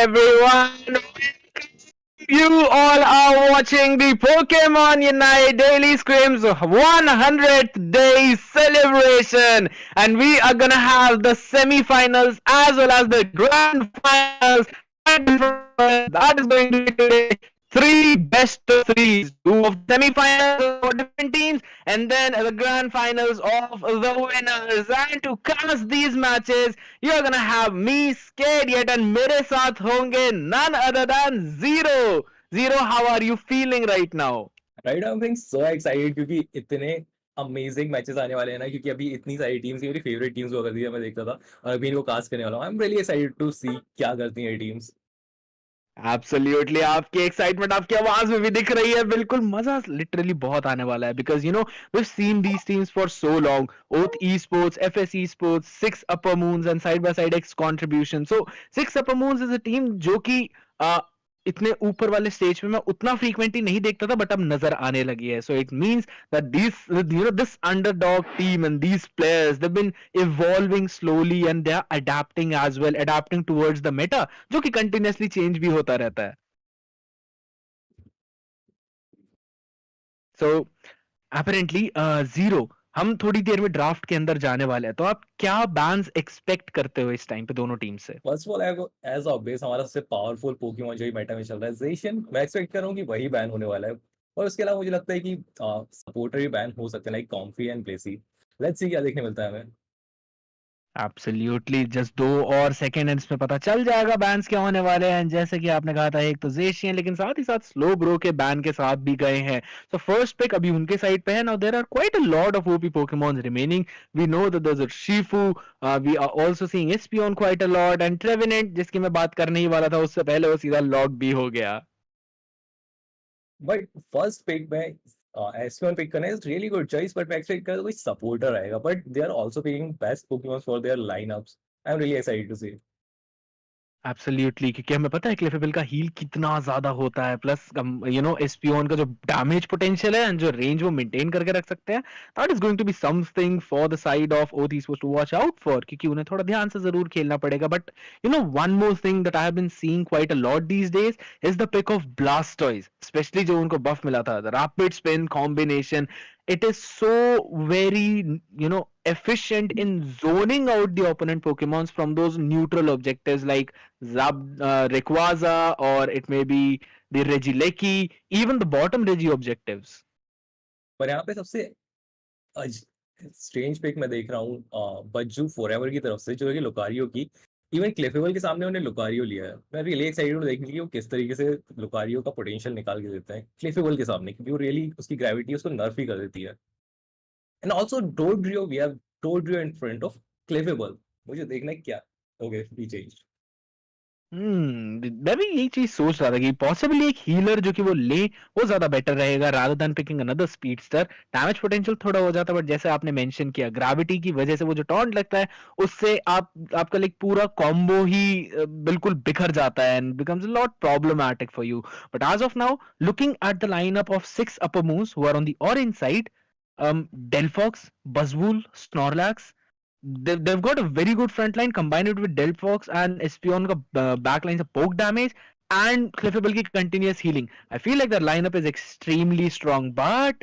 everyone. You all are watching the Pokemon Unite Daily Scrims 100th Day Celebration, and we are gonna have the semi-finals as well as the grand finals right in front of us. That is going to be today. Three best of threes, two of the semi-finals for different teams, and then the grand finals of the winners. And to cast these matches, you're gonna have me, Scared Yet, and मेरे साथ होंगे none other than Zero. Zero, how are you feeling right now? Right I am feeling so excited क्योंकि इतने amazing matches आने वाले हैं ना क्योंकि अभी इतनी सारी टीम्स मेरी फेवरेट टीम्स हुआ करती है मैं देखता था और अभी इनको कास्ट करने वाला हूँ I am really excited to see क्या करती हैं टीम्स एब्सोल्युटली आपकी एक्साइटमेंट आपकी आवाज में भी दिख रही है बिल्कुल मजा लिटरली बहुत आने वाला है because you know we seen these teams for so long both esports FS esports six upper moons and side by side X contribution so six upper moons is a team जो कि इतने ऊपर वाले stage पे मैं उतना frequently नहीं देखता था बट अब नजर आने लगी है so it means that this underdog team and these players they've been evolving slowly and they are adapting as well adapting towards the meta जो कि continuously change भी होता रहता है so apparently zero हम थोड़ी देर में ड्राफ्ट के अंदर जाने वाले हैं तो आप क्या बैन्स एक्सपेक्ट करते हो इस टाइम पे दोनों टीम से first of all as obvious हमारा सबसे पावरफुल पोकेमॉन जो मेटा में चल रहा है जेशन मैं एक्सपेक्ट कर रहा हूँ कि वही बैन होने वाला है और उसके अलावा मुझे लगता है कि सपोर्टर भी बैन हो सकते हैं like comfy and placey let's see क्या देखने मिलता है हमें एब्सोल्युटली जस्ट 2 और सेकेंड एंड्स में पता चल जाएगा बैन्स क्या होने वाले हैं जैसे कि आपने कहा था एक तो जेशियन लेकिन साथ ही साथ स्लो ब्रो के बैन के साथ भी गए हैं सो फर्स्ट पिक अभी उनके साइड पे है now there are quite a lot of OP Pokemons remaining we know that there is Shifu we are also seeing Espeon quite a lot and Trevenant जिसकी मैं बात करने ही वाला था उससे पहले वो सीधा लॉक भी हो गया बट फर्स्ट पिक में S1 पिक करना is really good choice but मैं एक्सपेक्ट कर रहा था कोई सपोर्टर आएगा but they are also picking best Pokemons for their lineups I am really excited to see absolutely क्योंकि हमें पता है क्लेफेबल का हील कितना ज्यादा होता है प्लस यू नो एसपीओन का जो डैमेज पोटेंशियल है एंड जो रेंज वो मेंटेन करके रख सकते हैं that is going to be something for the side of oath is to watch out for क्योंकि उन्हें थोड़ा ध्यान से जरूर खेलना पड़ेगा but you know one more thing that I have been seeing quite a lot these days is the pick of Blastoise specially जो उनको बफ मिला था the rapid spin combination it is so very you know efficient in zoning out the opponent pokemons from those neutral objectives like Rayquaza or it may be the Regieleki even the bottom Regi objectives पर यहाँ पे सबसे strange pick मैं देख रहा हूँ Bajju forever की तरफ से जो है कि लुकारियो की इवन क्लेफेबल के सामने उन्हें लुकारियो लिया है मैं रियली एक्साइटेड हूँ देखने के लिए वो किस तरीके से लुकारियो का पोटेंशियल निकाल के देता है क्लेफेबल के सामने क्योंकि वो रियली उसकी ग्रेविटी उसको नर्फ ही कर देती है and also Dodrio we have Dodrio in front of Clefable मुझे देखना है क्या ओके बी चेंज मैं भी यही चीज सोच रहा था कि पॉसिबली एक हीलर जो कि वो ले वो ज्यादा बेटर रहेगा rather than picking another speedster damage potential थोड़ा हो जाता है बट जैसे आपने मेंशन किया ग्रेविटी की वजह से वो जो टॉन्ट लगता है उससे आपका लाइक पूरा कॉम्बो ही बिल्कुल बिखर जाता है and becomes a lot problematic for you but as of now looking at the lineup of 6 upper moves who are on the orange side Delphox, Buzzwool, Snorlax, they've got a very good front line. Combine it with Delphox and Espeon ka backline se poke damage and Clefable ki continuous healing. I feel like their lineup is extremely strong. But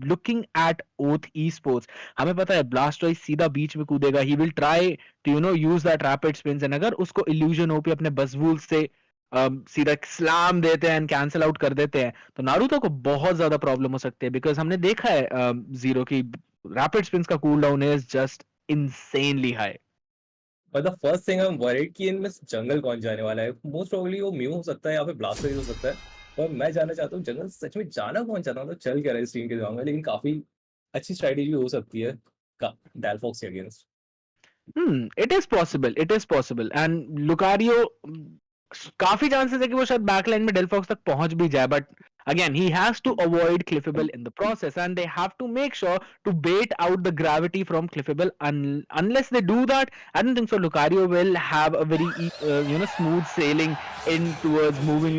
looking at Oath Esports, हमें पता है Blastoise सीधा बीच में कूदेगा. He will try to use that rapid spins and अगर उसको illusion हो अपने Buzzwool से सीधा स्लैम देते हैं एंड कैंसिल आउट कर देते हैं तो नारुतो को बहुत ज्यादा प्रॉब्लम हो सकती है बिकॉज हमने देखा है जीरो की रैपिड स्पिन्स का cool down is just insanely high but the first thing I am worried कि इनमें जंगल कौन जाने वाला है मोस्ट प्रोबेबली वो म्यू हो सकता है या फिर ब्लास्टोइज हो सकता है पर मैं जानना चाहता हूँ जंगल सच में जाना कौन चाहता हूँ तो चल क्या रहा है इस टीम के दिमाग में लेकिन काफी अच्छी स्ट्रेटजी हो सकती है डेल्फॉक्स के against it is possible and Lucario काफी चांसेस है कि वो शायद बैकलाइन में डेल्फॉक्स तक पहुंच भी जाए but again he has to avoid Cliffable in the process and they have to make sure to bait out the gravity from Cliffable unless they do that I don't think so Lucario will have a very smooth sailing in towards moving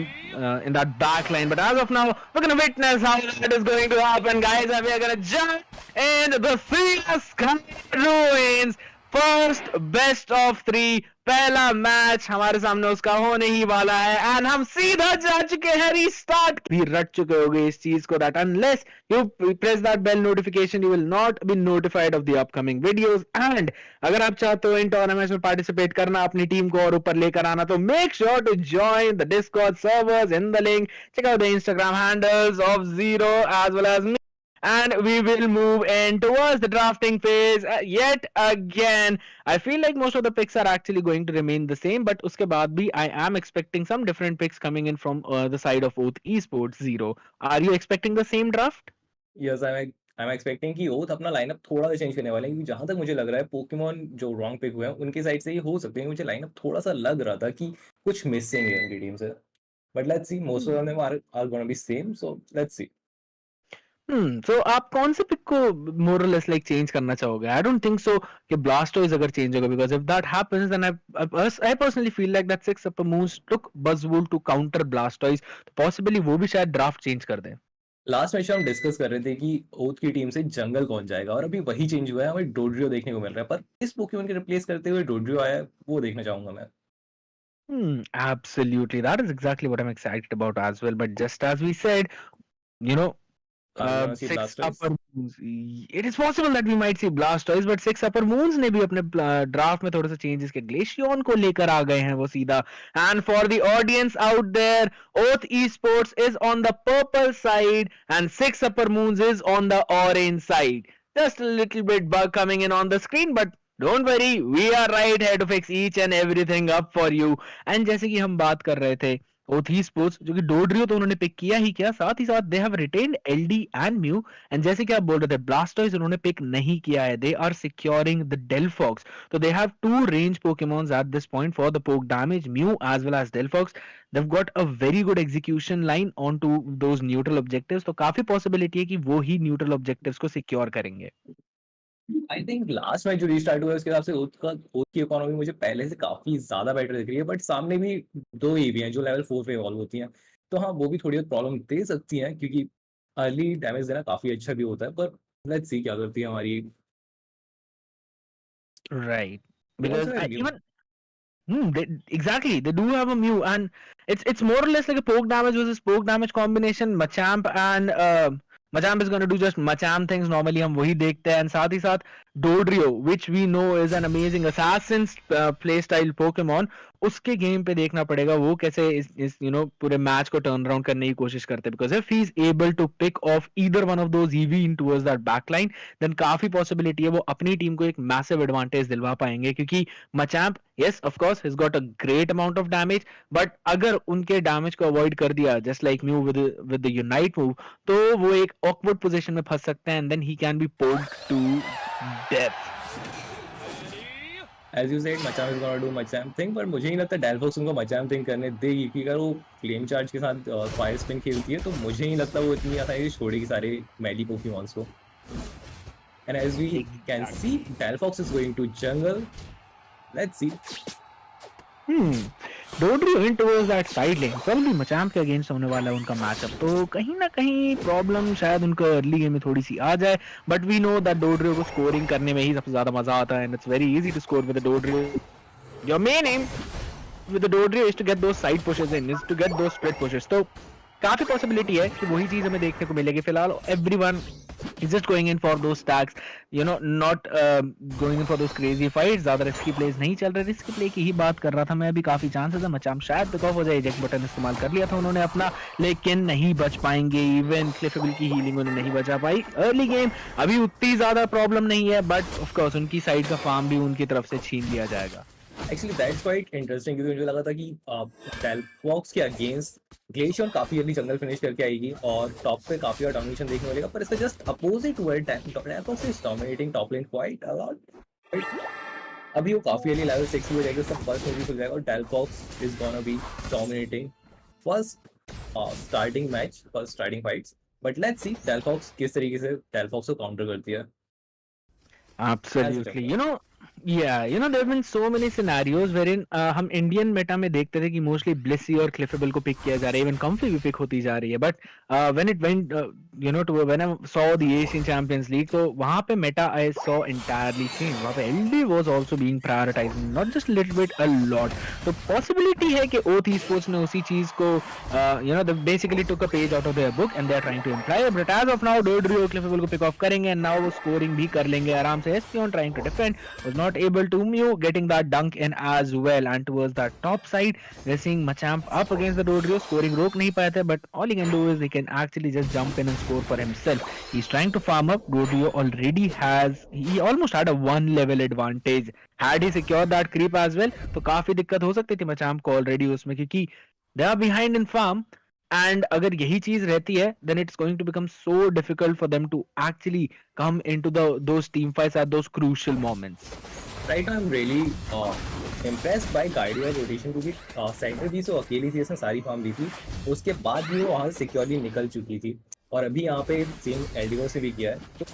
in that back line but as of now we're gonna witness how that is going to happen guys and we are gonna jump in the Sea Sky Ruins first best of 3 पहला match हमारे सामने उसका होने ही वाला है and हम सीधा जा चुके हैं रीस्टार्ट भी रट चुके होंगे इस चीज को that unless you press that bell notification you will not be notified of the upcoming videos and अगर आप चाहते हो इन टूर्नामेंट्स में पार्टिसिपेट करना अपनी टीम को और ऊपर लेकर आना तो make sure to join the Discord servers in the link check out the Instagram handles of zero as well as me and we will move in towards the drafting phase yet again. I feel like most of the picks are actually going to remain the same, but uske baad bhi I am expecting some different picks coming in from the side of Oath Esports Zero. Are you expecting the same draft? Yes, I am expecting कि oath अपना lineup थोड़ा सा change करने वाले हैं, क्योंकि जहां तक मुझे लग रहा है पोकेमॉन जो रॉन्ग पिक हुए हैं उनके साइड से ये हो सकते हैं। मुझे लाइनअप थोड़ा सा लग रहा था कि कुछ मिसिंग है उनकी टीम से, but let's see, most of them are gonna be same, so let's see. So आप कौन से पिक को more or less like change करना चाहोगे? I don't think so कि Blastoise अगर change होगा because if that happens then I personally feel like that 6 upper moons took Buzzwool to counter Blastoise तो possibly वो भी शायद draft change कर दें। लास्ट मैच में हम डिस्कस कर रहे थे कि ओथ की टीम से जंगल कौन जाएगा, और अभी वही चेंज हुआ है, हमें डोड्रियो देखने को मिल रहा है, पर इस पोकेमॉन के रिप्लेस करते हुए डोड्रियो आया है, वो देखना चाहूंगा मैं। Absolutely. That is exactly what I'm excited about as well. But just as we said, you know, are we gonna see 6 blasters? upper moons. It is possible that we might see Blastoise, but 6 upper moons ने भी अपने draft में थोड़े से changes के ग्लेशियन को लेकर आ गए हैं वो सीधा. And for the audience out there, Oath Esports is on the purple side and 6 upper moons is on the orange side. Just a little bit bug coming in on the screen, but don't worry, we are right here to fix each and everything up for you. And जैसे कि हम बात कर रहे थे ओथी sports जो कि डोड्रियो तो उन्होंने पिक किया ही क्या, साथ ही साथ they have retained LD and mu. And जैसे कि आप बोल रहे थे ब्लास्टॉइज उन्होंने पिक नहीं किया है, they are securing the Delphox. तो they have to range Pokemons at this point for the poke damage, Mew as well as Delphox. they've got a very good execution line onto those neutral objectives. तो काफी possibility है कि वो ही neutral objectives को secure करेंगे. I think last match जो restart हुआ है उसके हिसाब से ओथ की इकोनॉमी मुझे पहले से काफी ज्यादा बेटर दिख रही है, बट सामने भी 2 ईवी हैं जो लेवल 4 पे इवॉल्व होती हैं, तो हाँ वो भी थोड़ी बहुत प्रॉब्लम दे सकती हैं, क्योंकि अर्ली डैमेज देना काफी अच्छा भी होता है, पर लेट्स सी क्या करती है हमारी। Right. They also Because have Mew. exactly, they do have a Mew, and it's more or less like a poke damage versus poke damage combination. Machamp and Machamp is going to do just Machamp things. Normally हम वही देखते हैं, and साथ ही साथ Dodrio, which we know is an amazing assassin play style Pokemon. उसके game पे देखना पड़ेगा वो कैसे इस पूरे मैच को टर्न अराउंड करने की कोशिश करते हैं. Because if he is able to pick off either one of those EV in towards that backline, then काफी पॉसिबिलिटी है वो अपनी टीम को एक मैसिव एडवांटेज दिलवा पाएंगे. क्योंकि Machamp yes of course he's got a great amount of damage, but अगर उनके डैमेज को अवॉइड कर दिया just like Mew with the unite move, तो वो एक ऑकवर्ड पोजीशन में फंस सकते हैं, and then he can be poked to death. As you said Machamp is gonna do Machamp thing, पर मुझे नहीं लगता डेलफॉक्स उनको Machamp thing करने देगी, क्योंकि अगर वो फ्लेम चार्ज के साथ फायर स्पिन खेलती है तो मुझे नहीं लगता वो इतनी आसानी से छोड़ेगी सारे मैली पोकेमॉन्स को. And as we can see Delphox is going to jungle. Let's see. Dodrio in towards that side lane, probably Machamp के अगेंस्ट होने वाला है उनका मैचअप, तो कहीं ना कहीं प्रॉब्लम शायद उनको अर्ली गेम में थोड़ी सी आ जाए. But we know that Dodrio को स्कोरिंग करने में ही सबसे ज्यादा मजा आता है, and it's very easy to score with Dodrio. Your main aim with Dodrio is to get those side pushes in, is to get those split pushes. तो काफी पॉसिबिलिटी है कि वही चीज हमें देखने को मिलेगी. फिलहाल everyone is just going in for those stacks, not going in for those crazy fights. ज्यादा रिस्की प्लेस नहीं चल रहे. रिस्की प्ले की ही बात कर रहा था मैं अभी. काफी चांसेस है Machamp शायद पिक ऑफ हो जाए. इजेक्ट बटन इस्तेमाल कर लिया था उन्होंने अपना, लेकिन नहीं बच पाएंगे. इवन क्लिफेबल की हीलिंग उन्हें नहीं बचा पाई. अर्ली गेम अभी उतनी ज्यादा प्रॉब्लम नहीं है, बट ऑफ कोर्स उनकी साइड का फार्म भी उनकी तरफ से छीन लिया जाएगा. एक्चुअली दैट्स क्वाइट इंटरेस्टिंग, क्योंकि मुझे लगा था कि डेलफॉक्स के अगेंस्ट ग्लेशियर काफी अर्ली जंगल फिनिश करके आएगी और टॉप पे काफी ज्यादा डोमिनेशन देखने मिलेगा, पर इसका जस्ट अपोजिट हुआ है. Delphox is dominating top lane quite a lot. अभी वो काफी अर्ली लेवल 6 पे जाएगा, उसका फर्स्ट मूव भी खुल जाएगा और Delphox is gonna be dominating first starting match, first starting fights. But let's see Delphox किस तरीके से डेलफॉक्स को काउंटर करती है. Absolutely. There have been so many scenarios wherein हम इंडियन मेटा में देखते थे कि मोस्टली ब्लिसी और क्लिफेबल को पिक किया जा रहा है, इवन कम्फी भी पिक होती जा रही है. But when it went when I saw the Asian Champions League, तो वहाँ पे meta I saw entirely change. वहाँ पे LD was also being prioritized, not just a little bit, a lot. तो possibility है कि OT Sports ने उसी चीज को they basically took a page out of their book and they are trying to imply it. But as of now, Dodrio Cliffable को pick off करेंगे and now वो scoring भी कर लेंगे आराम से. Espion trying to defend was not able to. Mew getting that dunk in as well, and towards that top side, we're seeing Machamp up against the Dodrio, scoring रोक नहीं पाए थे, but all he can do is he can actually just jump in and score for himself. He's trying to farm up. Dodrio already he almost had a 1 level advantage. Had he secured that creep as well, तो काफी दिक्कत हो सकती थी Machamp को already उसमें, क्योंकि they are behind in farm. And अगर यही चीज रहती है, then it's going to become so difficult for them to actually come into those team fights at those crucial moments. Right now I'm really impressed by Guardian rotation, क्योंकि centre भी तो अकेली थी, इसने सारी फार्म ली थी, उसके बाद भी वो वहाँ से सिक्योरली निकल चुकी थी, और अभी यहाँ पे सेम एल्डिगो से भी किया है, तो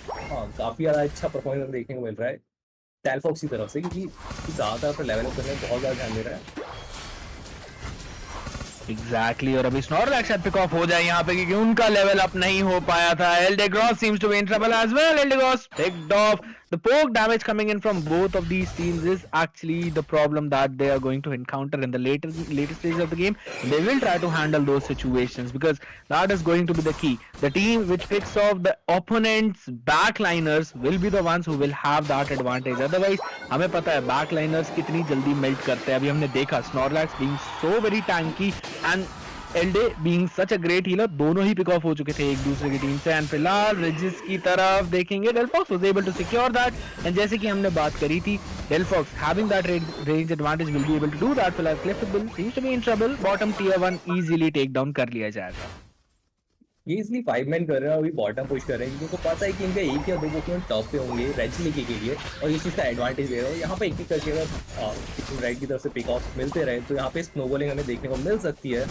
काफ़ी ज़्यादा अच्छा परफॉर्मेंस देखने को मिल रहा है टेलफॉक्स की तरफ से, क्योंकि ज़्यादातर अपने लेवल अप करने में बहुत ज़्यादा ध्यान दे रहा है. Exactly, और अभी स्नॉरलैक्स शायद पिक ऑफ हो जाए यहाँ पे, क्योंकि उनका लेवल अप नहीं हो पाया था. Eldegoss seems to be in trouble as well. Eldegoss picked off. The poke damage coming in from both of these teams is actually the problem that they are going to encounter in the later stages of the game. They will try to handle those situations, because that is going to be the key. The team which picks off the opponent's backliners will be the ones who will have that advantage. Otherwise, हमें पता है backliners कितनी जल्दी melt करते हैं. अभी हमने देखा Snorlax being so very tanky and Eldegoss being such a great healer, दोनों ही पिक ऑफ हो चुके थे एक दूसरे की टीम से. एंड फिलहाल रेजिस की तरफ देखेंगे. Delphox was able to secure that, and जैसे कि हमने बात करी थी, Delphox having that range advantage will be able to do that. फिलहाल Clefable seems to be in trouble. Bottom tier 1 easily take down कर लिया जाएगा. ये इसलिए 5 मैन कर रहे हैं, अभी बॉटम पुश कर रहे हैं, क्योंकि पता है कि इनका एक या दो पोकेमॉन टॉप पे होंगे रेजिली के लिए, और इस चीज़ का एडवांटेज ले रहे हो. यहाँ पे एक करके अगर राइट की तरफ से पिक ऑफ मिलते रहे, तो यहाँ पे स्नोबॉलिंग हमें देखने को मिल सकती है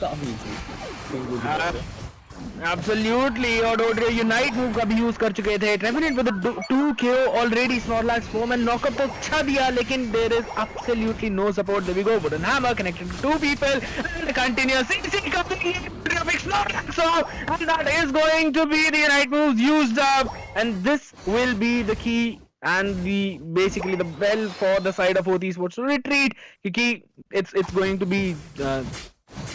काफी इजी. Absolutely, और Dodrio यूनाइट मूव का भी यूज कर चुके थे. Trevenant with the 2 KO already. Snorlax form and knockup तो अच्छा दिया, लेकिन there is absolutely no support. There we go, wooden hammer connected to 2 people and continuous coming Snorlax off, and that is going to be the Unite moves used up, and this will be the key and basically the bell for the side of OT Sports to retreat, because it's going to be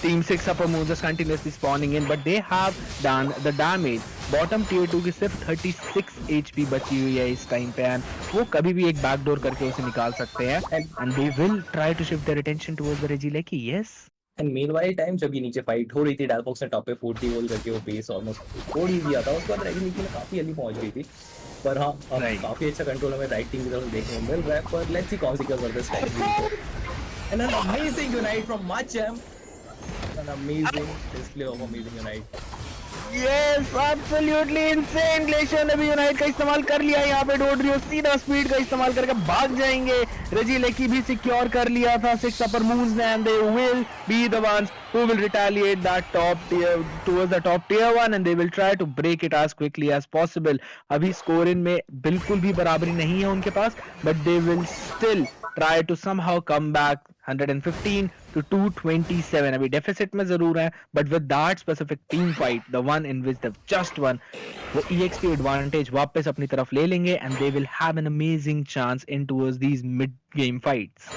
Team 6 upper moves just continuously spawning in, but they have done the damage. Bottom tier 2 की सिर्फ 36 HP बची हुई है इस time पे, and वो कभी भी एक बैकडोर करके उसे निकाल सकते हैं. And they will try to shift their attention towards the Regileki. Yes. And meanwhile time जब ये नीचे फाइट हो रही थी, डेलफॉक्स ने टॉप पे 40 गोल करके वो पेस ऑलमोस्ट छोड़ ही दिया था. उसके बाद रेजिलिकी ने काफी जल्दी पहुंच गई थी, पर हाँ काफी अच्छा कंट्रोल हमें राइट टीम की तरफ देखने को मिल रहा है. पर let's see consequence of this time. And an amazing unite from Machamp. An amazing display of amazing Unite. Yes, absolutely insane. Glacier ने भी यूनाइट का इस्तेमाल कर लिया. यहाँ पे Dodrio सीधा स्पीड का इस्तेमाल करके भाग जाएंगे. Regileki भी सिक्योर कर लिया था 6 upper moves ने, and they will be the ones who will retaliate that top tier towards the top tier 1, and they will try to break it as quickly as possible. अभी score in में बिल्कुल भी बराबरी नहीं है उनके पास, but they will still try to somehow come back 115 to 227. अभी deficit में जरूर है, but with that specific team fight, the one in which they've just won, वो EXP advantage वापस अपनी तरफ ले लेंगे, and they will have an amazing chance in towards these mid game fights.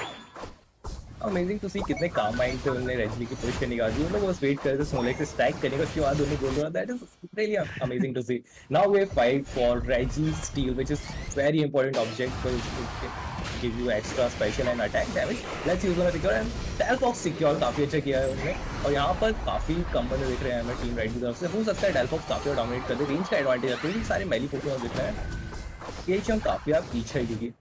Amazing to see कितने काम mind से उन्होंने रेजिली की पुश करने का दी. उन लोग बस वेट कर रहे थे स्नोलैक्स से स्ट्राइक करने का, उसके बाद उन्हें गोल हुआ. That is really amazing to see. Now we fight for Regi steal, which is very important object for give you extra special and attack damage. Let's use on a secure, and Delphox secure काफी अच्छा किया है उन्होंने, और यहाँ पर काफी कम बंदे दिख रहे हैं हमें टीम राइट की तरफ से. हो सकता है Delphox काफी डोमिनेट कर दे, रेंज का एडवांटेज है, क्योंकि सारे मेली पोकेमॉन दिख रहे हैं. ये चीज काफी आप पीछे ही दिखी.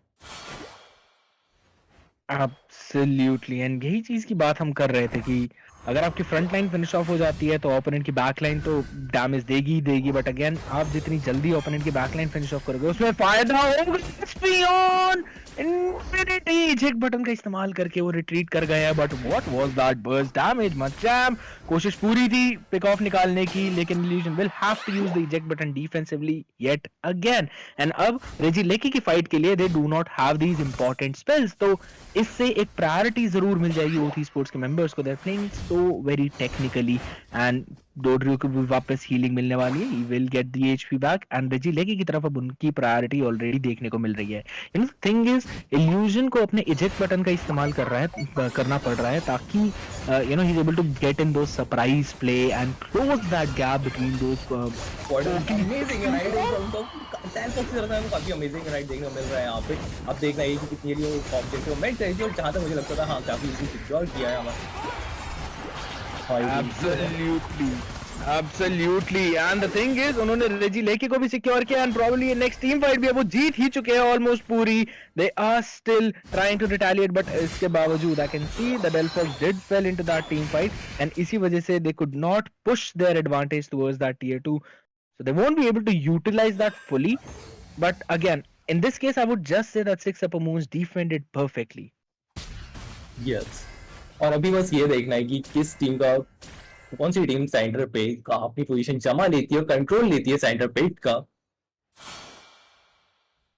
Absolutely, and यही चीज की बात हम कर रहे थे कि अगर आपकी फ्रंट लाइन फिनिश ऑफ हो जाती है, तो ओपोनेंट की बैक लाइन तो डैमेज देगी ही देगी, बट अगेन आप जितनी जल्दी ओपोनेंट की बैक लाइन फिनिश ऑफ करोगे, उसमें फायदा होगा. स्पियन इंफिनिटी इजेक्ट बटन का इस्तेमाल करके वो रिट्रीट कर गए हैं, but what was that burst damage. Machamp कोशिश पूरी थी पिक ऑफ निकालने की, लेकिन illusion will have to use the eject button defensively yet again. And अब रेजिलेकी की फाइट के लिए they do not have these important spells, तो इससे एक प्रायोरिटी जरूर मिल जाएगी ओटी स्पोर्ट्स के मेंबर्स को. They are playing so very technically, and Dodrio को भी वापस हीलिंग मिलने वाली है, he will get the HP back, and Regieleki की तरफ अब उनकी प्रायोरिटी ऑलरेडी देखने को मिल रही है। You know thing is, illusion को अपने इजेक्ट बटन का इस्तेमाल करना पड़ रहा है ताकि you know he is able to get in those surprise play and close that gap between those. Amazing ride Delphox की तरफ से हमको काफी अमेजिंग राइड देखने को मिल रहा है यहाँ पे। अब देखना है कि कितनी ये ऑब्जेक्टिव मैं चाहिए, और जहाँ तक मुझे लगता था हाँ काफी इजी सिक्योर किया है हमारा। Absolutely, and the thing is उन्होंने रेजी लेकी को भी सिक्योर किया, and probably next team fight भी अब वो जीत ही चुके हैं ऑलमोस्ट पूरी। They are still trying to retaliate, but इसके बावजूद I can see the Delphox did fail into that team fight, and इसी वजह से they could not push their advantage towards that tier 2, so they won't be able to utilize that fully. But again, in this case I would just say that Six Upper Moons defended perfectly. Yes, और अभी बस ये देखना है कि किस team का, कौन सी टीम सेंटर पे का अपनी पोजीशन जमा लेती है और कंट्रोल लेती है सेंटर पे का।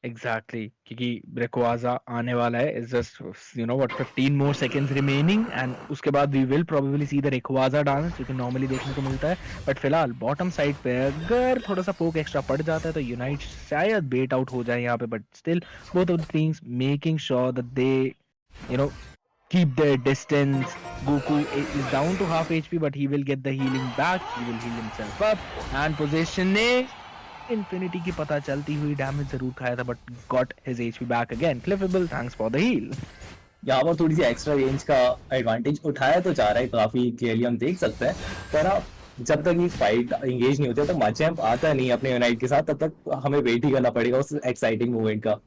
Exactly, क्योंकि रेक्वाजा आने वाला है, is just you know what 15 more seconds remaining, and उसके बाद we will probably see the Rayquaza dance जो कि नॉर्मली देखने को मिलता है। बट फिलहाल बॉटम साइड पे अगर थोड़ा सा पोक एक्स्ट्रा पड़ जाता है तो यूनाइट शायद बेट आउट हो जाए यहाँ पे, but still both of the teams making sure that they you know keep their distance. Goku is down to half HP, but he will get the healing back. He will heal himself up, and positioning Infinity की पता चलती हुई damage जरूर खाया था, but got his HP back again. Clippable, thanks for the heal. यहाँ पर थोड़ी सी एक्स्ट्रा रेंज का एडवांटेज उठाया तो जा रहा है, काफी क्लियरली हम देख सकते हैं। पर जब तक ये फाइट एंगेज नहीं होती, तब मैचअप आता नहीं अपने यूनाइट के साथ, तब तक हमें वेट ही करना पड़ेगा उस एक्साइटिंग मूवमेंट का।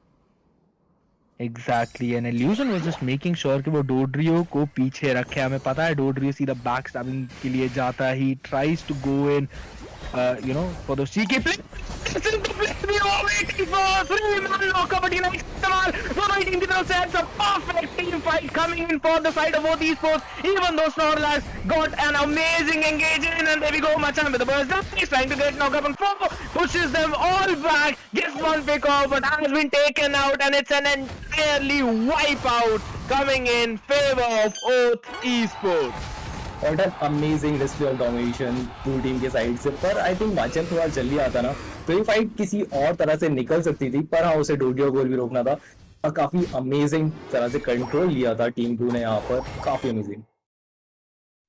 Exactly, and Illusion was just making sure कि वो डोड्रियो को पीछे रखे। हमें पता है डोड्रियो सीधा बैक स्टैबिंग के लिए जाता है, he tries to go in you know for those cheeky plays. We are waiting for three-man knockout, but United Kamal दोनों ही टीम की तरफ से it's a perfect team fight coming in for the side of both esports. Even though Snorlax got an amazing engage in, and there we go, Machan with the burst down. He's trying to get knocked up on 4, pushes them all back, gets one pick off, but has been taken out, and it's an entirely wipe out coming in favor of Oath Esports. What an amazing display of domination to team के side से। पर I think matchup थोड़ा जल्दी आता ना तो ये fight किसी और तरह से निकल सकती थी, पर हाँ उसे डोडियो गोल भी रोकना था, और काफी अमेजिंग तरह से कंट्रोल लिया था टीम 2 ने यहाँ पर, काफी amazing.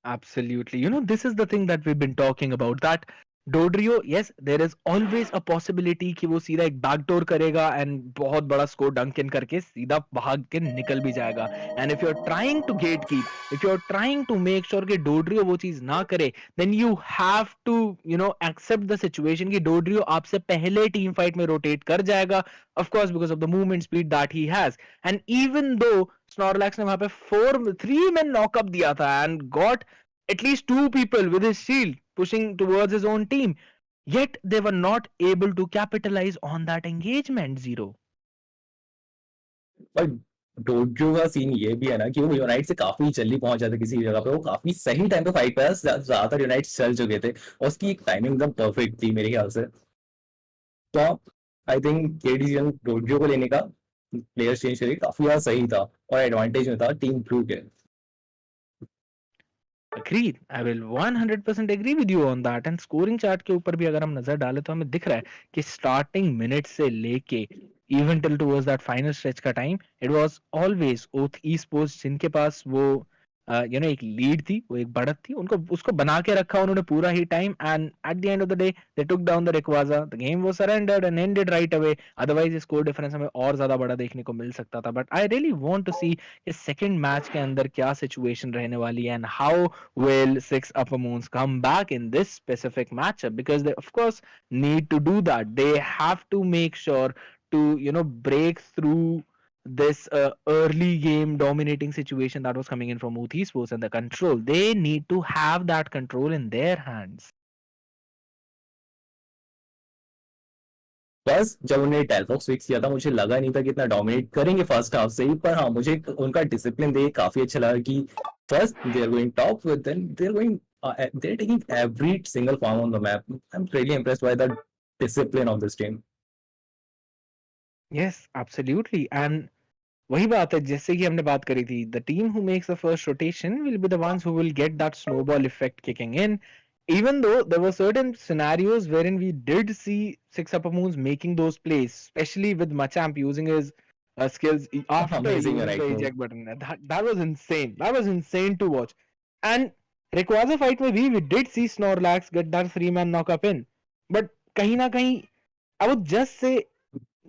Absolutely. You know, this is the thing that we've been talking about, that डोड्रियो, yes, there is always a possibility कि वो सीधा एक बैकडोर करेगा एंड बहुत बड़ा स्कोर डंक इन करके सीधा भाग के निकल भी जाएगा। And if you are trying to get keep, if you are trying to make sure कि डोड्रियो वो चीज ना करे, then you have to you know accept the situation कि डोड्रियो आपसे पहले टीम फाइट में रोटेट कर जाएगा, of course because of the movement speed that he has. And even though Snorlax ने वहां पे 3 men नॉकअप दिया था and got at least 2 people with his shield pushing towards his own team, yet they were not able to capitalize on that engagement, Zero. पर डोड्रियो का scene ये भी है ना कि वो यूनाइट से काफी जल्दी पहुंच जाता किसी जगह पे, वो काफी सही टाइम पे फाइट पे ज्यादातर यूनाइट चल चुके थे, और उसकी एक टाइमिंग एकदम परफेक्ट थी मेरे ख्याल से। तो आई थिंक ये डिसीजन डोड्रियो को लेने का, प्लेयर चेंज करके काफी ज्यादा सही था, और एडवांटेज में था टीम 2 के। Agreed. I will 100% agree with you on that. And scoring chart के ऊपर भी अगर हम नजर डालें तो हमें दिख रहा है कि starting minutes से लेके even till towards that final stretch का time, it was always Oath Esports जिनके पास वो यू नो एक लीड थी, वो एक बढ़त थी, उनको उसको बना के रखा उन्होंने पूरा ही time, and at the end of the day they took down the Rayquaza, the game was surrendered and ended right away. Otherwise score difference हमें और ज्यादा बड़ा देखने को मिल सकता था। But I really want to see इस सेकंड मैच के अंदर क्या सिचुएशन रहने वाली है, and how will six upper moons come back in this specific matchup, because they of course need to do that. They have to make sure to you know break through this early game dominating situation that was coming in from Uthi Sports, and the control, they need to have that control in their hands. बस जब उन्होंने टेलफॉक्स fix किया था मुझे लगा नहीं था कि इतना डोमिनेट करेंगे फर्स्ट हाफ से ही, पर हाँ मुझे उनका डिसिप्लिन देख काफी अच्छा लगा कि first they are going top with then they are going they are taking every single farm on the map. I'm really impressed by the discipline of this team. Yes, absolutely. And वही बात है जैसे कि हमने बात करी थी, the team who makes the first rotation will be the ones who will get that snowball effect kicking in. even though there were certain scenarios wherein we did see Six Upper Moons making those plays, especially with Machamp using his skills after Amazing using the right move. eject button. That was insane. That was insane to watch. And Rayquaza fight में भी we did see Snorlax get that 3-man knock up in. But कहीं ना कहीं I would just say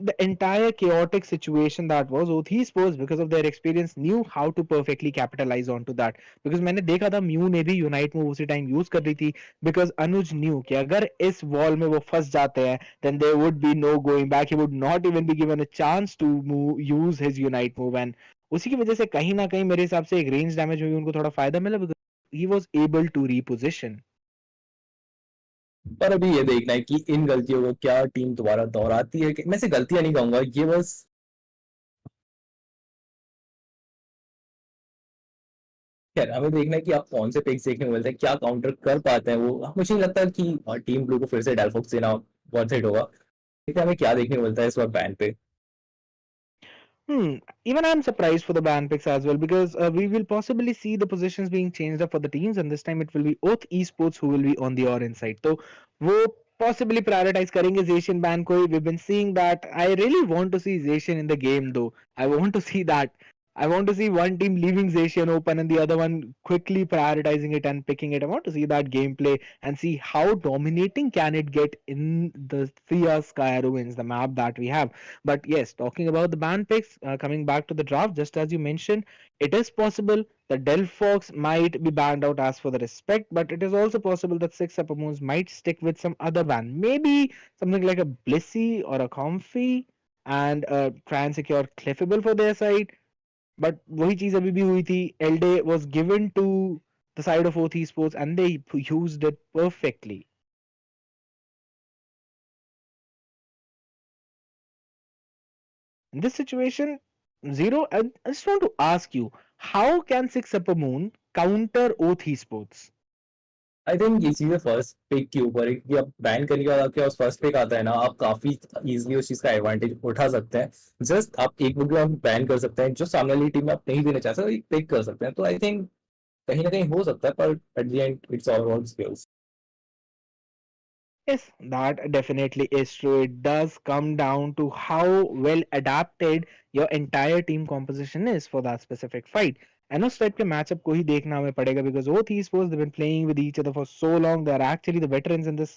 the entire chaotic situation that was Othi Sports because of their experience knew how to perfectly capitalize onto that. Because मैंने देखा था mu ने भी unite move उसी time use कर रही थी because अनुज knew कि अगर इस वॉल में वो फंस जाते हैं then there would be no going back. He would not even be given a chance to use his unite move and उसी की वजह से कहीं ना कहीं मेरे हिसाब से एक रेंज डैमेज में भी उनको थोड़ा फायदा मिला because he was able to reposition. पर अभी ये देखना है कि इन गलतियों को क्या टीम दोबारा दोहराती है, कि मैं से गलतियां नहीं कहूंगा, ये बस खैर हमें देखना है कि आप कौन से पिक्स देखने को मिलते हैं, क्या काउंटर कर पाते हैं वो। मुझे नहीं लगता कि टीम ब्लू को फिर से डेलफॉक्स देना वर्थ इट होगा। देखते हैं हमें क्या देखने को मिलता है इस बार बैन पे। Even I'm surprised for the ban picks as well because we will possibly see the positions being changed up for the teams, and this time it will be Oath Esports who will be on the orange side. So, वो possibly prioritize करेंगे Zacian ban को. We've been seeing that. I really want to see Zacian in the game though. I want to see that. I want to see one team leaving Zacian open and the other one quickly prioritizing it and picking it. I want to see that gameplay and see how dominating can it get in the Thea Sky Ruins, the map that we have. But yes, talking about the ban picks, coming back to the draft, just as you mentioned, it is possible that Delphox might be banned out as for the respect, but it is also possible that Six Upper Moons might stick with some other ban. Maybe something like a Blissey or a Comfy and try and secure Cliffable for their side. But वही चीज अभी भी हुई थी. Elday was given to the side of OT Sports and they used it perfectly. In this situation, Zero, I just want to ask you, how can Six Upper Moon counter OT Sports? I think ये चीजें first pick के ऊपर है कि आप ban करने के बाद आपके पास फर्स्ट पिक आता है ना, आप काफी इजीली उस चीज का एडवांटेज उठा सकते हैं। जस्ट आप एक बुक आप बैन कर सकते हैं जो सामने वाली टीम में आप नहीं देना चाहते, पिक कर सकते हैं। तो आई थिंक कहीं ना कहीं हो सकता है, पर eight the and it's all about skills. Yes, that definitely is true. It does come down to how well adapted your entire team composition is for that specific fight. And उस type के matchup को ही देखना हमें पड़ेगा because both esports they've been playing with each other for so long. They're actually the veterans in this.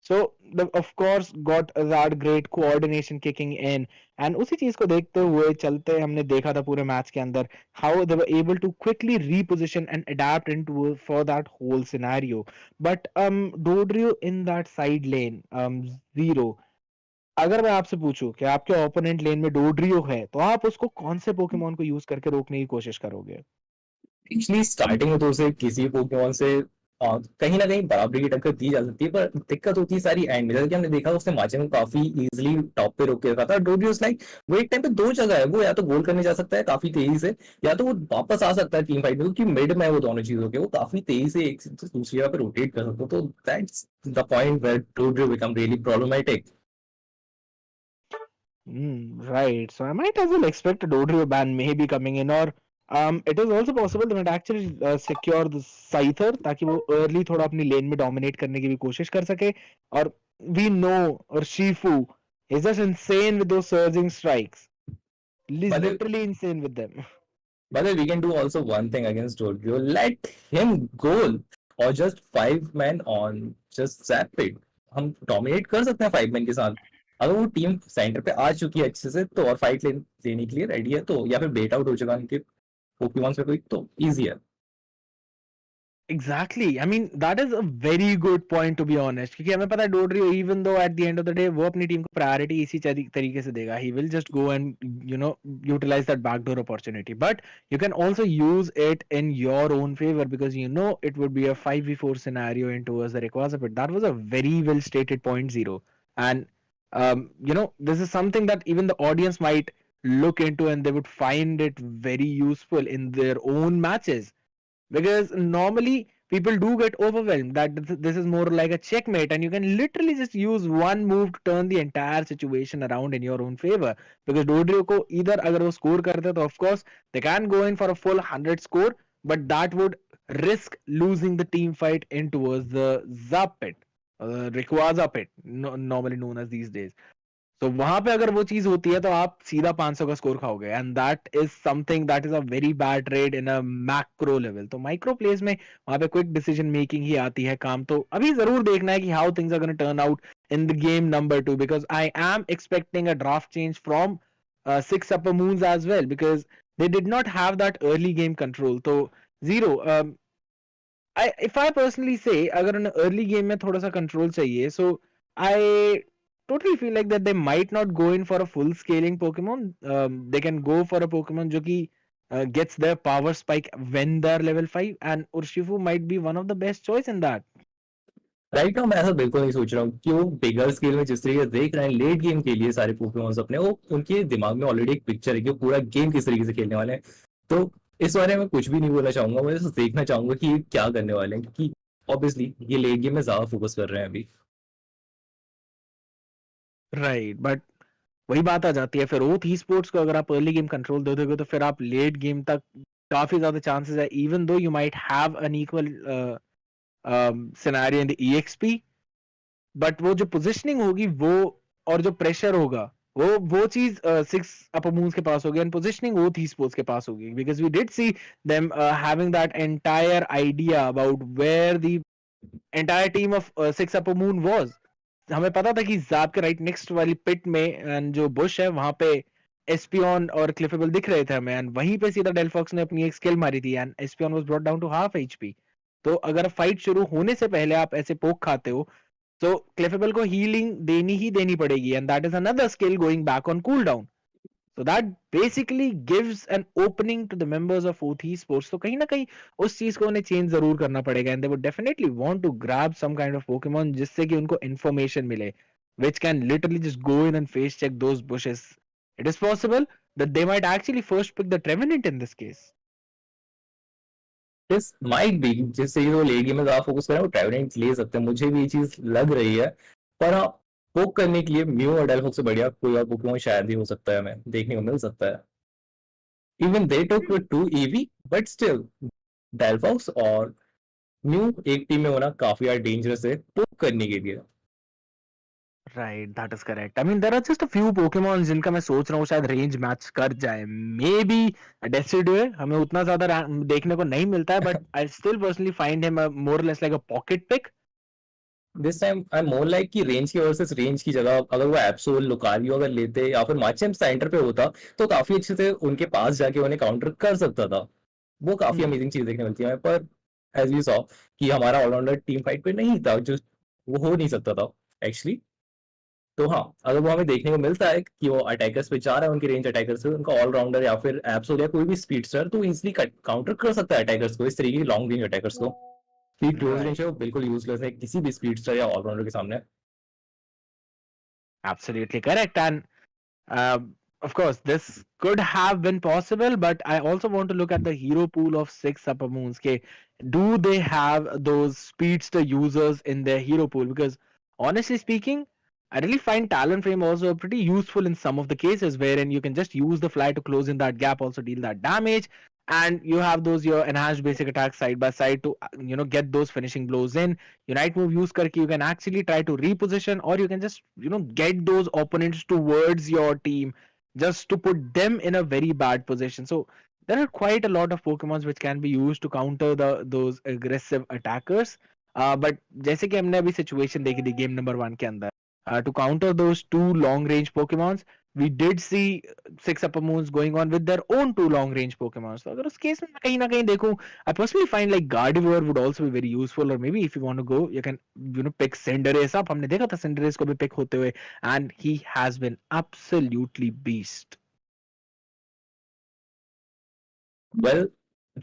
So they of course got that great coordination kicking in. And उसी चीज को देखते हुए चलते हमने देखा था पूरे मैच के अंदर how they were able to quickly reposition and adapt into for that whole scenario. But Dodrio in that side lane, Zero. अगर मैं आपसे पूछूं कि आपके ओपोनेंट लेन में डोड्रियो है तो आप उसको कौन से पोकेमोन को यूज करके रोकने की कोशिश करोगे? एक्चुअली स्टार्टिंग में तो उसे किसी पोकेमॉन से कहीं ना कहीं बराबरी की टक्कर दी जा सकती है, पर दिक्कत होती है सारी एंड में। जैसे कि हमने देखा उसने माचे को काफी इजीली टॉप पे रोक के रखा था। डोडियोस लाइक वो एक टाइम पे दो जगह है, वो या तो गोल करने जा सकता है काफी तेजी से, या तो वो वापस आ सकता है टीम फाइट में, क्योंकि मिड में है वो दोनों चीजों के, वो काफी तेजी से एक से दूसरी जगह पे रोटेट कर सकते हो। तो that's the point where Dodrio become really problematic. Right. So I might as well expect a Dodrio ban maybe coming in, or it is also possible that actually secure the Scyther ताकि वो early थोड़ा अपनी lane में dominate करने की भी कोशिश कर सके. और we know, or Shifu is just insane with those surging strikes. He's literally insane with them. But we can do also one thing against Dodrio. Let him go, or just 5 men on just zap it. हम dominate कर सकते हैं 5 men के साथ। अगर वो team centre पे आ चुकी है अच्छे से तो, और फाइट लेने के लिए रेडी है तो, या फिर बेट आउट हो चुका है उनके पोकेमॉन्स पे कोई, तो इजी है। Exactly. I mean, that is a very good point to be honest. क्योंकि हमें पता है डोडरियो even though at the end of the day वो अपनी टीम को प्रायोरिटी इसी तरीके से देगा. He will just go and utilize that backdoor opportunity. But you can also use it in your own favor because it would be a 5v4 scenario in towards the Rayquaza pit. That was a very well stated point, Zero. And this is something that even the audience might look into and they would find it very useful in their own matches. Because normally people do get overwhelmed that this is more like a checkmate and you can literally just use one move to turn the entire situation around in your own favor. Because Dodrio को either अगर वो score करते तो of course they can go in for a full 100 score, but that would risk losing the team fight in towards the Zap pit, Rayquaza pit, normally known as these days. तो वहां पे अगर वो चीज होती है तो आप सीधा 500 का स्कोर खाओगे, and that is something that is a very bad trade in a macro level. तो माइक्रो प्लेस में वहां पे क्विक डिसीजन मेकिंग ही आती है काम. तो अभी जरूर देखना है कि how things are gonna turn out in the game number 2, because I am expecting a draft change from 6 upper moons as well, because they did not have that early game control. तो zero, if I personally say अगर उन्हें early game में थोड़ा सा control चाहिए, so I totally feel like that they might not go in for a full scaling Pokemon. They can go for a Pokemon जो कि gets their power spike when they're level 5, and Urshifu might be one of the best choice in that. Right now मैं ऐसा बिल्कुल नहीं सोच रहा हूँ कि वो बिगर स्केल में जिस तरीके से देख रहे हैं लेट गेम के लिए सारे पोकेमॉन्स अपने, वो उनके दिमाग में ऑलरेडी एक पिक्चर है कि वो पूरा गेम किस तरीके से खेलने वाले हैं. तो इस बारे में कुछ भी नहीं बोलना चाहूंगा, मैं बस देखना चाहूंगा कि ये क्या करने वाले हैं, क्योंकि ऑब्वियसली ये लेट गेम में ज्यादा फोकस कर रहे हैं अभी. राइट, बट वही बात आ जाती है फिर ओथ ई स्पोर्ट्स को अगर आप अर्ली गेम कंट्रोल दे दोगे तो फिर आप लेट गेम तक काफी ज्यादा चांसेस है, even though you might have an equal scenario in the EXP, but वो जो पोजिशनिंग होगी वो और जो प्रेशर होगा वो चीज 6 upper moons के पास होगी, एंड पोजिशनिंग वो थी स्पोर्ट्स के पास होगी, because we did see them having that entire idea about where the entire team of 6 upper moon was. हमें पता था कि जाप के राइट नेक्स्ट वाली पिट में and जो बुश है वहां पे एस्पियन और क्लिफेबल दिख रहे थे हमें, एंड वहीं पे सीधा डेलफॉक्स ने अपनी एक स्किल मारी थी and Espeon was brought down to half HP. तो अगर फाइट शुरू होने से पहले आप ऐसे पोक खाते हो तो क्लेफेबल को हीलिंग देनी ही देनी पड़ेगी, and that is another skill going back on cool down. So that basically gives an opening to the members of OT Sports. तो कहीं ना कहीं उस चीज को उन्हें चेंज जरूर करना पड़ेगा, and they would definitely want to grab some kind of Pokemon जिससे कि उनको information मिले, which can literally just go in and face check those bushes. It is possible that they might actually first pick the Trevenant in this case. This might be जिससे वो late game में ज्यादा focus करें वो travelling ले सकते हैं, मुझे भी ये चीज लग रही है. पर हाँ, पोक करने के लिए म्यू और डेलफॉक्स से बढ़िया कोई और पोकेमॉन शायद ही हो सकता है, हमें देखने को मिल सकता है. Even they took 2 EV, but still Delphox और म्यू एक टीम में होना काफी यार डेंजरस है पोक करने के लिए. Right, that is correct. I mean, there are just a few Pokemon जिनका मैं सोच रहा हूँ शायद रेंज मैच कर जाए. मे बी Decidueye हमें उतना ज्यादा देखने को नहीं मिलता है, but I still personally find him more less like a pocket pick. This time I am more like कि रेंज की वर्सेस रेंज की जगह अगर वो एप्सोल लुकारियो अगर लेते या फिर माचियम सेंटर पे होता तो काफी अच्छे से उनके पास जाके उन्हें काउंटर कर सकता था. वो काफी अमेजिंग चीज देखने मिलती है. पर एज यू सॉ कि हमारा ऑलराउंडर टीम फाइट पे नहीं था, जो वो हो नहीं सकता था एक्चुअली. तो हाँ, अगर वो हमें देखने को मिलता है कि वो अटैकर्स पे जा रहा है, उनके रेंज अटैकर से उनका ऑलराउंडर या फिर एप्सोल या कोई भी स्पीडस्टर तो इजिली काउंटर कर सकता है अटैकर्स को, इस तरीके की लॉन्ग रेंज अटैकर्स को. क्लोज रेंज है वो बिल्कुल यूजलेस है किसी भी स्पीडस्टर या ऑलराउंडर के सामने. Absolutely correct. And of course, this could have been possible, but I also want to look at the hero pool of 6 upper moons. Okay, do they have those speedster users in their hero pool? Because honestly speaking, I really find Talonflame also pretty useful in some of the cases wherein you can just use the fly to close in that gap, also deal that damage, and you have those your enhanced basic attacks side by side to get those finishing blows in. Unite move use करके you can actually try to reposition, or you can just get those opponents towards your team just to put them in a very bad position. So there are quite a lot of Pokemons which can be used to counter those aggressive attackers. But जैसे कि हमने अभी situation देखी थी game number 1 के अंदर, to counter those two long range Pokemons, we did see 6 upper moons going on with their own two long range Pokemon. So अगर उस केस में कहीं ना कहीं देखूं, I personally find like Gardevoir would also be very useful, or maybe if you want to go, you can pick Cinderace up. हमने देखा था Cinderace को भी pick होते हुए, and he has been absolutely beast. Well,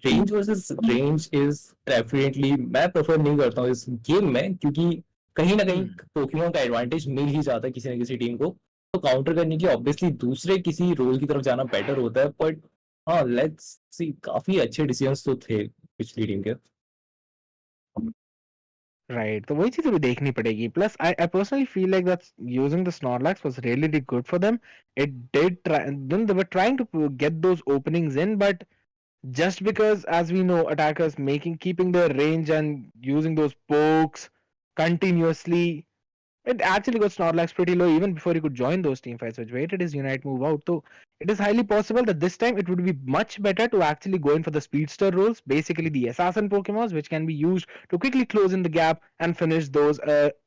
range versus range is definitely मैं prefer नहीं करता हूँ इस गेम में, क्योंकि कहीं ना कहीं पोकेमॉन का एडवांटेज मिल ही जाता है किसी ना किसी टीम को. तो काउंटर करने के लिए ऑब्वियसली दूसरे किसी रोल की तरफ जाना बेटर होता है. बट हाँ, लेट्स सी, काफी अच्छे डिसीजंस तो थे पिछली टीम के. Right, तो वही चीजें भी देखनी पड़ेगी. Plus, I personally feel like that using the Snorlax was really good for them. It did try, then they were trying to get those openings in, but just because, as we know, attackers keeping their range and using those pokes continuously, it actually got Snorlax pretty low even before he could join those team fights, which waited his Unite move out. So it is highly possible that this time it would be much better to actually go in for the Speedster roles, basically the Assassin Pokemons, which can be used to quickly close in the gap and finish those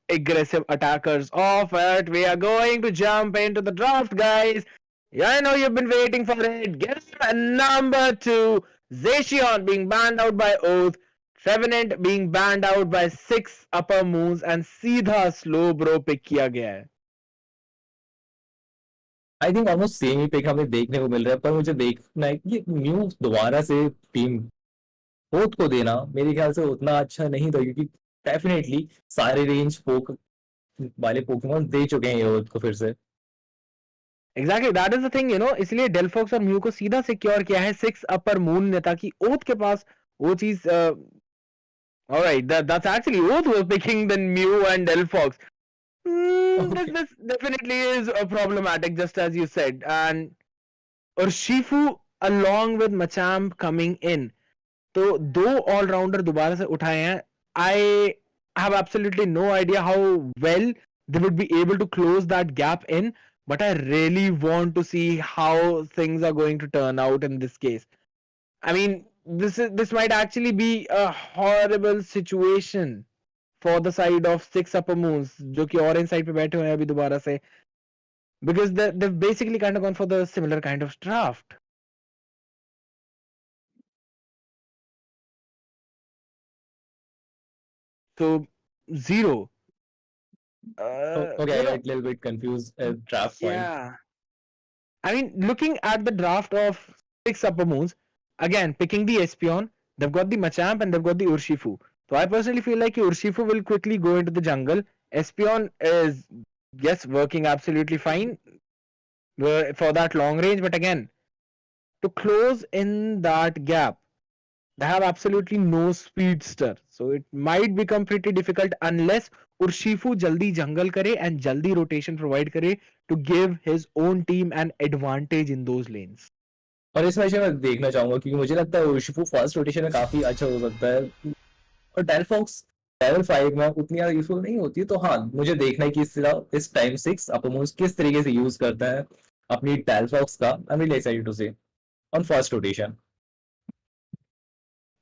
aggressive attackers off. But we are going to jump into the draft, guys. Yeah, I know you've been waiting for it. Game number 2, Zacian being banned out by Oath, Trevenant being banned out by 6 upper moons, and सीधा slowbro pick किया गया है. I think almost same ही pick हमें देखने को मिल रहा है, पर मुझे देखना है कि न्यू दोबारा से टीम ओथ को देना मेरे ख्याल से उतना अच्छा नहीं था, क्योंकि डेफिनेटली सारे रेंज पोक वाले पोकेमॉन दे चुके हैं ये ओथ को फिर से. Exactly that is the thing, इसलिए डेल्फॉक्स और म्यू को सीधा सिक्योर किया है 6 अपर मून ने, ताकि ओथ के पास वो चीज. Alright, that's actually Oath was picking the Mew and Delphox. This definitely is problematic, just as you said. And Urshifu along with Machamp coming in, तो 2 ऑलराउंडर दोबारा से उठाए हैं. I have absolutely no idea how well they would be able to close that gap in, but I really want to see how things are going to turn out in this case. I mean, this might actually be a horrible situation for the side of 6 upper moons, जो कि orange side पे बैठे हुए हैं अभी दोबारा से, because they've basically kind of gone for the similar kind of draft. So zero. Okay, I got a little bit confused at draft point. Yeah. I mean, looking at the draft of 6 upper moons, again, picking the Espeon, they've got the Machamp and they've got the Urshifu. So I personally feel like Urshifu will quickly go into the jungle. Espeon is, yes, working absolutely fine for that long range, but again, to close in that gap, they have absolutely no speedster, so it might become pretty difficult unless Urshifu jaldi jungle करे and jaldi rotation provide करे to give his own team an advantage in those lanes. और इस match में मैं देखना चाहूंगा, क्योंकि मुझे लगता है उर्शिफू फर्स्ट रोटेशन में काफी अच्छा हो सकता है, और डेलफॉक्स लेवल 5 में उतनी ज्यादा यूजफुल नहीं होती है. तो हाँ, मुझे देखना है कि इस टाइम 6 अपमोन्स किस तरीके से यूज करता है अपनी डेलफॉक्स का. I am really excited to see on first rotation.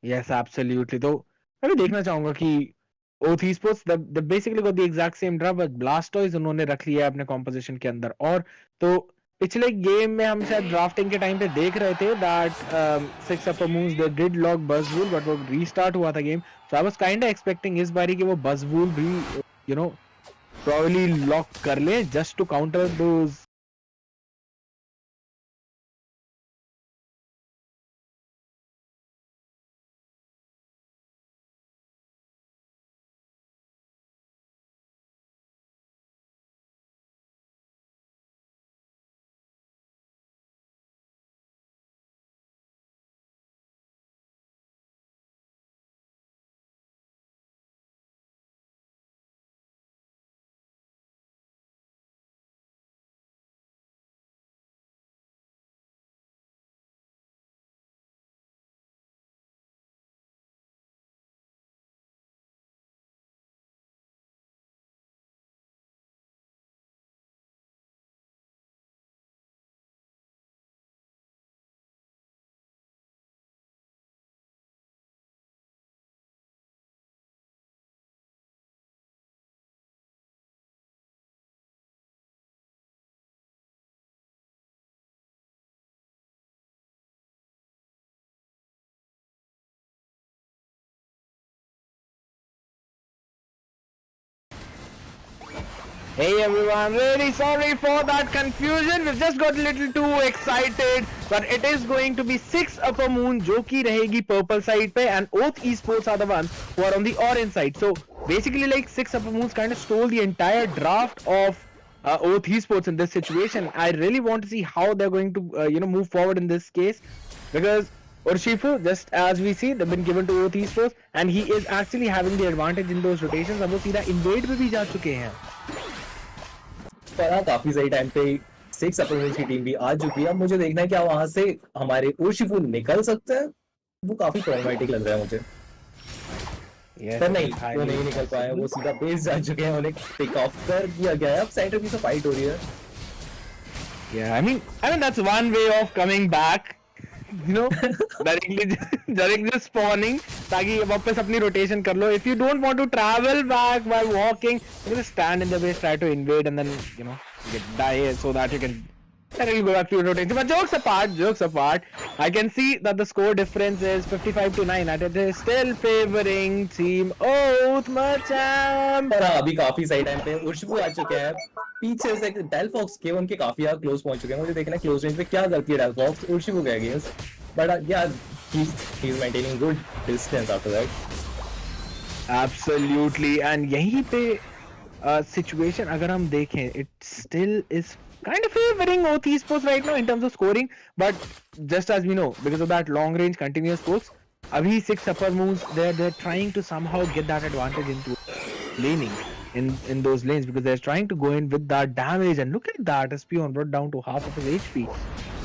Yes, absolutely. तो मैं भी देखना चाहूंगा कि Oath Esports they basically got the exact same draft, but Blastoise उन्होंने रख लिया है अपने composition के अंदर. और तो पिछले गेम में हम शायद ड्राफ्टिंग के टाइम पे देख रहे थे that 6 upper moons they did lock Buzzwool, but वो रीस्टार्ट हुआ था game. So I was kind of expecting इस बारी कि वो Buzzwool भी probably lock कर ले just to counter those. Hey everyone, really sorry for that confusion. We've just got a little too excited, but it is going to be 6 upper moon जो की रहेगी purple side पे, and Oath Esports are the ones who are on the orange side. So basically, like 6 upper moons kind of stole the entire draft of Oath Esports in this situation. I really want to see how they're going to move forward in this case, because Urshifu, just as we see, they've been given to Oath Esports, and he is actually having the advantage in those rotations. अब वो सीधा invade पे भी जा चुके हैं. पर हाँ, काफी सही टाइम पे 6 अपमोन्स की टीम भी आ चुकी है. अब मुझे देखना है क्या वहां से हमारे उर्शिफू निकल सकते हैं वो काफी प्रॉब्लमेटिक लग रहा है मुझे। पर नहीं, वो नहीं निकल पाए, वो सीधा बेस जा चुके हैं, उन्हें पिक ऑफ कर दिया गया है। अब सेंटर की से फाइट हो रही है। Yeah, I mean that's one way of coming back. You know, directly spawning ताकि वापस अपनी rotation कर लो. If you don't want to travel back by walking, you just stand in the base, try to invade, and then get die so that you can directly go back to your rotation. But jokes apart, I can see that the score difference is 55-9, and it is still favoring Team Oath Macam. पर अभी काफी सही time पे उर्शबू आ चुके हैं पीछे से। Delphox के उनके काफी क्लोज पहुंच चुके हैं। मुझे देखना है क्लोज रेंज पे क्या करती है डेलफॉक्स उर्शबू के अगेंस्ट, बट या he is maintaining good distance after that. Absolutely, and यहीं पे situation अगर हम देखें, it still is kind of favoring Oath Esports right now in terms of scoring, but just as we know, because of that long range continuous sports, abhi 6 upper moves, they're trying to somehow get that advantage into laning in those lanes, because they're trying to go in with that damage. And look at that, Espion brought down to half of his HP.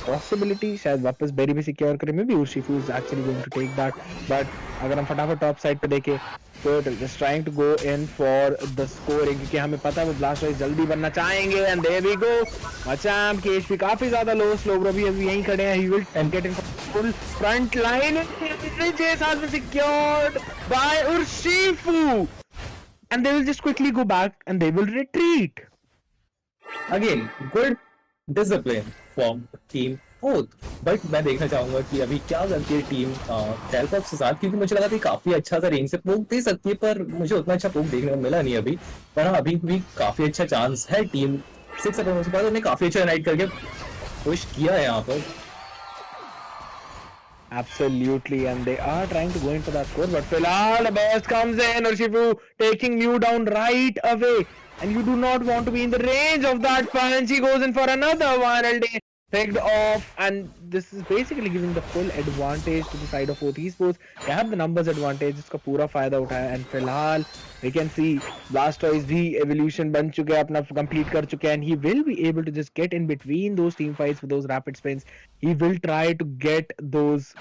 Possibility शायद वापस berry भी secure करे, maybe Urshifu is actually going to take that, but अगर हम फटाफट top side पे देखें, Turtle just trying to go in for the scoring, क्योंकि हमें पता है वो ब्लास्टर्स जल्दी बनना चाहेंगे. And there we go, Machamp की HP काफी ज्यादा लो, स्लोब्रो भी अभी यहीं खड़े हैं. He will get in full front line. Chase has been secured by Urshifu, and they will just quickly go back and they will retreat. Again, good discipline from team Oath, but मैं देखना चाहूंगा कि अभी क्या करती है team Delphox के साथ, क्योंकि मुझे लगा था काफी अच्छा सा रेंज से पोक दे सकती है, पर मुझे उतना अच्छा पोक देखने को मिला नहीं अभी। पर हाँ, अभी भी काफी अच्छा चांस है टीम 6 अपने पास, उन्हें काफी अच्छा यूनाइट करके पुश किया है यहाँ पर। Absolutely, and they are trying to go into that score, but Filal, the burst comes in, Urshifu taking Mew down right away, and you do not want to be in the range of that punch. He goes in for another one, LD picked off, and this is basically giving the full advantage to the side of Oath Esports. They have the numbers advantage, जिसका पूरा फायदा उठाया, and फिलहाल we can see Blastoise भी evolution बन चुके हैं, अपना complete कर चुके हैं, and he will be able to just get in between those team fights with those rapid spins. He will try to get those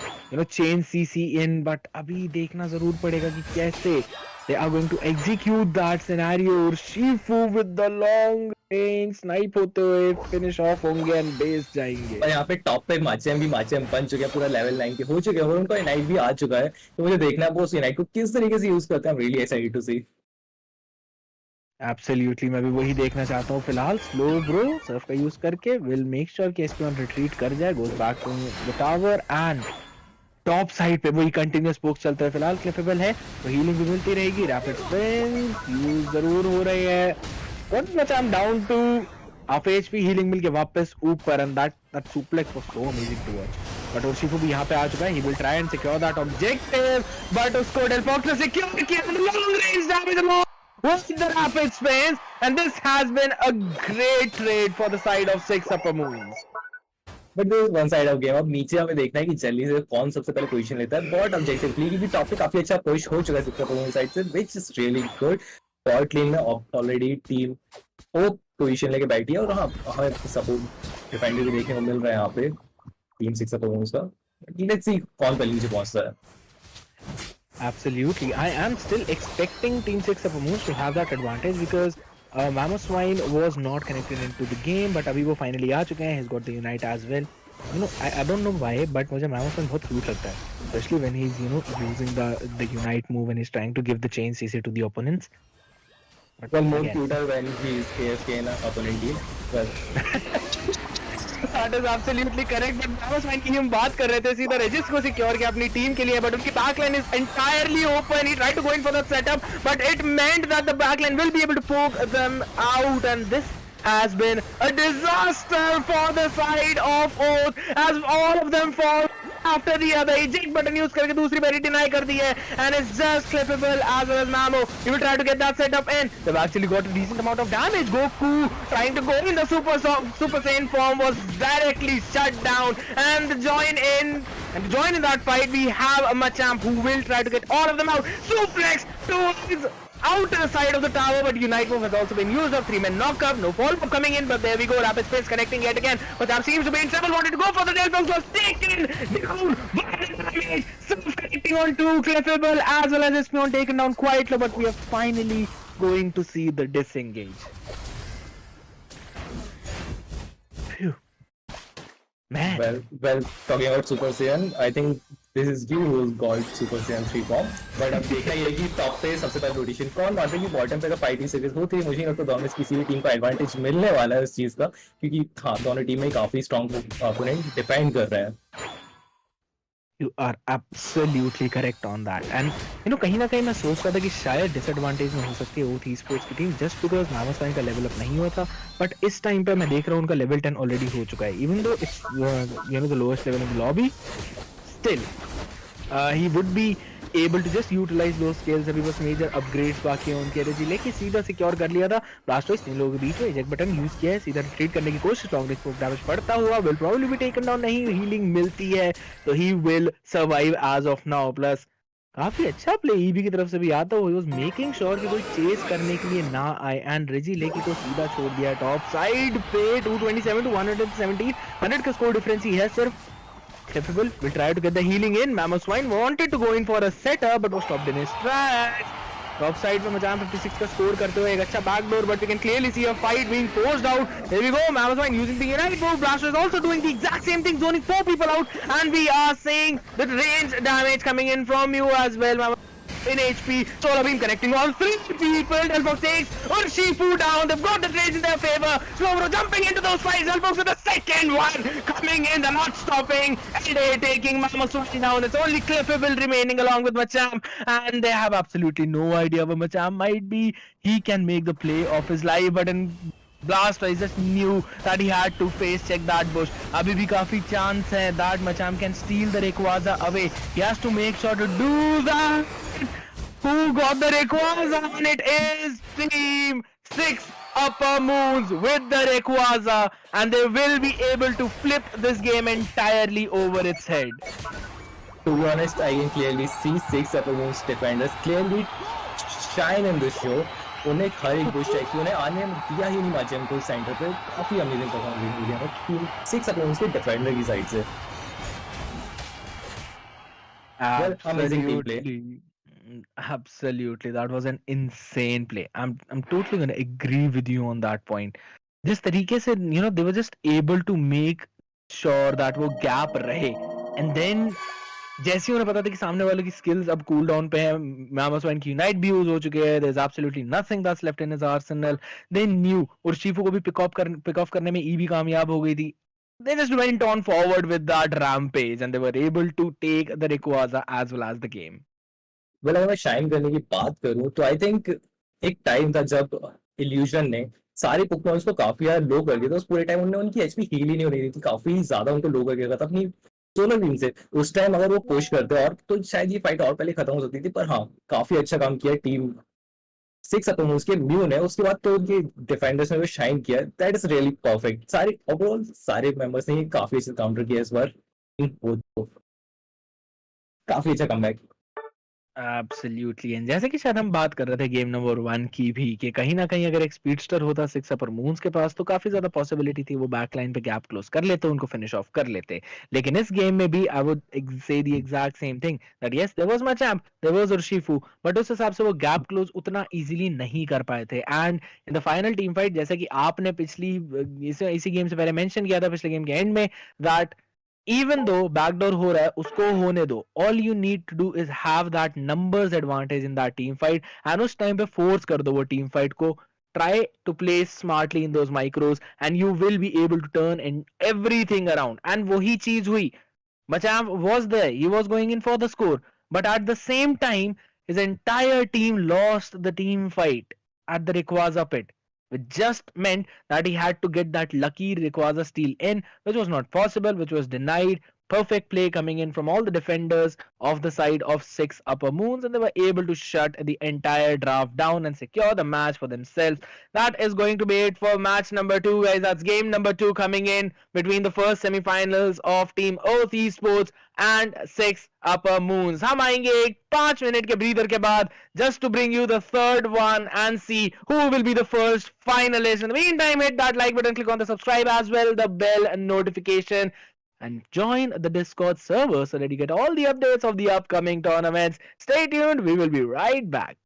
chain CC in, but अभी देखना जरूर पड़ेगा कि कैसे they are going to execute that scenario. Urshifu with the long range snipe होते हुए finish off होंगे and base जाएंगे. और यहाँ पे टॉप पे माचेम बन चुके हैं, पूरा लेवल 9 के हो चुके हैं, और उनका यूनाइट भी आ चुका है। तो मुझे देखना है वो उस यूनाइट को किस तरीके से यूज करते हैं। Really excited to see. Absolutely, मैं भी वही देखना चाहता हूँ। फिलहाल स्लो ब्रो सर्फ का यूज करके विल मेक श्योर कि एस्पियन रिट्रीट कर जाए, goes back to the tower, and top side पे वही कंटिन्यूअस पोक चलता है। फिलहाल क्लिपेबल है तो हीलिंग भी मिलती रहेगी, रैपिड स्पिन यूज जरूर हो रही है। One much I am down to half HP, healing मिल के वापस ऊपर, and that suplex was so amazing to watch. But Urshifu भी यहाँ पे आ चुका है, he will try and secure that objective, but उसको डेलफॉक्स ने सिक्योर किया, long range damage with the rapid spins, and this has been a great trade for the side of 6 upper moons. But this one side of game. अब नीचे हमें देखना है कि जल्दी से कौन सबसे पहले पोजीशन लेता है बॉट ऑब्जेक्टिवली, क्योंकि टॉप पे काफी अच्छा पुश हो चुका है सिक्का पोजीशन साइड से, which is really good. Bot lane में ऑलरेडी टीम ओ पोजीशन लेके बैठी है, और हां हमें सपोर्ट डिफेंडर भी देखने को मिल रहा है यहाँ पे टीम 6 पोजीशंस का। लेट्स सी कौन पहले नीचे पहुंचता है। Absolutely, I am still expecting Team 6 Upper Moons to have that advantage, because Mamoswine was not connected into the game, but अभी वो finally आ चुके हैं. He's got the Unite as well. I don't know why, but मुझे Mamoswine बहुत cute लगता है, especially when he's using the Unite move and he's trying to give the chain CC to the opponents. But well, more cuter when he is AFK in an opponent team. Well. That is absolutely correct, but Mamoswine की हम बात कर रहे थे, सीधा रेजिस को secure किया अपनी टीम के लिए, but उनकी backline is entirely open. He tried to go in for that setup, but it meant that the backline will be able to poke them out, and this has been a disaster for the side of Oath, as all of them fall after the other. Eject button use करके दूसरी बारी deny कर दी है, and it's just clippable as well as Mamo. He will try to get that setup in. They've actually got a decent amount of damage. Goku trying to go in the Super Saiyan form was directly shut down, and to join in that fight we have a Machamp who will try to get all of them out. Suplex towards outer side of the tower, but Unite move has also been used up. 3-man knock-up, no follow-up coming in, but there we go. Rapid Space connecting yet again. But that seems to be in trouble. Wanted to go for the Delphos, was taken down by the damage. Self-connecting on two. Clefable as well as Espion taken down quite low, but we are finally going to see the disengage. Phew. Man. Well, talking about Super Saiyan, I think this is you who's got Super Saiyan 3 form. But अब देखना ये कि top पे सबसे पहले rotation कौन मान रहा है कि बॉटम पे का फाइटिंग सीरीज होती है, मुझे नहीं लगता दोनों में किसी भी टीम को एडवांटेज मिलने वाला है इस चीज का, क्योंकि हाँ दोनों टीम में काफी स्ट्रॉन्ग ओपोनेंट डिपेंड कर रहे हैं. You are absolutely correct on that. And you know, कहीं ना कहीं मैं सोच रहा था कि शायद डिसएडवांटेज में हो सकती है OT स्पोर्ट्स की टीम जस्ट बिकॉज नामस्ताइन का लेवल अप नहीं हुआ था, बट इस टाइम पे मैं देख रहा हूँ उनका लेवल 10 ऑलरेडी हो चुका है. Even though it's you know the lowest level in the lobby, still he would be able to just utilize those skills. अभी बस मेजर अपग्रेड्स बाकी हैं उनके एनर्जी लेके सीधा सिक्योर कर लिया था. ब्लास्टोइस तीन लोगों के बीच में एजेक्ट बटन यूज किया है, सीधा रिट्रीट करने की कोशिश. लॉन्ग रेंज स्मोक डैमेज पड़ता हुआ, will probably be taken down. नहीं, हीलिंग मिलती है तो ही will survive as of now. Plus काफी अच्छा प्ले ईबी की तरफ से भी आता हुआ, वाज मेकिंग श्योर कि कोई चेस करने के लिए ना आए. एंड रेजी लेकी को सीधा छोड़ दिया टॉप साइड पे. 227 टू 117, 100 का स्कोर डिफरेंस ही है सिर्फ. Capable will try to get the healing in. Mamoswine wanted to go in for a setup but was stopped in his tracks. Top side पे मचान 56 का स्कोर करते हुए एक अच्छा backdoor, but we can clearly see a fight being forced out. There we go. Mamoswine using the Unite move. Blaster is also doing the exact same thing, zoning 4 people out, and we are seeing the range damage coming in from you as well. In HP, Solar Beam connecting all 3 people. Delphos takes Urshifu down. They've got the trades in their favor. Slowbro jumping into those fights. Delphos with the second one coming in. They're not stopping. LA taking Mamoswine down. It's only Cliffable remaining along with Macham, and they have absolutely no idea where Macham might be. He can make the play of his life, but in Blastoise just knew that he had to face check that bush. अभी भी काफी chance है that Macham can steal the Rayquaza away. He has to make sure to do that. Who got the Rayquaza? And it is Team 6 Upper Moons with the Rayquaza, and they will be able to flip this game entirely over its head. To be honest, I can clearly see 6 Upper Moons defenders clearly shine in this show. उन्हें हर एक Bush चाहिए, उन्हें आने दिया ही नहीं माचम को centre पे. काफी अमेजिंग परफॉर्मेंस मिली है टीम 6 अपोनेंट्स के डिफेंडर की साइड से. Amazing team play. Absolutely, that was an insane play. I'm totally gonna agree with you on that point. जिस तरीके से you know they were just able to make sure that वो gap रहे, and then जैसे उन्हें पता था कि सामने वाले की स्किल्स अब कूल डाउन पे है, मैमोस्वाइन की यूनाइट भी यूज हो चुके हैं, there is absolutely nothing that's left in his arsenal. They knew Urshifu को भी पिक ऑफ करने में ई भी कामयाब हो गई थी. They just went on forward with that rampage and they were able to take the Rayquaza as well as the game. Well, अगर मैं शाइन करने की बात करूं तो आई थिंक एक टाइम था जब इल्यूजन ने सारे पोकेमॉन्स को काफी ज्यादा लो कर दिया था. उस पूरे टाइम उन्होंने उनकी एचपी हील ही नहीं हो रही थी, काफी ज्यादा उनको लो कर दिया था अपनी सोलर बीम से. उस टाइम अगर वो पुश करते और तो शायद ये फाइट और पहले खत्म हो सकती थी. पर हाँ, काफी अच्छा काम किया टीम 6 अपोनेंट्स के म्यू ने. उसके बाद तो उनके डिफेंडर्स ने भी शाइन किया. That is really perfect. सारे ओवरऑल सारे मेंबर्स ने काफी अच्छा काउंटर किया इस बार. काफी अच्छा कमबैक. Absolutely. And जैसे कि शायद हम बात कर रहे थे गेम नंबर 1 की भी कि कहीं ना कहीं अगर एक स्पीडस्टर होता 6 अपर मून्स के पास तो काफी ज्यादा पॉसिबिलिटी थी वो बैकलाइन पे गैप क्लोज कर लेते, उनको फिनिश ऑफ कर लेते. लेकिन इस गेम में भी I would say the exact same thing that yes there was Machamp, there was Urshifu, but उस हिसाब से वो गैप क्लोज उतना इजीली नहीं कर पाए थे. And in the final team fight, जैसे कि आपने पिछली इसी गेम से पहले मेंशन किया था पिछले गेम के एंड में, दैट even though backdoor हो रहा है उसको होने दो. all you need to do is have that numbers advantage in that team fight, and उस टाइम पे फोर्स कर दो वो टीम फाइट को. try to play smartly in those micros and you will be able to turn in everything around. and वही चीज हुई. Machamp was there, he was going in for the score, but at the same time his entire team lost the team fight at the Rayquaza pit, which just meant that he had to get that lucky Rayquaza steal in, which was not possible, which was denied. Perfect play coming in from all the defenders of the side of 6 upper moons, and they were able to shut the entire draft down and secure the match for themselves. That is going to be it for match number 2, guys. That's game number 2 coming in between the first semi-finals of Team Oath Esports and 6 upper moons. हम आएंगे एक 5 minute के breather के बाद just to bring you the third one and see who will be the first finalist. In the meantime, hit that like button, click on the subscribe as well, the bell notification, and join the Discord server so that you get all the updates of the upcoming tournaments. Stay tuned, we will be right back.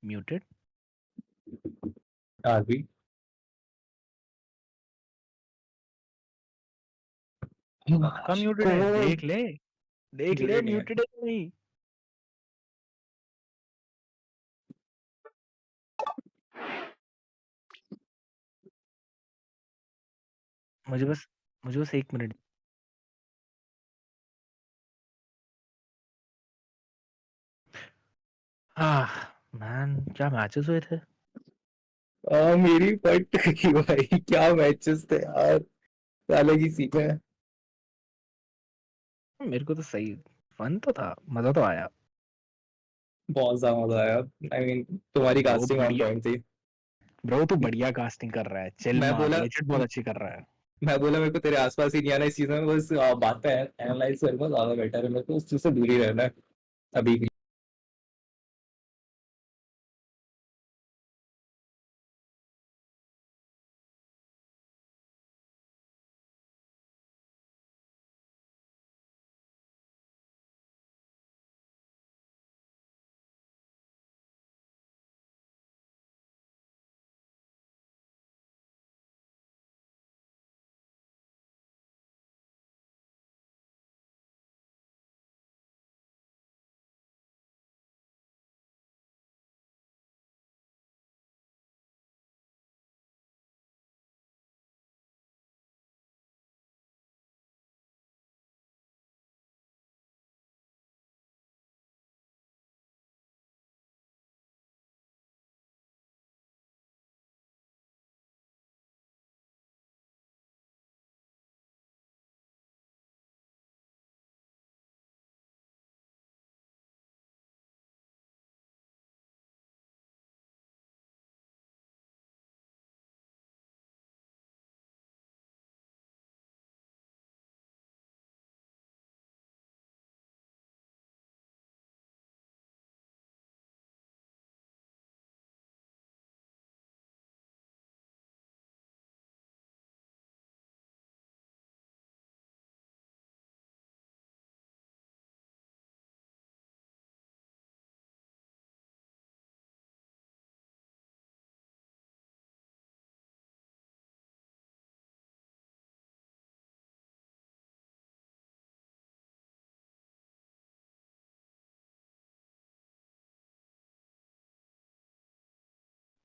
Muted. Are we? पक्का muted है, देख ले Muted नहीं है। muted है कि नहीं. मुझे बस 1 मिनट. मैन क्या मैचेस हुए थे. मेरी पट की भाई, क्या मैचेस थे यार, अलग ही सीन है। मेरे को तो सही फन तो था, मजा तो आया. बहुत ज्यादा मजा आया। आई मीन तुम्हारी ब्रो कास्टिंग ऑन बढ़िया. पॉइंट थी। ब्रो तू बढ़िया कास्टिंग कर रहा है, चिल मैं मार, बोला लेजेंड बहुत अच्छी कर रहा है. मैं बोला मेरे को तेरे आसपास ही नहीं आना इस चीज में, बस बातें एनालाइज करना ज्यादा बेटर है, मेरे को उस चीज से दूर ही रहना है अभी के लिए।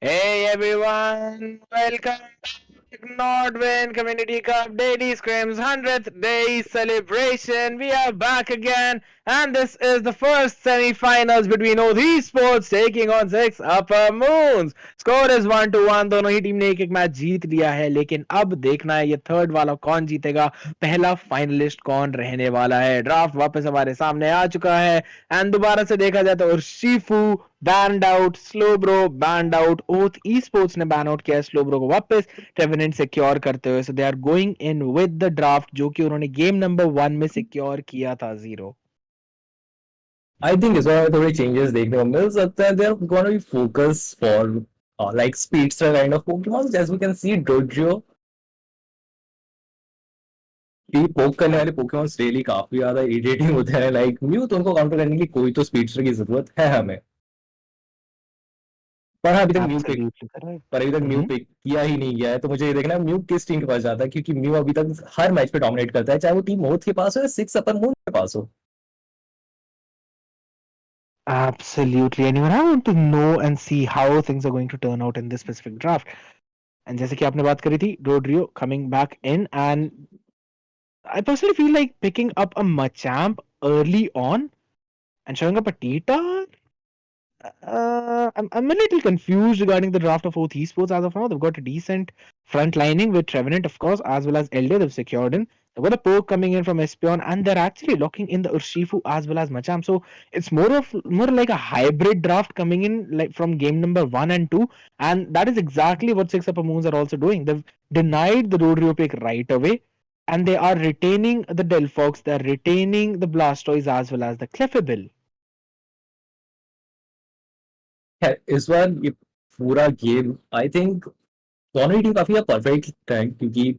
Hey everyone, welcome back. Nodwin Community Cup Daily Scrims 100th Day Celebration. We are back again, and this is the first semi-finals between OD Sports taking on 6 Upper Moons. Score is 1-1. दोनों ही team ने एक एक match जीत लिया है, लेकिन अब देखना है ये थर्ड वाला कौन जीतेगा, पहला फाइनलिस्ट कौन रहने वाला है. ड्राफ्ट वापस हमारे सामने आ चुका है, एंड दोबारा से देखा जाए तो Shifu banned out, Slowbro banned out, Oath esports ने बैन आउट किया स्लोब्रो को वापस ट्रेवेनेंट सिक्योर करते हुए. So they are going in with the draft जो कि उन्होंने गेम नंबर 1 में सिक्योर किया था 0. आई थिंक इस बार थोड़े चेंजेस देखने को मिल सकते हैं। They are gonna be focus for like speedster kind of Pokémon, जैसे वी कैन सी डोजियो। ये पोक करने वाले पोकेमॉन रियली काफी ज्यादा इरिटेटिंग होते हैं। लाइक म्यू, तो उनको काउंटर करने के लिए कोई तो स्पीडस्टर की जरूरत है हमें। पर हाँ, अभी तक म्यू पिक किया ही नहीं गया है, तो मुझे ये देखना है म्यू किस टीम के पास जाता है, क्योंकि म्यू अभी तक हर मैच पे डोमिनेट करता है, चाहे वो टीम ओथ के पास हो या 6 Upper Moon के पास हो। Absolutely, and even I want to know and see how things are going to turn out in this specific draft. And जैसे कि आपने बात करी थी, Rodrio coming back in, and I personally feel like picking up a Machamp early on and showing up a T-Tar I'm a little confused regarding the draft of both esports as of now. They've got a decent front lining with Trevenant, of course, as well as Elder. They've secured in. They've got a poke coming in from Espion, and they're actually locking in the Urshifu as well as Macham. So it's more like a hybrid draft coming in, like from game number 1 and 2, and that is exactly what Six Upper Moons are also doing. They've denied the Dodrio pick right away, and they are retaining the Delphox. They're retaining the Blastoise as well as the Clefable. है, इस बार ये पूरा game I think दोनों ही team काफी perfect है, क्योंकि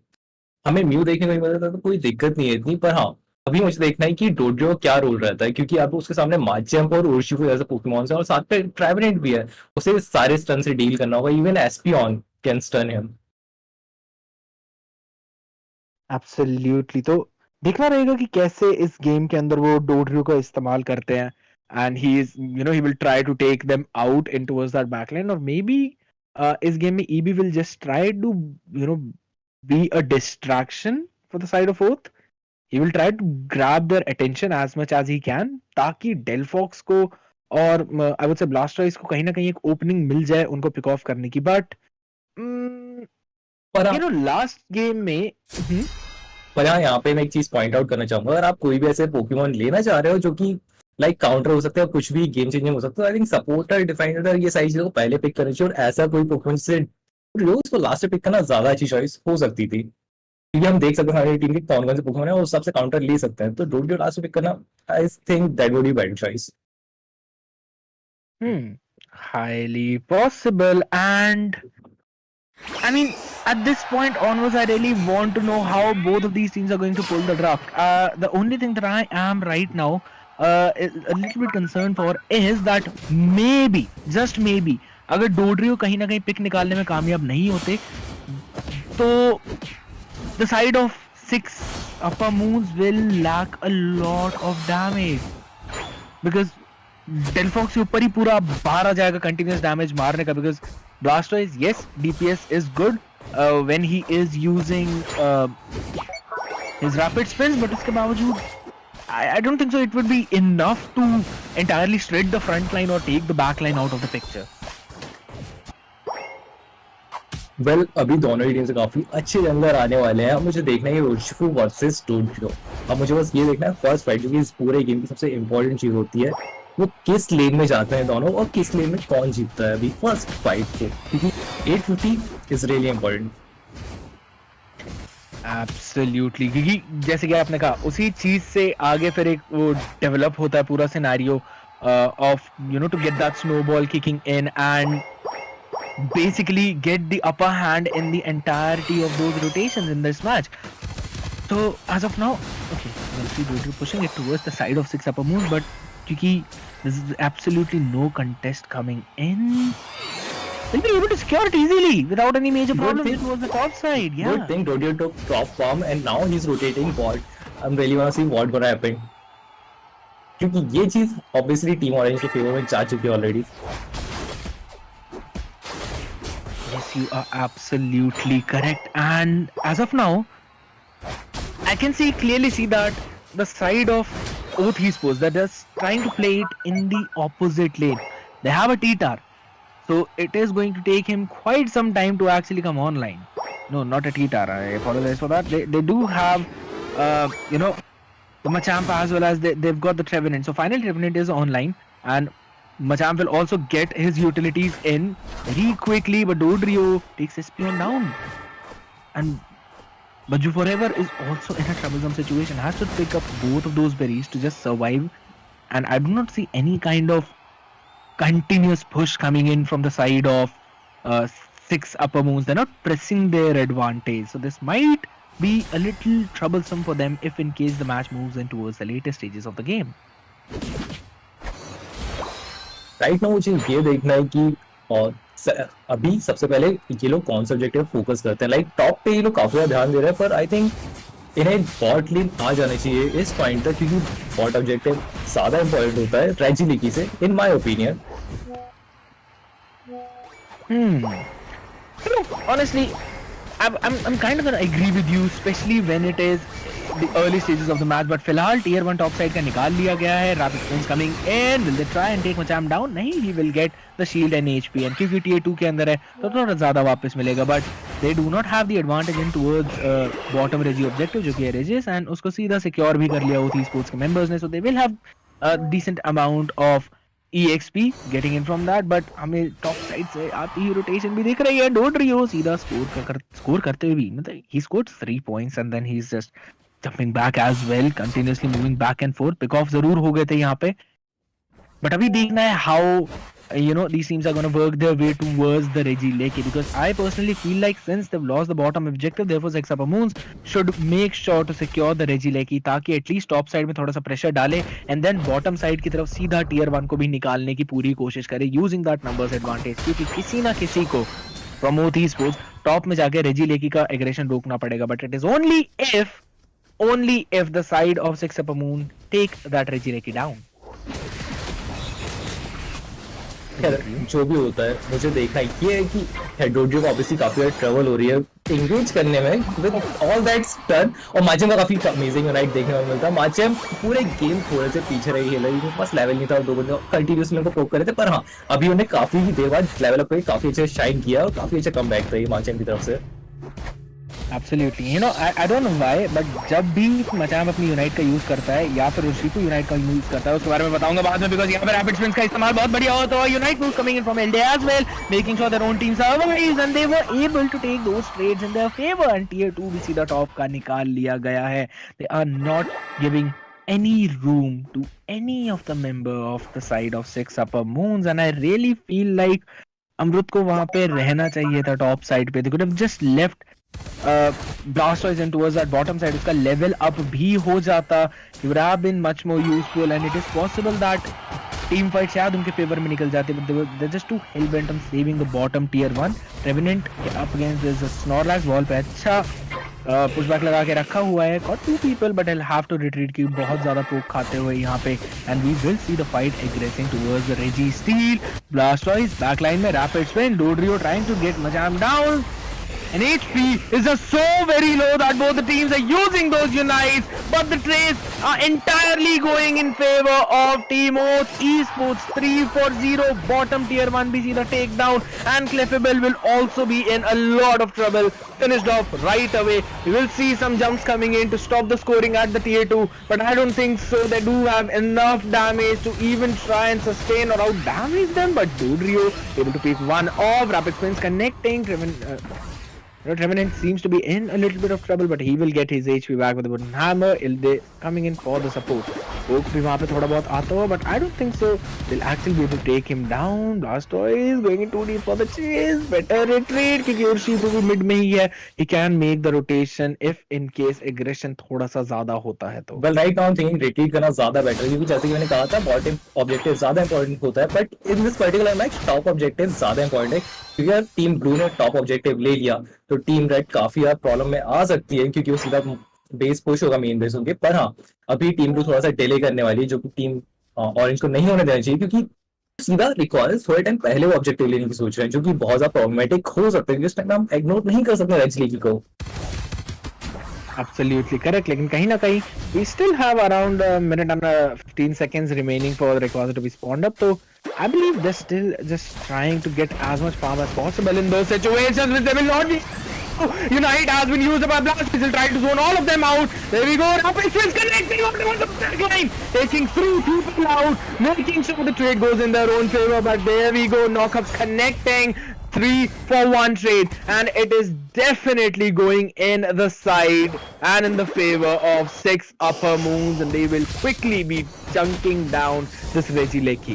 हमें mu देखने को नहीं मिला था तो कोई दिक्कत नहीं है इतनी, पर हाँ अभी मुझे देखना है कि डोड्रियो क्या रोल रहता है, क्योंकि अब उसके सामने माचेम्प और उर्शिफू जैसे पोकेमॉन है और साथ पे ट्राइवेनेंट भी है, उसे सारे स्टन से डील करना होगा, even Espeon can stun him. Absolutely. तो देखना रहेगा कि कैसे इस गेम के अंदर वो डोडरियो का इस्तेमाल करते हैं, and he is he will try to take them out in towards that backline, और मे बी इस गेम में Eevee will just try to be a distraction for the side of both. He will try to grab their attention as much as he can, ताकि Delphox को और आई would से ब्लास्टराइज को कहीं ना कहीं एक ओपनिंग मिल जाए उनको पिक ऑफ करने की। बट पर हाँ लास्ट गेम में पर हाँ यहाँ पे मैं एक चीज पॉइंट आउट करना चाहूंगा, अगर आप कोई भी ऐसे पोकेमॉन लेना चाह रहे हो जो कि लाइक काउंटर हो सकता है, कुछ भी गेम चेंजिंग हो सकता है, आई थिंक सपोर्टर डिफेंडर ये सारी चीजों को पहले पिक करनी चाहिए, और ऐसा कोई पोकेमॉन से उसको लास्ट में पिक करना ज्यादा अच्छी चॉइस हो सकती थी, क्योंकि हम देख सकते हैं हमारी टीम के कौन कौन से पोकेमॉन है और उस हिसाब से काउंटर ले सकते हैं, तो डोंट लास्ट में पिक करना I think that would be better choice. highly possible. And I mean, at this point onwards, I really want to know how both of these teams are going to pull the draft. The only thing that I am right now is a little bit concerned for is that maybe, just maybe, अगर डोडरियो कहीं ना कहीं pick निकालने में कामयाब नहीं होते, तो the side of 6 upper moons will lack a lot of damage, because Delphox के ऊपर ही पूरा बाहर आ जाएगा कंटिन्यूअस डैमेज मारने का, because Blastoise's DPS is good when he is using his rapid spins, but इसके बावजूद I don't think so it would be enough to entirely shred the front line or take the back line out of the picture. Well अभी दोनों ही team से काफी अच्छे अंदर आने वाले हैं, अब मुझे देखना है उर्शिफू वर्सेस डोडरियो। अब मुझे बस ये देखना है फर्स्ट फाइट, जो कि इस पूरे गेम की सबसे इंपॉर्टेंट चीज होती है, वो किस लेन में जाते हैं दोनों और किस लेन में कौन जीतता है अभी फर्स्ट फाइट को, क्योंकि 850 इज रियली इंपॉर्टेंट। एब्सोल्युटली, क्योंकि जैसे कि आपने कहा उसी चीज से आगे फिर एक वो डेवलप होता है पूरा scenario of to get that snowball kicking in and basically get the upper hand in the entirety of those rotations in this match. So as of now, okay, we'll see Dodrio pushing it towards the side of 6 upper moons, but kyunki this is absolutely no contest coming in, they'll be able to secure it easily without any major problems towards the top side. Yeah, Good thing Dodrio took top form and now he's rotating bot. I'm really wanna see what gonna happen, क्योंकि ये चीज obviously team orange के favour में जा चुकी है already. yes, you are absolutely correct. And as of now, I can clearly see that the side of Oath Esports that is trying to play it in the opposite lane. They have a T-Tar, so it is going to take him quite some time to actually come online. No, not a T-Tar. I apologize for that. They do have, the Machamp as well as they've got the Trevenant. So final Trevenant is online, and Machamp will also get his utilities in very quickly, but Dodrio takes his peon down. And Baju Forever is also in a troublesome situation, has to pick up both of those berries to just survive. And I do not see any kind of continuous push coming in from the side of 6 upper moons. They're not pressing their advantage. So this might be a little troublesome for them if in case the match moves in towards the later stages of the game. Right now मुझे ये देखना है कि और अभी सबसे पहले ये लोग कौन सा ऑब्जेक्टिव फोकस करते हैं, लाइक टॉप पे ये लोग काफी ध्यान दे रहे हैं, पर आई थिंक इन्हें बॉट लेन आ जाना चाहिए इस पॉइंट तक, क्योंकि बॉट ऑब्जेक्टिव ज्यादा इंपॉर्टेंट होता है ट्रेजिलिकी से, इन my opinion. Honestly, I'm kind of gonna agree with you, especially when it is the early stages of the match, but फिलहाल tier 1 top side का निकाल लिया गया है. Rapid Spins coming in. Will they try and take Macham down? नहीं, he will get the shield and HP. And क्योंकि tier 2 के अंदर है तो थोड़ा ज़्यादा वापस मिलेगा. But they do not have the advantage in towards bottom Reggie objective जो कि है Regis, and उसको सीधा secure भी कर लिया OT Sports के members ने. So they will have a decent amount of EXP getting in from that, but हमें टॉप साइड से आती ही रोटेशन भी दिख रही है. डोड्रियो सीधा स्कोर करते हुए भी, मतलब he scored 3 points and then he's just jumping back as well, continuously moving back and forth. pick off जरूर हो गए थे यहाँ पे, but अभी देखना है how these teams are going to work their way towards the Reggie Lake, because I personally feel like since they've lost the bottom objective, therefore Six Upper Moons should make sure to secure the Reggie Lake ताकि at least top side में थोड़ा सा pressure डाले and then bottom side की तरफ सीधा tier 1 को भी निकालने की पूरी कोशिश करे using that numbers advantage, क्योंकि किसी ना किसी को from OT Sports top में जाके Reggie Lake का aggression रोकना पड़ेगा. But it is only if the side of Six Upper Moon take that Reggie Lake down. जो भी होता है मुझे देखना ये है कि हेडोजियो को ऑब्वियसली काफी ट्रबल हो रही है इंगेज करने में विद ऑल दैट टर्न, और माचेम का काफी अमेजिंग यूनाइट देखने को मिलता है. माचेम पूरे गेम थोड़े से पीछे रही है, उनके पास लेवल नहीं था और 2 बंदे कंटिन्यूसली उनको पोक कर रहे थे, पर हाँ अभी उन्हें काफी देर बाद लेवल अप करके काफी अच्छे शाइन किया और काफी अच्छा कमबैक था माचेम की तरफ से. Absolutely. I don't know why, but जब भी मचाम अपनी यूनाइट का यूज करता है या फिर ऋषिको यूनाइट का यूज करता है, उसके बारे में बताऊंगा बाद में, बिकॉज यहाँ पे रैपिड स्पिन्स का इस्तेमाल बहुत बढ़िया होता है. Unite move coming in from Eldegoss as well, making sure their own team survives and they were able to take those trades in their favour, and tier 2 भी सीधा टॉप का निकाल लिया गया है. They are not giving any room to any of the member of the side of Six Upper Moons, and I really feel like अमृत को वहां पे रहना चाहिए था टॉप साइड पे. They could have just left Blastoise and towards that bottom side, उसका level up भी हो जाता. He would have been much more useful, and it is possible that team fight शायद उनके फेवर में निकल जाती, but they're just too hell bent on saving the bottom tier 1. Revenant up against this Snorlax wall पे अच्छा pushback लगा के रखा हुआ है. Got 2 people, but I'll have to retreat की बहुत ज्यादा पोक खाते हुए यहाँ पे, and we will see the fight aggressing towards the Reggie Steel. Blastoise backline में rapid spin, Dodrio trying to get Machamp down. And HP is just so very low that both the teams are using those unites, but the trades are entirely going in favor of Team Oath Esports. 3-4-0 bottom tier 1 BC the takedown, and Clefable will also be in a lot of trouble. Finished off right away. We will see some jumps coming in to stop the scoring at the tier 2, but I don't think so. They do have enough damage to even try and sustain or out damage them, but Dodrio able to pick one off. Rapid spins connecting. Revenant seems to be in a little bit of trouble, but he will get his HP back with a wooden hammer. Ilde coming in for the support. Oak भी वहाँ पे थोड़ा बहुत आता हो, but I don't think so. They'll actually be able to take him down. Blastoise going in too deep for the chase. Better retreat क्योंकि Urshifu भी mid में ही है. He can make the rotation if in case aggression थोड़ा सा ज़्यादा होता है तो. Well, right now I'm thinking retreat करना ज़्यादा better है, क्योंकि जैसे कि मैंने कहा था bottom objective ज़्यादा important होता है, but in this particular match top objective ज़्यादा important है, क्योंकि अगर टीम ब्लू ने टॉप ऑब्जेक्टिव ले लिया तो टीम रेड काफी यार प्रॉब्लम में आ सकती है, क्योंकि वो सीधा बेस पुश होगा मेन बेस होंगे. पर हाँ अभी टीम ब्लू थोड़ा सा डिले करने वाली है, जो कि टीम ऑरेंज को नहीं होने देना चाहिए, क्योंकि सीधा रिकॉर्ड थोड़े टाइम पहले वो ऑब्जेक्टिव लेने की सोच रहे हैं, जो कि बहुत ज्यादा प्रॉब्लमेटिक हो सकता है. जिस टाइम हम इग्नोर नहीं कर सकते रेड लीग को. Absolutely correct. लेकिन कहीं ना कहीं we still have around a minute and 15 seconds remaining for the Rayquaza to be spawned up. So I believe they're still just trying to get as much farm as possible in those situations, which they will not be. Unite has been used by Blast. He'll try to zone all of them out. There we go. Rapid Spins connecting on the back line. Taking through 2 people out. Making sure the trade goes in their own favor. But there we go. Knockups connecting. 3-for-1 trade, and it is definitely going in the side and in the favor of Six Upper Moons, and they will quickly be chunking down this Reggie Lake.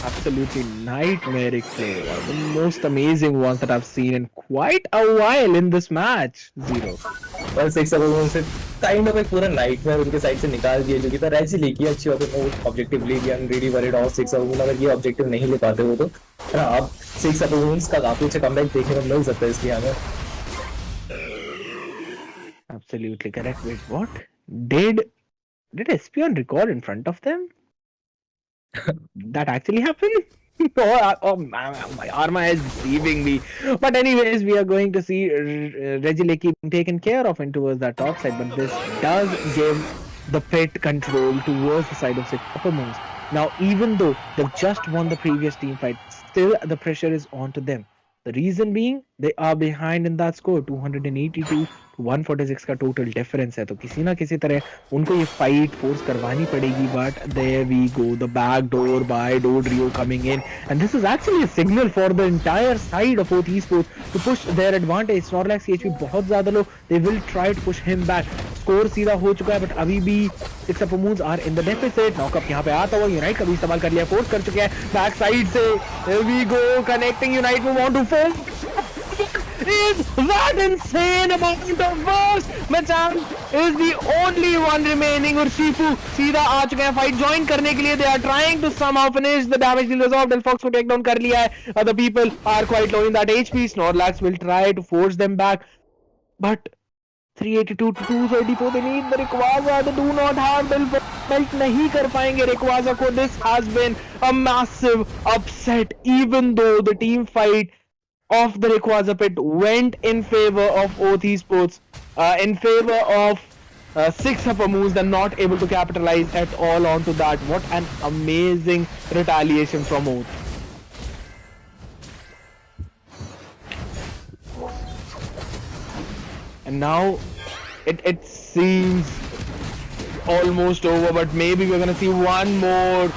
Absolutely nightmaric play. One of the most amazing ones that I've seen in quite a while in this match. Zero. Well, Six Upper Moons से kind of एक पूरा nightmare उनके side से निकाल दिया, जो कि था रेजी लेके अच्छी ऑब्जेक्टिव ले लिया. Really worried of Six Upper Moons, अगर ये ऑब्जेक्टिव नहीं ले पाते हो तो अब Six Upper Moons का काफी अच्छा कमबैक देखने को मिल सकता है इसलिए हमें. Absolutely correct. Wait, what? Did Espion record in front of them? That actually happened? My Arma is deceiving me. But anyways, we are going to see Regileki being taken care of in towards that top side. But this does give the pit control towards the side of six upper moons. Now, even though they've just won the previous team fight, still the pressure is on to them. The reason being they are behind in that score, 282 to 146 का total difference है. तो किसी ना किसी तरह उनको ये fight force करवानी पड़ेगी. But there we go, the back door by Dodrio coming in, and this is actually a signal for the entire side of Oath esports to push their advantage. Snorlax की HP बहुत ज्यादा low, they will try to push him back. Score सीधा हो चुका है but अभी भी six upper moves are in the deficit. Knockup यहां पे आता हुआ यूनाइट का भी इस्तेमाल कर लिया, फोर्स कर चुके हैं बैक साइड से. Here we go, connecting unite move on to force. Is that insane amount of burst? Machan is the only one remaining और Shifu सीधा आ चुके हैं फाइट ज्वाइन करने के लिए. They are trying to somehow finish the damage dealers off. Delphox को take down कर लिया है. Other people are quite low in that HP. Snorlax will try to force them back, but 382 to 234 they need the Rayquaza. They do not have Delphox. Melt नहीं कर पाएंगे Rayquaza को. This has been a massive upset, even though the team fight of the Rayquaza pit went in favor of Oath Esports, in favor of six upper moves. They're not able to capitalize at all onto that. What an amazing retaliation from Oath. And now it seems almost over, but maybe we're gonna see one more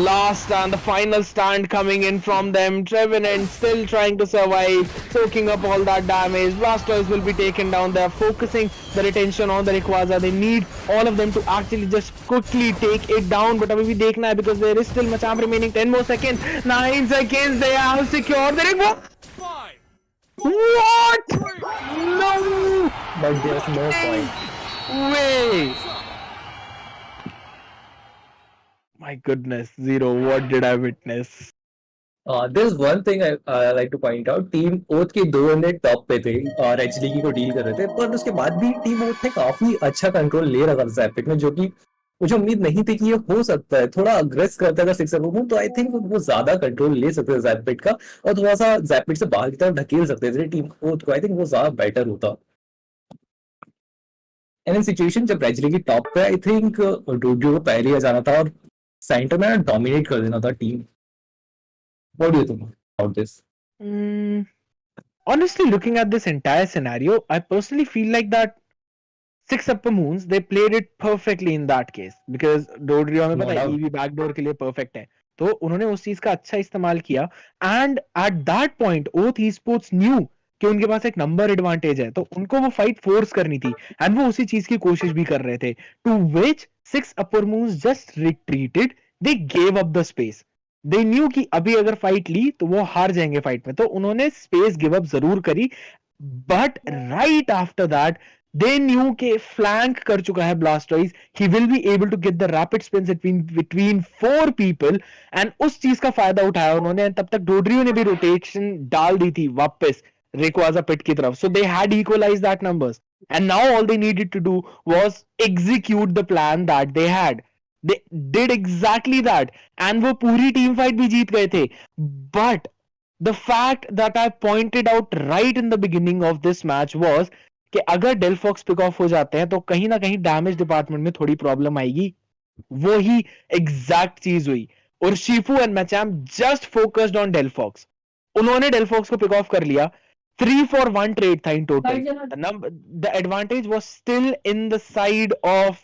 last stand, the final stand coming in from them. Trevenant still trying to survive, soaking up all that damage. Blastoise will be taken down. They are focusing their attention on the Rayquaza. They need all of them to actually just quickly take it down. But abhi bhi dekhna hai because there is still Machamp remaining. 10 more seconds, 9 seconds. They have secured the Rayquaza. What? No! But there's no point. Way! My goodness, Zero, what did I witness? There's one thing I like to point out. Team oath के 2 बंदे top पे थे और एचलीकी को deal कर रहे थे, पर उसके बाद भी टीम ओथ ने काफी अच्छा कंट्रोल ले रखा था जैपिट में, जो कि मुझे उम्मीद नहीं थी कि ये हो सकता है. थोड़ा अग्रेस करता अगर सिक्सर को, तो आई थिंक वो ज्यादा कंट्रोल ले सकते थे जैपिट का और थोड़ा सा जैपिट से बाहर की तरफ ढकेल सकते थे टीम ओथ को. आई थिंक वो ज्यादा बेटर होता. एंड इन सिचुएशन जब एचलीकी टॉप पे, आई थिंक डोडियो को पहले ही जाना था और सेंटर में डोमिनेट कर देना था team. What do you think about this? Honestly, looking at this entire scenario, I personally feel like that six upper moons, they played it perfectly in that case, because Dodrio में पता है EV backdoor के लिए perfect है, तो उन्होंने उस चीज का अच्छा इस्तेमाल किया. And at that point, Oath Esports knew कि उनके पास एक नंबर एडवांटेज है, तो उनको वो फाइट फोर्स करनी थी एंड वो उसी चीज की कोशिश भी कर रहे थे. To which six upper moves just retreated. They gave up the space. They knew कि अभी अगर फाइट ली तो वो हार जाएंगे फाइट में, तो उन्होंने स्पेस गिव अप जरूर करी. But right after that they knew के flank कर चुका है Blastoise. He will be able to get the rapid spins between 4 people and उस चीज का फायदा उठाया उन्होंने. तब तक डोड्रियो ने भी रोटेशन डाल दी थी वापस Rayquaza pit की तरफ, so they had equalized that numbers and now all they needed to do was execute the plan that they had. They did exactly that and वो पूरी team fight भी जीत गए थे. But the fact that I pointed out right in the beginning of this match was कि अगर Delphox pick of हो जाते हैं तो कहीं ना कहीं डैमेज डिपार्टमेंट में थोड़ी प्रॉब्लम आएगी. वो ही एग्जैक्ट चीज हुई और Shifu and Machamp just focused on Delphox. उन्होंने डेलफॉक्स को पिक ऑफ कर लिया. 3 for 1 trade था in total. The advantage was still in the side of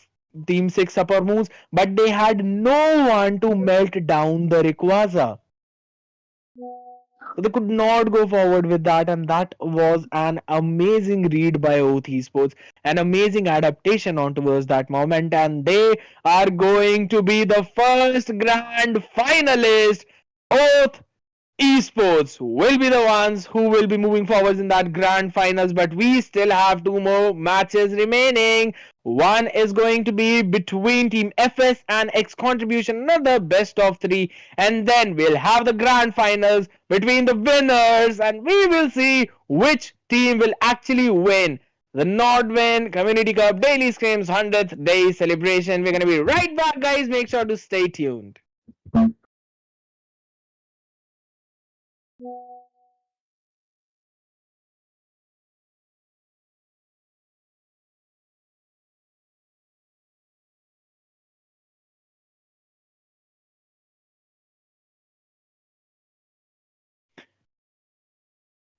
Team 6 upper moves, but they had no one to melt down the Rayquaza. They could not go forward with that, and that was an amazing read by Oath Esports, an amazing adaptation onto that moment, and they are going to be the first grand finalist. Oath Esports will be the ones who will be moving forward in that grand finals, but we still have 2 more matches remaining. One is going to be between Team FS and X Contribution, another best of 3, and then we'll have the grand finals between the winners, and we will see which team will actually win the Nodwin Community Cup Daily Scrims 100th Day Celebration. We're going to be right back, guys. Make sure to stay tuned. Are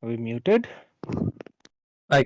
we muted? I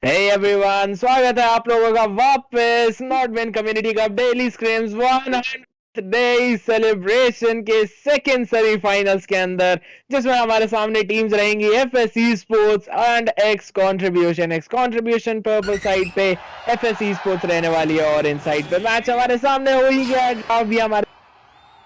Hey everyone, स्वागत है आप लोगों का वापस Nodwin community cup daily scrims 100 day celebration के second semifinals के अंदर, जिसमें हमारे सामने टीम्स रहेंगी FSC sports and X contribution purple side पे एफएससी स्पोर्ट्स रहने वाली है और इन साइड पे मैच हमारे सामने हो ही गया है। भी हमारे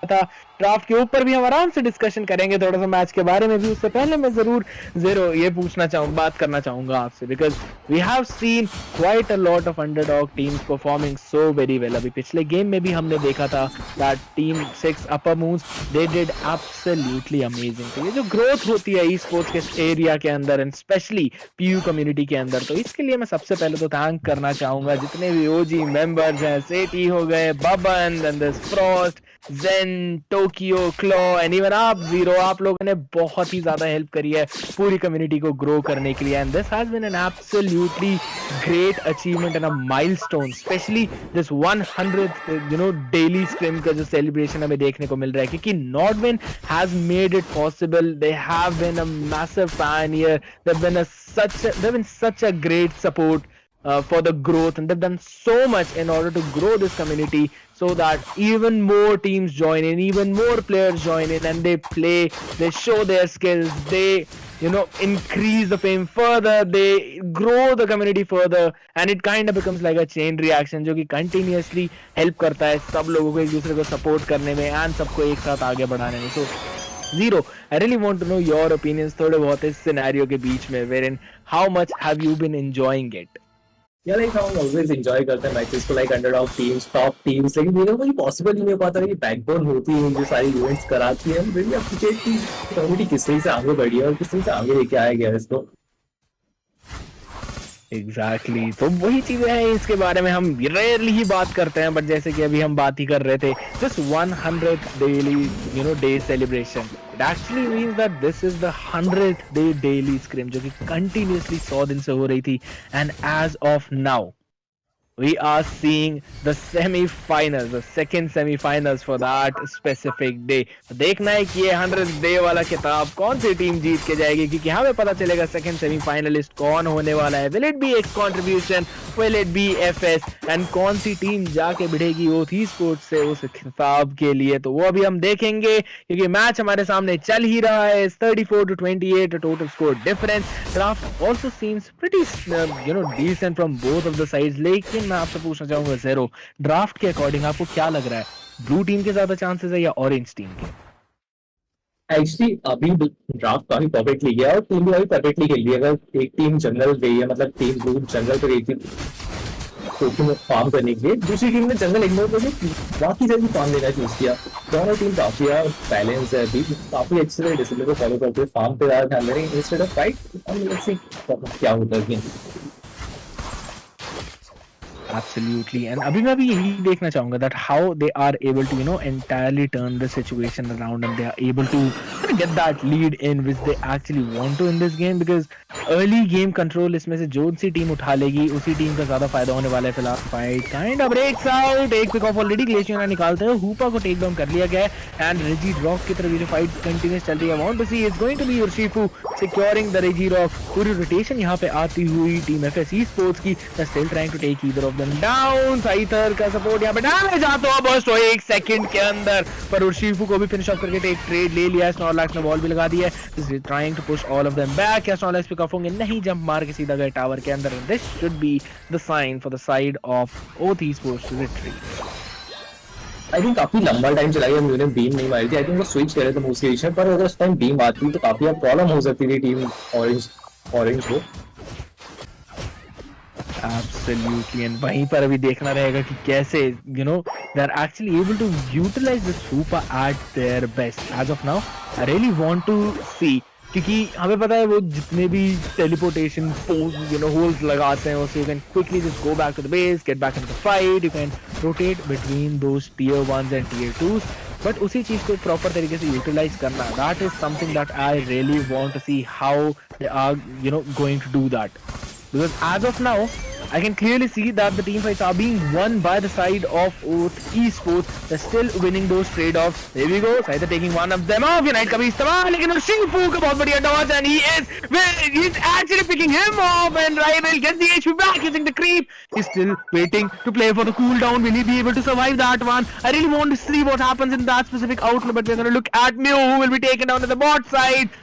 था ड्राफ्ट के ऊपर भी हम आराम से डिस्कशन करेंगे, थोड़ा सा मैच के बारे में भी। उससे पहले मैं जरूर जीरो ये बात करना चाहूंगा आपसे, because we have seen quite a lot of underdog teams performing so very well. अभी पिछले गेम में भी हमने देखा था that team 6 upper moves they did absolutely amazing. तो ये जो ग्रोथ होती है ई स्पोर्ट्स के एरिया के अंदर एंड स्पेशली पीयू कम्युनिटी के अंदर, तो इसके लिए मैं सबसे पहले तो थैंक करना चाहूंगा जितने भी ओजी मेंबर्स हैं, सेटी हो गए, बबन, then this Frost, Jen, Tokyo, Claw and even आप जीरो। आप लोगों ने बहुत ही ज्यादा हेल्प करी है पूरी कम्युनिटी को ग्रो करने के लिए, and this has been an absolutely great achievement and a milestone, specially this 100th daily scrim का जो सेलिब्रेशन हमें देखने को मिल रहा है, क्योंकि Nodwin has made it possible. They have been a massive pioneer, they've been such a great support for the growth, and they've done so much in order to grow this community so that even more teams join in, even more players join in, and they play, they show their skills, they increase the fame further, they grow the community further, and it kind of becomes like a chain reaction जो कि continuously help करता है सब लोगों को एक दूसरे को support करने में and सबको एक साथ आगे बढ़ाने में। So Zero, I really want to know your opinions थोड़े बहुत इस सिनेरियो के बीच में, wherein how much have you been enjoying it? या लाइक हम ऑलवेज एंजॉय करते हैं मैचेस को, like underdog teams, top teams, लेकिन मेरे को ये पॉसिबल ही नहीं हो पाता कि बैकबोन होती है जो सारी इवेंट्स कराती है। रियली अप्रिशिएट की कम्युनिटी किस तरह से आगे बढ़ी है और किस तरह से आगे लेके आया गया है इसको। एग्जैक्टली तो वही चीजें हैं, इसके बारे में हम रेयरली ही बात करते हैं, बट जैसे कि अभी हम बात ही कर रहे थे, this 100th daily day celebration, it actually means that this is the 100th day daily scrim जो कि कंटिन्यूअसली 100 दिन से हो रही थी, and as of now we are seeing the semi-finals, the second semi-finals for that specific day. तो देखना है कि ये 100th डे वाला खिताब कौन सी टीम जीत के जाएगी, क्योंकि हमें पता चलेगा सेकंड सेमीफाइनलिस्ट कौन होने वाला है। Will it be x contribution, will it be FS, and कौन सी टीम जाके भिड़ेगी ओथी स्पोर्ट्स से उस खिताब के लिए, तो वो अभी हम देखेंगे, क्योंकि मैच हमारे सामने चल ही रहा है। 34-28 total score difference. Draft also seems pretty decent from both of the sides, लेकिन मैं आपसे पूछना चाहूंगा ज़ेरो, ड्राफ्ट के अकॉर्डिंग आपको क्या लग रहा है, ब्लू टीम के ज्यादा चांसेस है या ऑरेंज टीम के? एक्चुअली अभी ड्राफ्ट काफी परफेक्टली गया और टीम भी काफी परफेक्टली खेल रही है। अगर एक टीम जंगल गई है, मतलब टीम ब्लू जंगल पे गई थी कोचिंग फार्म करने के लिए, दूसरी टीम ने जंगल इग्नोर करके बाकी जगह फार्म लेना चूज किया। दोनों टीम काफी बैलेंस है, अभी काफी अच्छे से डिसिप्लिन को फॉलो करते हुए फार्म पे ज्यादा ध्यान दे रहे हैं इंस्टेड ऑफ फाइट। क्या होता है Absolutely, and अभी मैं भी यही देखना चाहूंगा that how they are able to entirely turn the situation around, and they are able to get that lead in which they actually want to in this game, because early game control इसमें से जो सी team उठा लेगी उसी team का ज्यादा फायदा होने वाला है। फिलहाल fight kind of breaks out, एक पिक ऑफ ऑलरेडी ग्लेशियर निकालते हैं, हुपा को टेक डाउन कर लिया गया है, एंड रेजी रॉक की तरफ ये जो फाइट कंटिन्यूस चल रही है, want to see is going to be Urshifu securing the Regirock. पूरी रोटेशन यहाँ पे आती हुई टीम एफएससी स्पोर्ट्स की, still trying to take either of down. Scyther का सपोर्ट यहाँ पे डैमेज आता है बस तो 1 सेकंड के अंदर, पर उर्शिफू को भी फिनिश ऑफ करके एक ट्रेड ले लिया है। स्नॉरलैक्स ने बॉल भी लगा दी है, trying to push all of them back. या स्नॉरलैक्स पिक ऑफ होंगे, नहीं जंप मार के सीधा गए टावर के अंदर। This should be the sign for the side of other sports to retreat. I think काफी लंबा टाइम चला गया, मैंने बीम नहीं मारी थी। आई थिंक वो स्विच करे थे मोस्टली, पर अगर उस टाइम बीम आती तो काफी प्रॉब्लम हो सकती थी टीम ऑरेंज को। Absolutely, and वहीं पर अभी देखना रहेगा कि कैसे they're actually able to utilize the super at their best. As of now, I really want to see, क्योंकि हमें पता है वो जितने भी teleportation holes लगाते हैं, so you can quickly just go back to the base, get back into the fight, you can rotate between those tier 1s and tier 2s, but उसी चीज को प्रॉपर तरीके से यूटिलाइज करना, that is something that I really want to see how they are going to do that, because as of now I can clearly see that the team fights are being won by the side of Oath Esports. They're still winning those trade-offs. There we go. Scyther taking one of them off. Unite का भी इस्तेमाल, लेकिन वो शिंगफू का बहुत बढ़िया dodge and he's actually picking him off and Rival gets the HP back using the creep. He's still waiting to play for the cooldown. Will he be able to survive that one? I really want to see what happens in that specific outlet, but we're going to look at Mew, who will be taken down to the bot side.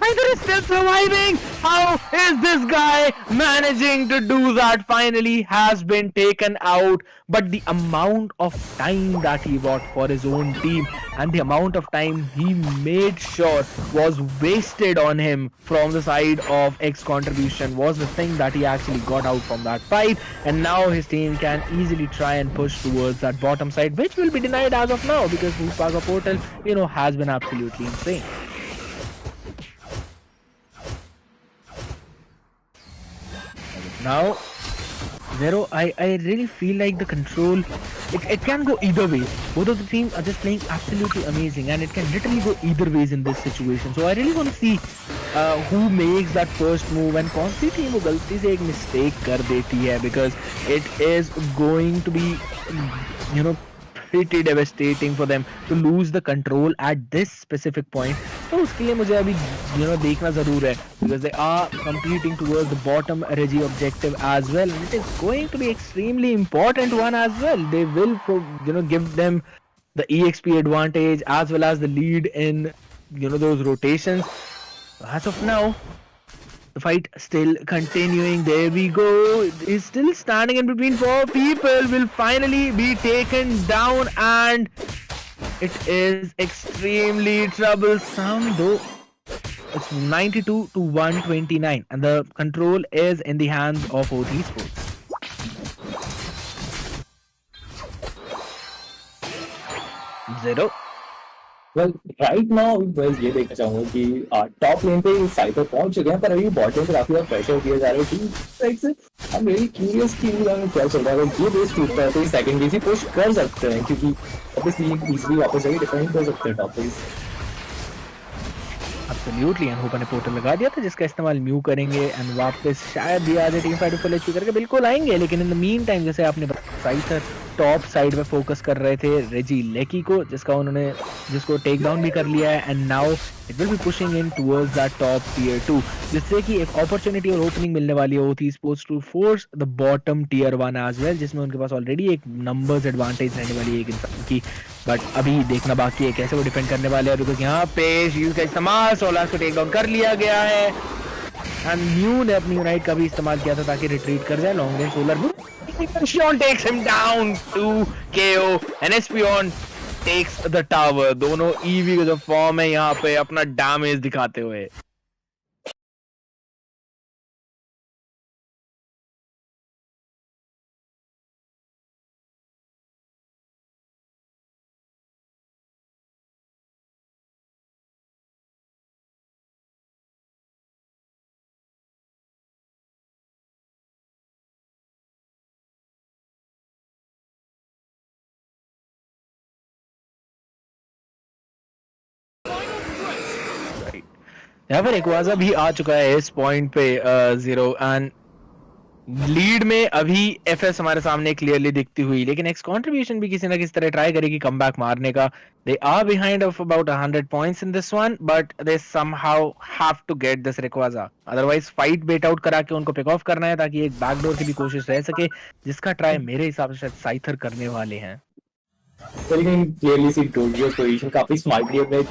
Scyther is still surviving. How is this guy managing to do that? Finally has been taken out, but the amount of time that he bought for his own team and the amount of time he made sure was wasted on him from the side of X contribution was the thing that he actually got out from that fight, and now his team can easily try and push towards that bottom side, which will be denied as of now because Paga Portal, has been absolutely insane. Now, Zero, I really feel like the control, it can go either way. Both of the teams are just playing absolutely amazing and it can literally go either ways in this situation. So I really want to see who makes that first move, and कौन सी team वो गलती से एक mistake कर देती है, because it is going to be, pretty devastating for them to lose the control at this specific point. तो उसके लिए मुझे अभी देखना जरूर है, because they are competing towards the bottom Reggie objective as well, and it is going to be extremely important one as well. They will give them the EXP advantage as well as the lead in those rotations. As of now, the fight still continuing. There we go. He's still standing in between four people. Will finally be taken down, and it is extremely troublesome. Though it's 92 to 129, and the control is in the hands of OT Sports. Zero. Well, right now बस ये देखना चाहूंगा कि top लेन पे cyber पहुंच चुके हैं, पर अभी बॉटम पे काफी प्रेशर दिया जा रहा है टीम साइड से. आई एम वेरी क्यूरियस कि क्या चल रहा है. अगर ये बेस टूटता है तो सेकंड बेस ही पुश कर सकते हैं, क्योंकि ऑब्वियसली इजीली वापस जाके डिफेंड कर सकते हैं top base. Absolutely, and hope ने पोर्टल लगा दिया था जिसका इस्तेमाल म्यू करेंगे एंड वापस शायद भी आज टीम फाइट फुल एचपी करके बिल्कुल आएंगे. लेकिन इन द मीन टाइम, जैसे आपने साइथर टॉप साइड पे फोकस कर रहे थे रेजी लेकी को, जिसको टेक डाउन भी कर लिया है, and now it will be pushing in towards that top tier 2, जिससे कि एक अपॉर्चुनिटी और ओपनिंग मिलने वाली है OT sports to force the bottom tier 1 as well, जिसमें उनके पास ऑलरेडी एक नंबर्स एडवांटेज रहने वाली है एक इंसान की. बट अभी देखना बाकी है कैसे वो डिफेंड करने वाले हैं, बिकॉज यहाँ पे यूज का इस्तेमाल सोलास को टेक डाउन कर लिया गया है, एंड न्यू ने अपनी यूनाइट का भी इस्तेमाल किया था ताकि रिट्रीट कर जाए. Long range solar Espion takes him down to KO and Espion takes the tower. दोनों EV का जो फॉर्म है यहाँ पे अपना डैमेज दिखाते हुए. यहाँ पर एक्वाजा भी आ चुका है इस पॉइंट पे जीरो, एंड लीड में अभी एफएस हमारे सामने क्लियरली दिखती हुई, लेकिन एक्स कंट्रीब्यूशन भी किसी ना किसी तरह ट्राई करेगी कमबैक मारने का. They are behind of about 100 points in this one, but they somehow have to get this Rayquaza. Otherwise fight bait out करा के उनको पिक ऑफ करना है ताकि एक बैकडोर की भी कोशिश रह सके, जिसका ट्राई मेरे हिसाब से शायद साइथर करने वाले हैं. So you can clearly see Dojo's position काफी स्मार्टली अपने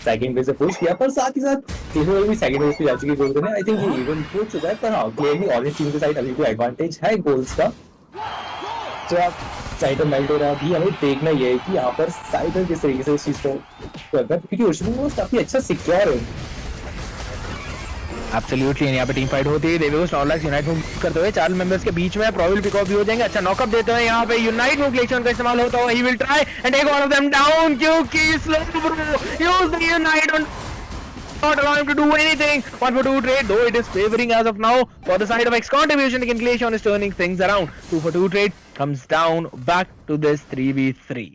सेकंड बेस से पुश किया, पर साथ ही साथ केवल भी सेकंड बेस पे जा चुकी है. आई थिंक ये इवन पुश चुका है, पर हाँ क्लियरली ऑरेंज टीम के साइड अभी कोई एडवांटेज है गोल्स का. तो आप साइडर मेल्ट हो रहा है, अभी हमें देखना ये है कि यहाँ पर साइडर किस तरीके से इस चीज को करता है, क्योंकि उर्शमी काफी अच्छा सिक्योर है. एब्सोल्युटली, यहाँ पे टीम फाइट होती है. देवी स्नॉर्लैक्स यूनाइट मूव करते हुए 4 मेंबर्स के बीच में प्रॉबेबल पिक ऑफ भी हो जाएंगे. अच्छा नॉकअप देते हैं यहाँ पे यूनाइट मूव ग्लेशियर का इस्तेमाल होता है. He will try and take one of them down, क्योंकि Slowbro use the unite on not allow him to do anything. 1-for-2 trade, though it is favoring as of now for the side of X contribution. Again, Glacion is turning things around. 2-for-2 trade comes down back to this 3v3.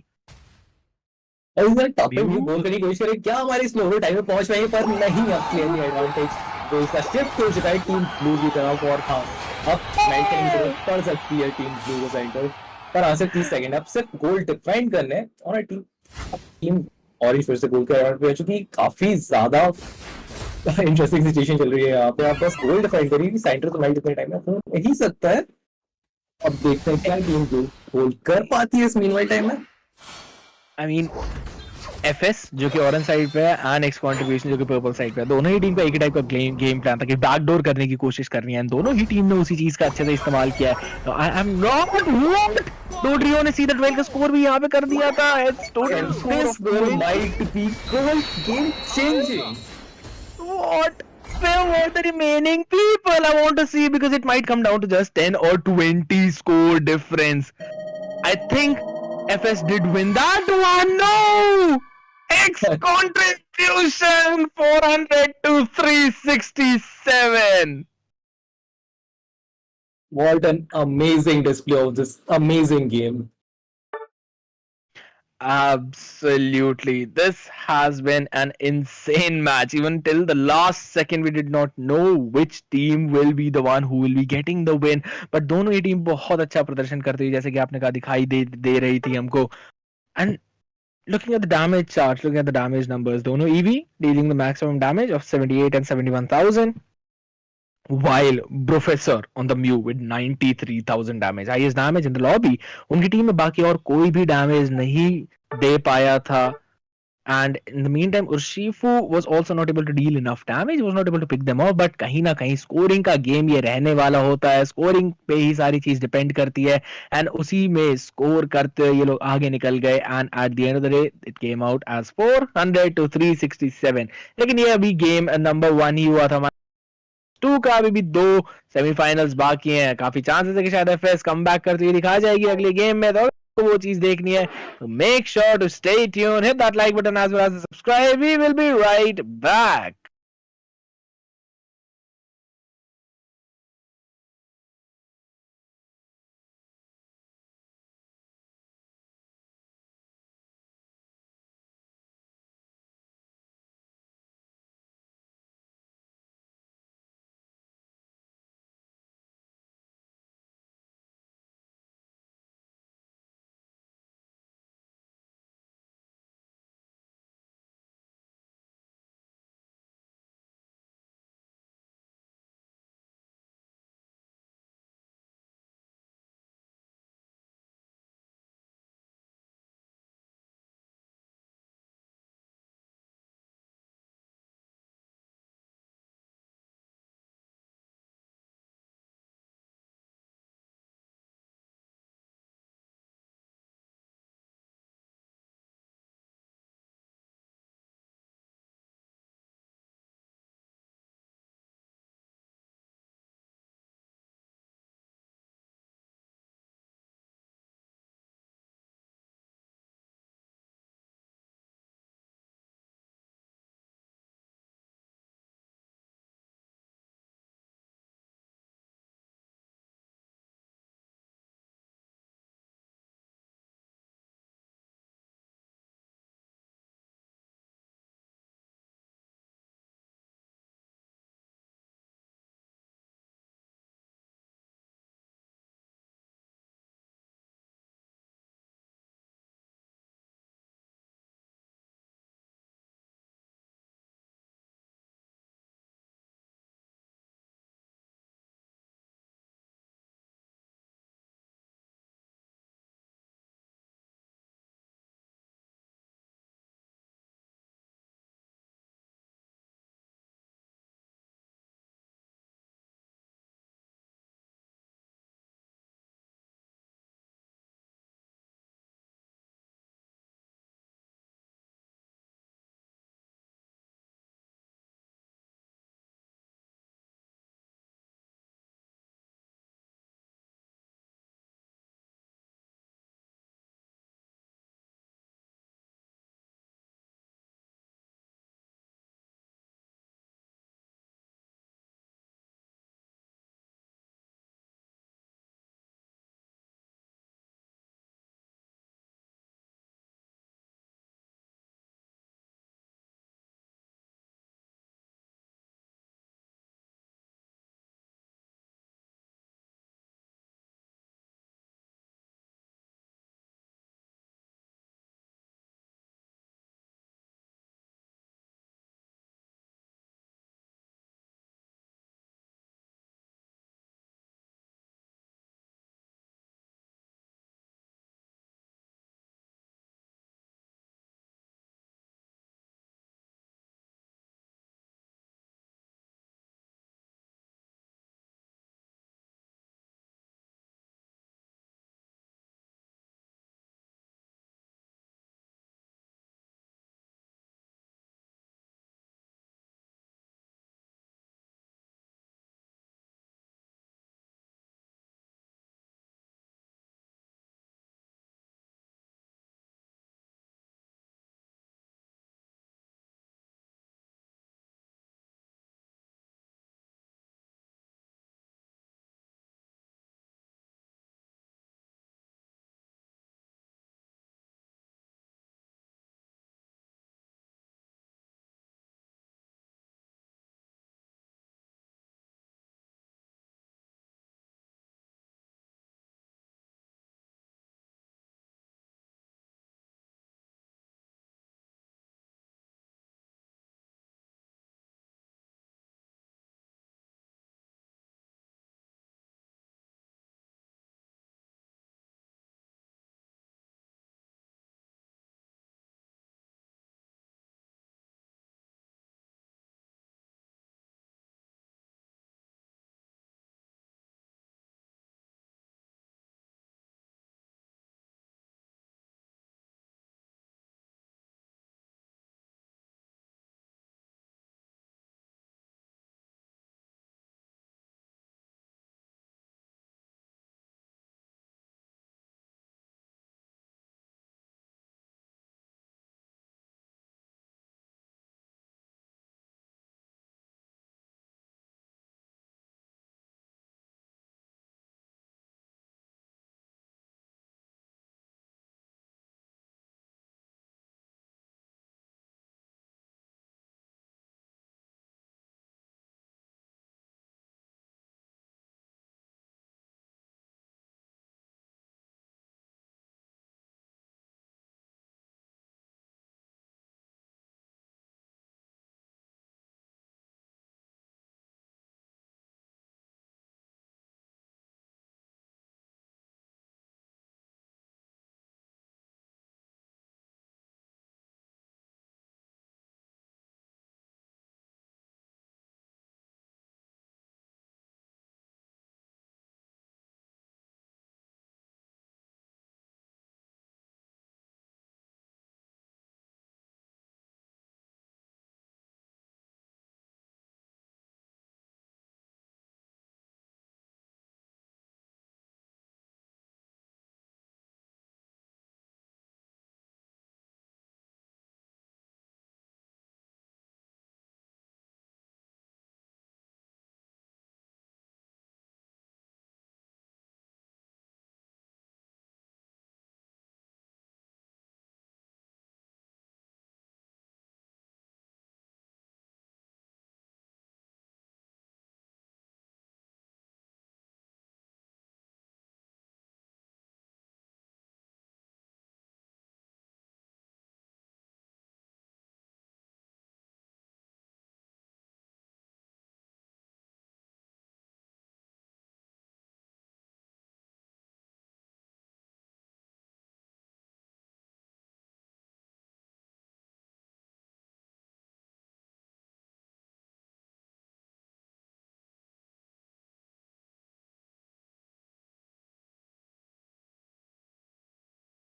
Top पे भी बोल करने की कोशिश करें क्या हमारी slow time में पहुंच पाएंगे, पर नहीं अब क्लियरली एडवांटेज तो उसका शिफ्ट हो चुका है टीम ब्लू की तरफ, और हाँ, अब नाइट की जरूरत पड़ सकती है टीम ब्लू को सेंटर पर। हाँ, सिर्फ 30 सेकंड, अब सिर्फ गोल डिफाइन करने हैं और टीम ऑरेंज फिर से गोल के अराउंड पे, चूंकि काफी ज्यादा इंटरेस्टिंग सिचुएशन चल रही है यहाँ पे। आप बस गोल डिफाइन करिए कि सेंटर तो नाइट इतने टाइम में हो नहीं सकता है। अब देखते हैं क्या टीम ब्लू गोल कर पाती है इस मीनवाइल टाइम में। आई मीन एफएस जो कि ऑरेंज साइड पे है एंड एक्स कॉन्ट्रीब्यूशन जो कि पर्पल साइड पे है, दोनों ही टीम का एक ही टाइप का गेम प्लान था कि बैकडोर करने की कोशिश करनी है, दोनों ही टीम ने उसी चीज का अच्छे से इस्तेमाल किया है। आई एम नॉट व्हाट डोड्रियो ने सीधा 12 का स्कोर भी यहाँ पे कर दिया था। It's total And score this of goal 20। might be goal game changing. What? Where were the remaining people? I want to see because it might come down to just 10 or 20 score difference. I think FS did win that one. No! X contribution 400 to 367. What an amazing display of this amazing game. Absolutely. This has been an insane match. Even till the last second, we did not know which team will be the one who will be getting the win. But दोनों ही team बहुत अच्छा प्रदर्शन करती हुई, जैसे कि आपने कहा, दिखाई दे रही थी हमको. And looking at the damage charts, looking at the damage numbers, दोनों EV dealing the maximum damage of 78 and 71,000. While Professor on the Mew with 93,000 damage, highest damage in the lobby. उनकी टीम में बाकी और कोई भी damage नहीं दे पाया था. And in the meantime, Urshifu was also not able to deal enough damage. He was not able to pick them off. But कहीं ना कहीं स्कोरिंग का गेम ये रहने वाला होता है. स्कोरिंग पे ही सारी चीज डिपेंड करती है. एंड उसी में स्कोर करते हुए ये लोग आगे निकल गए. And at the end of the day it came out as 400 to 367. लेकिन ये अभी गेम नंबर 1 ही हुआ था. 2 का अभी भी 2 सेमीफाइनल्स बाकी हैं. काफी चांसेस है कि शायद एफएस कम बैक करती हुई दिखा जाएगी अगले गेम में. तो वो चीज देखनी है. तो make sure to stay tune, hit that like button as well as subscribe. We will be right back.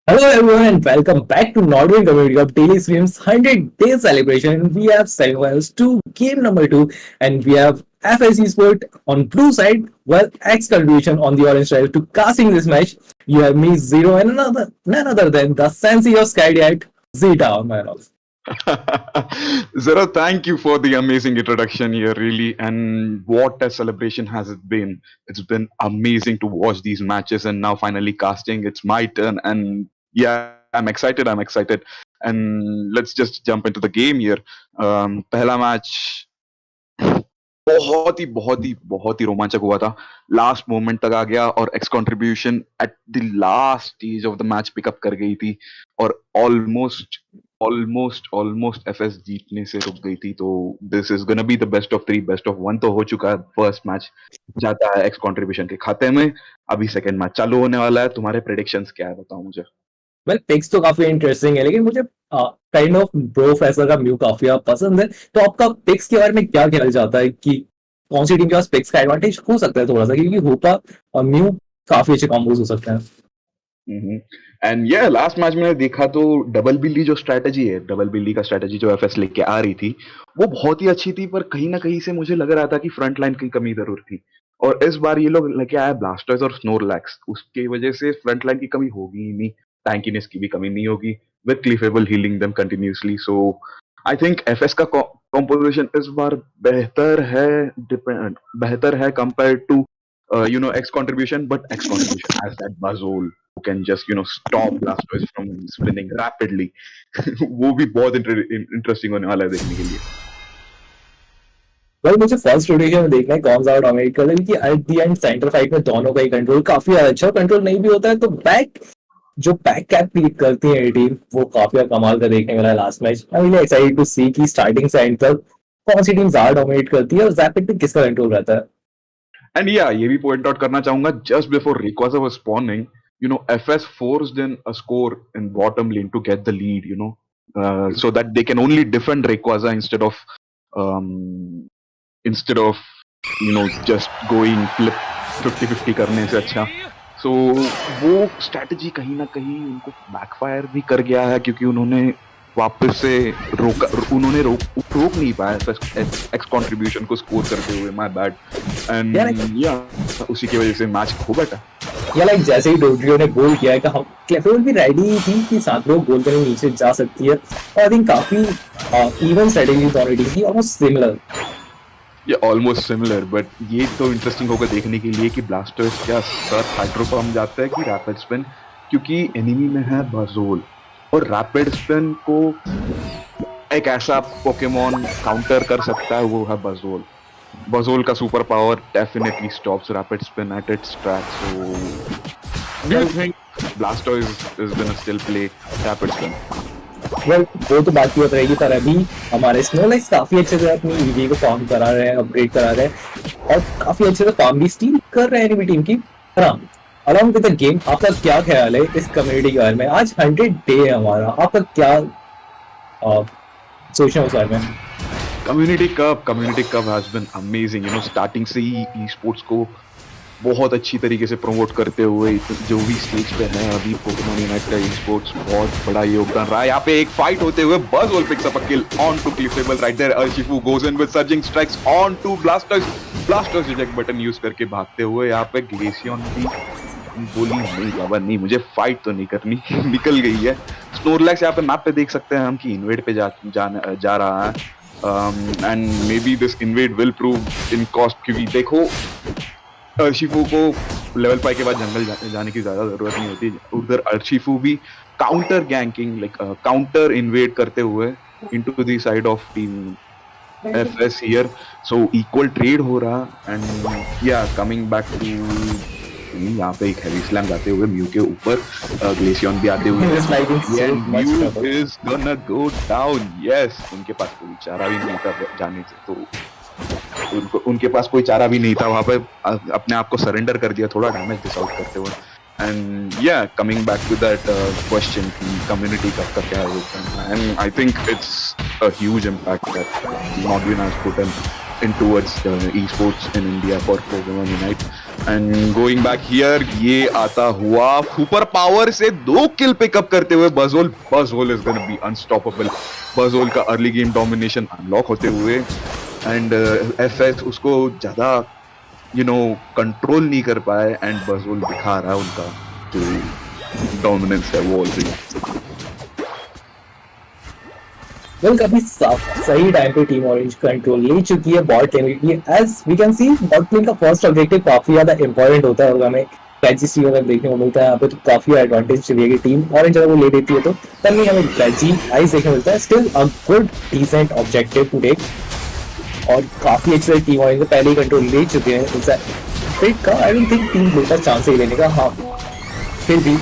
Hello everyone and welcome back to Nodwin Community of Daily Scrims 100-day celebration. We have semifinals 2, game number 2, and we have FSC Sport on blue side, while X contribution on the orange side. To casting this match, you have me Zero and none other than the Sensi of Skydiet, Zeta on my house. Zara, thank you for the amazing introduction here, really. And what a celebration has it been! It's been amazing to watch these matches, and now finally casting. It's my turn, and yeah, I'm excited. I'm excited. And let's just jump into the game here. पहला match बहुत ही रोमांचक हुआ था. Last moment तक आ गया और x contribution at the last stage of the match pickup कर गई थी और ऑलमोस्ट एफएस जीतने से रुक गई थी. तो this is gonna be the best of 3, best of 1 तो हो चुका है. फर्स्ट मैच जाता है एक्स कंट्रीब्यूशन के खाते में. अभी सेकंड मैच चालू होने वाला है. तुम्हारे प्रेडिक्शंस क्या है, बताओ मुझे. वेल पिक्स तो काफी इंटरेस्टिंग है, लेकिन मुझे काइंड ऑफ ब्रो फैसर का म्यू काफी पसंद है. तो आपका पिक्स के बारे में क्या कहना चाहता है कि कौन सी टीम के पास पिक्स का एडवांटेज हो सकता है थोड़ा सा, क्योंकि होपा और म्यू काफी अच्छे कॉम्बोज हो सकते हैं. एंड ये लास्ट मैच में देखा तो डबल बिल्ली जो स्ट्रेटजी है, डबल बिल्ली का स्ट्रेटजी जो एफएस लेके आ रही थी वो बहुत ही अच्छी थी, पर कहीं ना कहीं से मुझे लग रहा था कि फ्रंट लाइन की कमी जरूर थी. और इस बार ये लोग लेके आए ब्लास्टर्स और स्नोरलैक्स, उसकी वजह से फ्रंट लाइन की कमी होगी ही नहीं, टैंकीनेस की भी कमी नहीं होगी, with Clefable healing them continuously. So I think FS का कॉम्पोजिशन इस बार बेहतर है compare to X contribution, but X contribution has that Buzzole who can just, stop Blastoise from spinning rapidly. वो भी बहुत इंटरेस्टिंग होने वाला है देखने के लिए. वेल मुझे फर्स्ट रोटेशन में देखना है कौन सा डोमिनेट कर रहा है, क्योंकि eight the and centre fight में दोनों का ही कंट्रोल काफी अच्छा, कंट्रोल नहीं भी होता है तो बैक कैप क्लिक करती है टीम, वो काफी कमाल का देखने वाला है last match. I am really excited to see कि स्टार्टिंग से एंड तक कौन सी टीम ज्यादा डोमिनेट करती है और जैपिड पे किसका कंट्रोल रहता है. And yeah, ये भी पॉइंट आउट करना चाहूंगा, just before Rayquaza was spawning, FS forced in a score in bottom lane to get the lead, so that they can only defend Rayquaza instead of just going flip 50-50 करने से अच्छा. So वो strategy कहीं ना कहीं उनको backfire भी कर गया है, क्योंकि उन्होंने वापस से रोक नहीं पाया एक्स कंट्रीब्यूशन को स्कोर करते हुए. My bad. एंड या उसी की वजह से मैच खो बैठा. या लाइक जैसे ही डोड्रियो ने गोल किया है कि हम क्लेफेबल भी रेडी थी कि 7 लोग गोल करने नीचे जा सकती है, और आई थिंक काफी इवन स्ट्रेटेजी दोनों टीम की ऑलमोस्ट सिमिलर. ये ऑलमोस्ट सिमिलर, बट ये तो इंटरेस्टिंग होगा देखने के लिए कि ब्लास्टर्स क्या सर हाइड्रो पंप जाता है कि रैपिड स्पिन, क्योंकि एनिमी में है बजोल और रैपिड स्पिन को एक ऐसा पोकेमॉन काउंटर कर सकता है, वो है बजोल. बजोल का super power definitely stops rapid spin at its track. So I think blasters is gonna still play rapid spin. Well वो तो बात की बात रहेगी, पर अभी हमारे स्नोलाइक्स काफी अच्छे से अपनी ईवी को फार्म करा रहे हैं, अपग्रेड करा रहे हैं और काफी अच्छे से फार्म भी स्टील कर रहे हैं एनिमी टीम की. हाँ, अलॉन्ग विद द गेम आपका क्या ख्याल है इस कम्युनिटी के बारे में? आज 100 डे है हमारा, आपका क्या सोचना है उस बारे में? Community cup has been amazing. Starting से ही ई स्पोर्ट्स को बहुत अच्छी तरीके से प्रमोट करते हुए जो भी स्टेज पे है अभी पोकेमोनुनाइट का ई स्पोर्ट्स बहुत बड़ा योगदान रहा है. यहाँ पे एक फाइट होते हुए Buzzwole picks up a kill onto Clefable right there. Urshifu goes in with surging strikes onto Blastoise eject button use करके भागते हुए यहाँ पे ग्लेसियन भी बोली नहीं बाबा नहीं, मुझे फाइट तो नहीं करनी, निकल गई है. स्नोरलैक्स यहाँ पे मैप पे देख सकते हैं हम कि इन्वेड पे जा रहा है. And may be this invade will prove in cost, क्योंकि देखो अर्शिफू को लेवल 5 के बाद जंगल जाने की ज्यादा जरूरत नहीं होती. उधर अर्शिफू भी काउंटर गैंकिंग लाइक काउंटर इन्वेड करते हुए into the side of team FS here. So equal trade हो रहा. And yeah coming back to यहाँ पे एक हेवी स्लैम जाते हुए म्यू के ऊपर, ग्लेसियन भी आते हुए mu is gonna go down. Yes, उनके पास कोई चारा भी नहीं था जाने से, तो उनके पास कोई चारा भी नहीं था वहां पे, अपने आप को सरेंडर कर दिया थोड़ा डैमेज डिस आउट करते हुए. And yeah coming back to that question कि कम्युनिटी कप का क्या होता है, and I think it's a huge impact that Nodwin has put in. in towards esports in India for Pokemon Unite. And going back here, ये आता हुआ super power से 2 किल pickup करते हुए Bajol is gonna be unstoppable. Bajol का early game domination unlock होते हुए and FS उसको ज्यादा कंट्रोल नहीं कर पाए एंड बजोल दिखा रहा है उनका जो डोमिनेंस है वो ऑलरेडी। वेल काफी सही टाइम पे टीम ऑरेंज कंट्रोल ले चुकी है बॉट लेन के लिए। As we can see bot lane का फर्स्ट ऑब्जेक्टिव काफी ज्यादा इंपॉर्टेंट होता है और हमें ट्रेजी अगर देखने को मिलता है यहाँ पे तो काफी अडवांटेज चली है टीम ऑरेंज अगर वो ले लेती है तो तब नहीं हमें ट्रेजी आइस देखने को मिलता है। Still a good decent objective to take और काफी अच्छे टीम ऑरेंज पहले ही कंट्रोल ले चुके हैं का। आई डोंट थिंक टीम मिलता चांस ही लेने का। हाँ फिर भी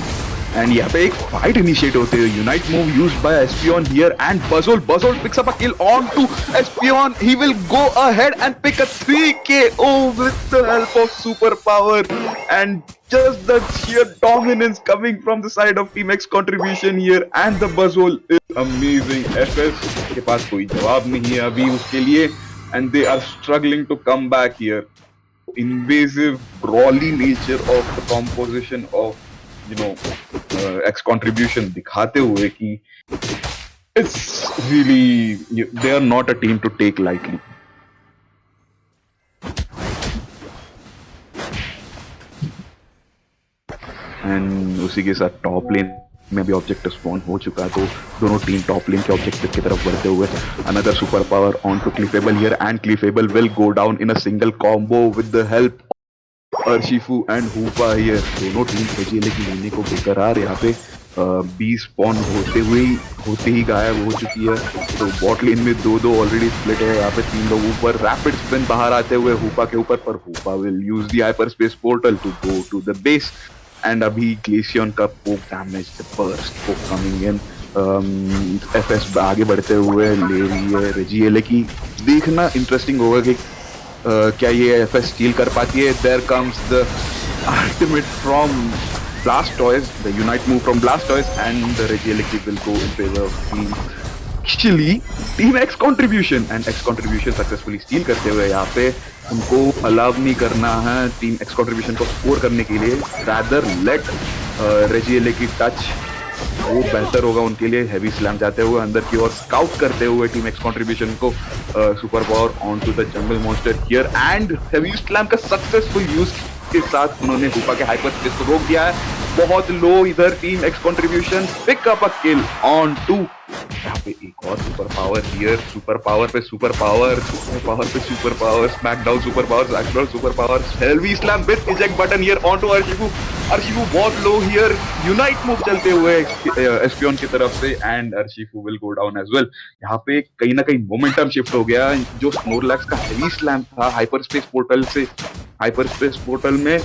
And यहाँ पे एक fight initiate होते हैं. Unite move used by Espion here and Buzzle picks up a kill onto Espion. He will go ahead and pick a 3 KO with the help of superpower and just the sheer dominance coming from the side of Team X contribution here and the Buzzle is amazing. FS के पास कोई जवाब नहीं है अभी उसके लिए and they are struggling to come back here. Invasive, brawly nature of the composition of X contribution दिखाते हुए कि it's really they are not a team to take lightly. And उसी के साथ टॉप लेन में भी ऑब्जेक्टिव स्पॉन हो चुका है तो दोनों टीम टॉप लेन के ऑब्जेक्टिव की तरफ बढ़ते हुए another super power onto Cleafable here and Cleafable will go down in a single combo with the help Urshifu and Hoopa here. दोनों टीम भेजिए की लेने को बेकरार यहाँ पे बी स्पॉन होते ही गायब हो चुकी है तो बॉट लेन में दो ऑलरेडी स्प्लिट है। यहाँ पे 3 लोग ऊपर रैपिड स्पिन बाहर आते हुए हुपा के ऊपर पर Hoopa will use the hyper space portal to go to the base and अभी ग्लेशियन का poke damage the burst poke coming in. FS आगे बढ़ते हुए ले रही है रेजिएले की। देखना इंटरेस्टिंग होगा कि क्या ये एफएस स्टील कर पाती है। There comes the ultimate from Blastoise, the unite move from Blastoise and the Regieleki will go in favour of team actually team X contribution and X contribution successfully steal करते हुए यहाँ पे उनको allow नहीं करना है टीम एक्स कंट्रीब्यूशन को score करने के लिए। रैदर लेट रेजिएलिटी टच, वो बेहतर होगा उनके लिए। हैवी स्लैम जाते हुए अंदर की ओर स्काउट करते हुए टीम एक्स कंट्रीब्यूशन को super power on to the jungle monster here and heavy slam का सक्सेसफुल यूज के साथ उन्होंने हुपा के हाइपर स्पेस को रोक दिया है। बहुत लो इधर team X contribution pick up a kill on to. यहाँ पे एक और super power here, super power पे सुपर पावर, सुपर पावर पे super power, Smackdown super power, Smackdown super power, heavy slam with eject button here on to Urshifu. Urshifu बहुत low here, unite move चलते हुए एस्पियन की तरफ से and Urshifu will go down as well. यहाँ पे कहीं ना कहीं मोमेंटम शिफ्ट हो गया। जो स्नोरलैक्स का हेवी स्लैम था हाइपर स्पेस पोर्टल से, हाइपर स्पेस पोर्टल में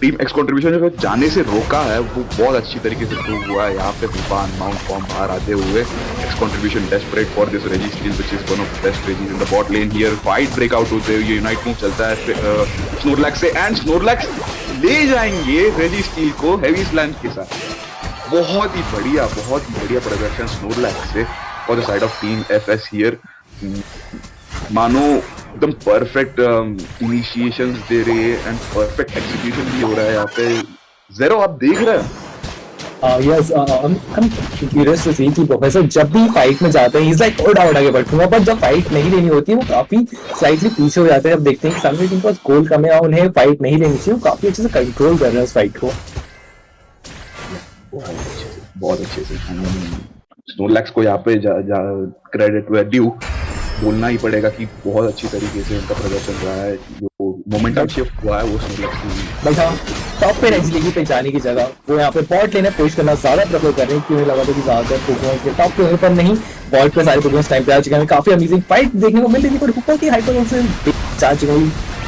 टीम एक्स कंट्रीब्यूशन जो जाने से रोका है वो बहुत अच्छी तरीके से प्रूव हुआ है। यहाँ पे हुपा माउंट फॉर्म बाहर आते हुए X contribution desperate for this Regi steal which is one of the best Regis in the bot lane here. Fight breakout होते हुए यूनाइट मूव चलता है स्नोरलैक्स से एंड स्नोरलैक्स ले जाएंगे रेजी स्टील को हेवी स्लैम के साथ। बहुत ही बढ़िया प्रदर्शन स्नोरलैक्स से for the side of team FS here. मानो एकदम परफेक्ट इनिशिएशंस दे रही है एंड परफेक्ट एग्जीक्यूशन भी हो रहा है यहाँ पे। ज़ेरो आप देख रहे हैं? Yes, I'm curious to see कि प्रोफेसर जब भी फाइट में जाते हैं, he's like उड़ा के बढ़ूंगा, पर जब फाइट नहीं लेनी होती है वो काफी स्लाइटली पीछे हो जाते हैं। अब देखते हैं कि सामने टीम के पास गोल कम है, उन्हें फाइट नहीं लेनी चाहिए, वो काफी अच्छे से कंट्रोल कर रहे हैं उस फाइट को। बहुत अच्छे से स्नोरलैक्स को यहाँ पे क्रेडिट वे ड्यू बोलना ही पड़ेगा कि बहुत अच्छी तरीके से उनका प्रदर्शन रहा है। जो मोमेंटम शिफ्ट हुआ है वो स्नोरलैक्स की। बट हाँ, टॉप पे रेजिलिटी पे जाने की जगह वो यहाँ पे बॉट लेने कोशिश करना ज्यादा प्रेफर कर रहे हैं, क्यों लगा था कि ज्यादातर पोकेमॉन के टॉप पे पर नहीं, बॉट पे सारे पोकेमॉन टाइम पे आ चुके हैं। काफी अमेजिंग फाइट देखने को मिल रही थी, पर हुपा की हाइपर से जा चुके हैं।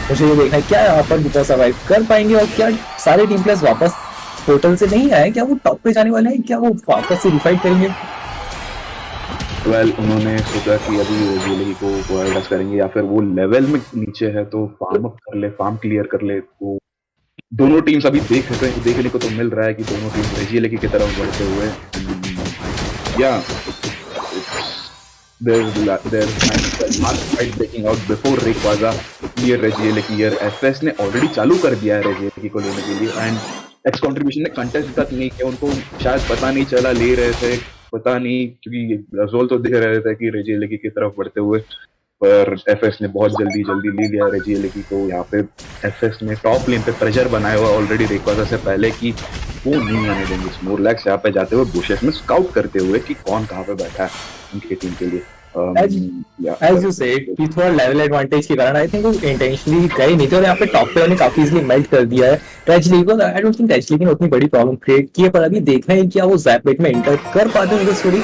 मुझे ये देखना है क्या यहाँ पर हुपा सर्वाइव कर पाएंगे और क्या सारे टीम प्लेयर्स वापस पोर्टल से नहीं आए, क्या वो टॉप पे जाने वाले हैं, क्या वो वापस से रिफाइट करेंगे? उन्होंने सोचा कि अभी रेजिएलिटी को एडजस्ट करेंगे या फिर वो लेवल में नीचे है तो फार्म अप कर ले, फार्म क्लियर कर ले। तो दोनों टीम्स अभी देखने को तो मिल रहा है कि दोनों टीम रेजिएलिटी की तरफ बढ़ते हुए या there's last fight breaking out before Rayquaza near Regieleki. FS ने already चालू कर दिया है Regieleki को लेने के लिए, and X contribution ने contest तक नहीं किया, उनको शायद पता नहीं चला, ले रहे थे, पता नहीं, क्योंकि रजोल तो दिख रहे थे कि Regieleki की तरफ बढ़ते हुए, पर FS ने बहुत जल्दी ले लिया Regieleki को। यहाँ पे FS ने टॉप लेन पे प्रेशर बनाया हुआ ऑलरेडी Rayquaza से पहले कि वो नहीं आने देंगे। स्नोरलैक्स यहाँ पे जाते हुए बुशेस में स्काउट करते हुए कि कौन कहाँ पे बैठा है उनकी टीम के लिए। As you said कि थोड़ा लेवल एडवांटेज के कारण आई थिंक वो इंटेंशनली गए नहीं थे, और यहाँ पे टॉप प्लेयर ने काफी इजीली मेल्ट कर दिया है ट्रेजली को। आई डोंट थिंक ट्रेजली ने उतनी बड़ी प्रॉब्लम क्रिएट की है, पर अभी देखना है क्या वो जैपलेट में एंटर कर पाते हैं। स्टोरी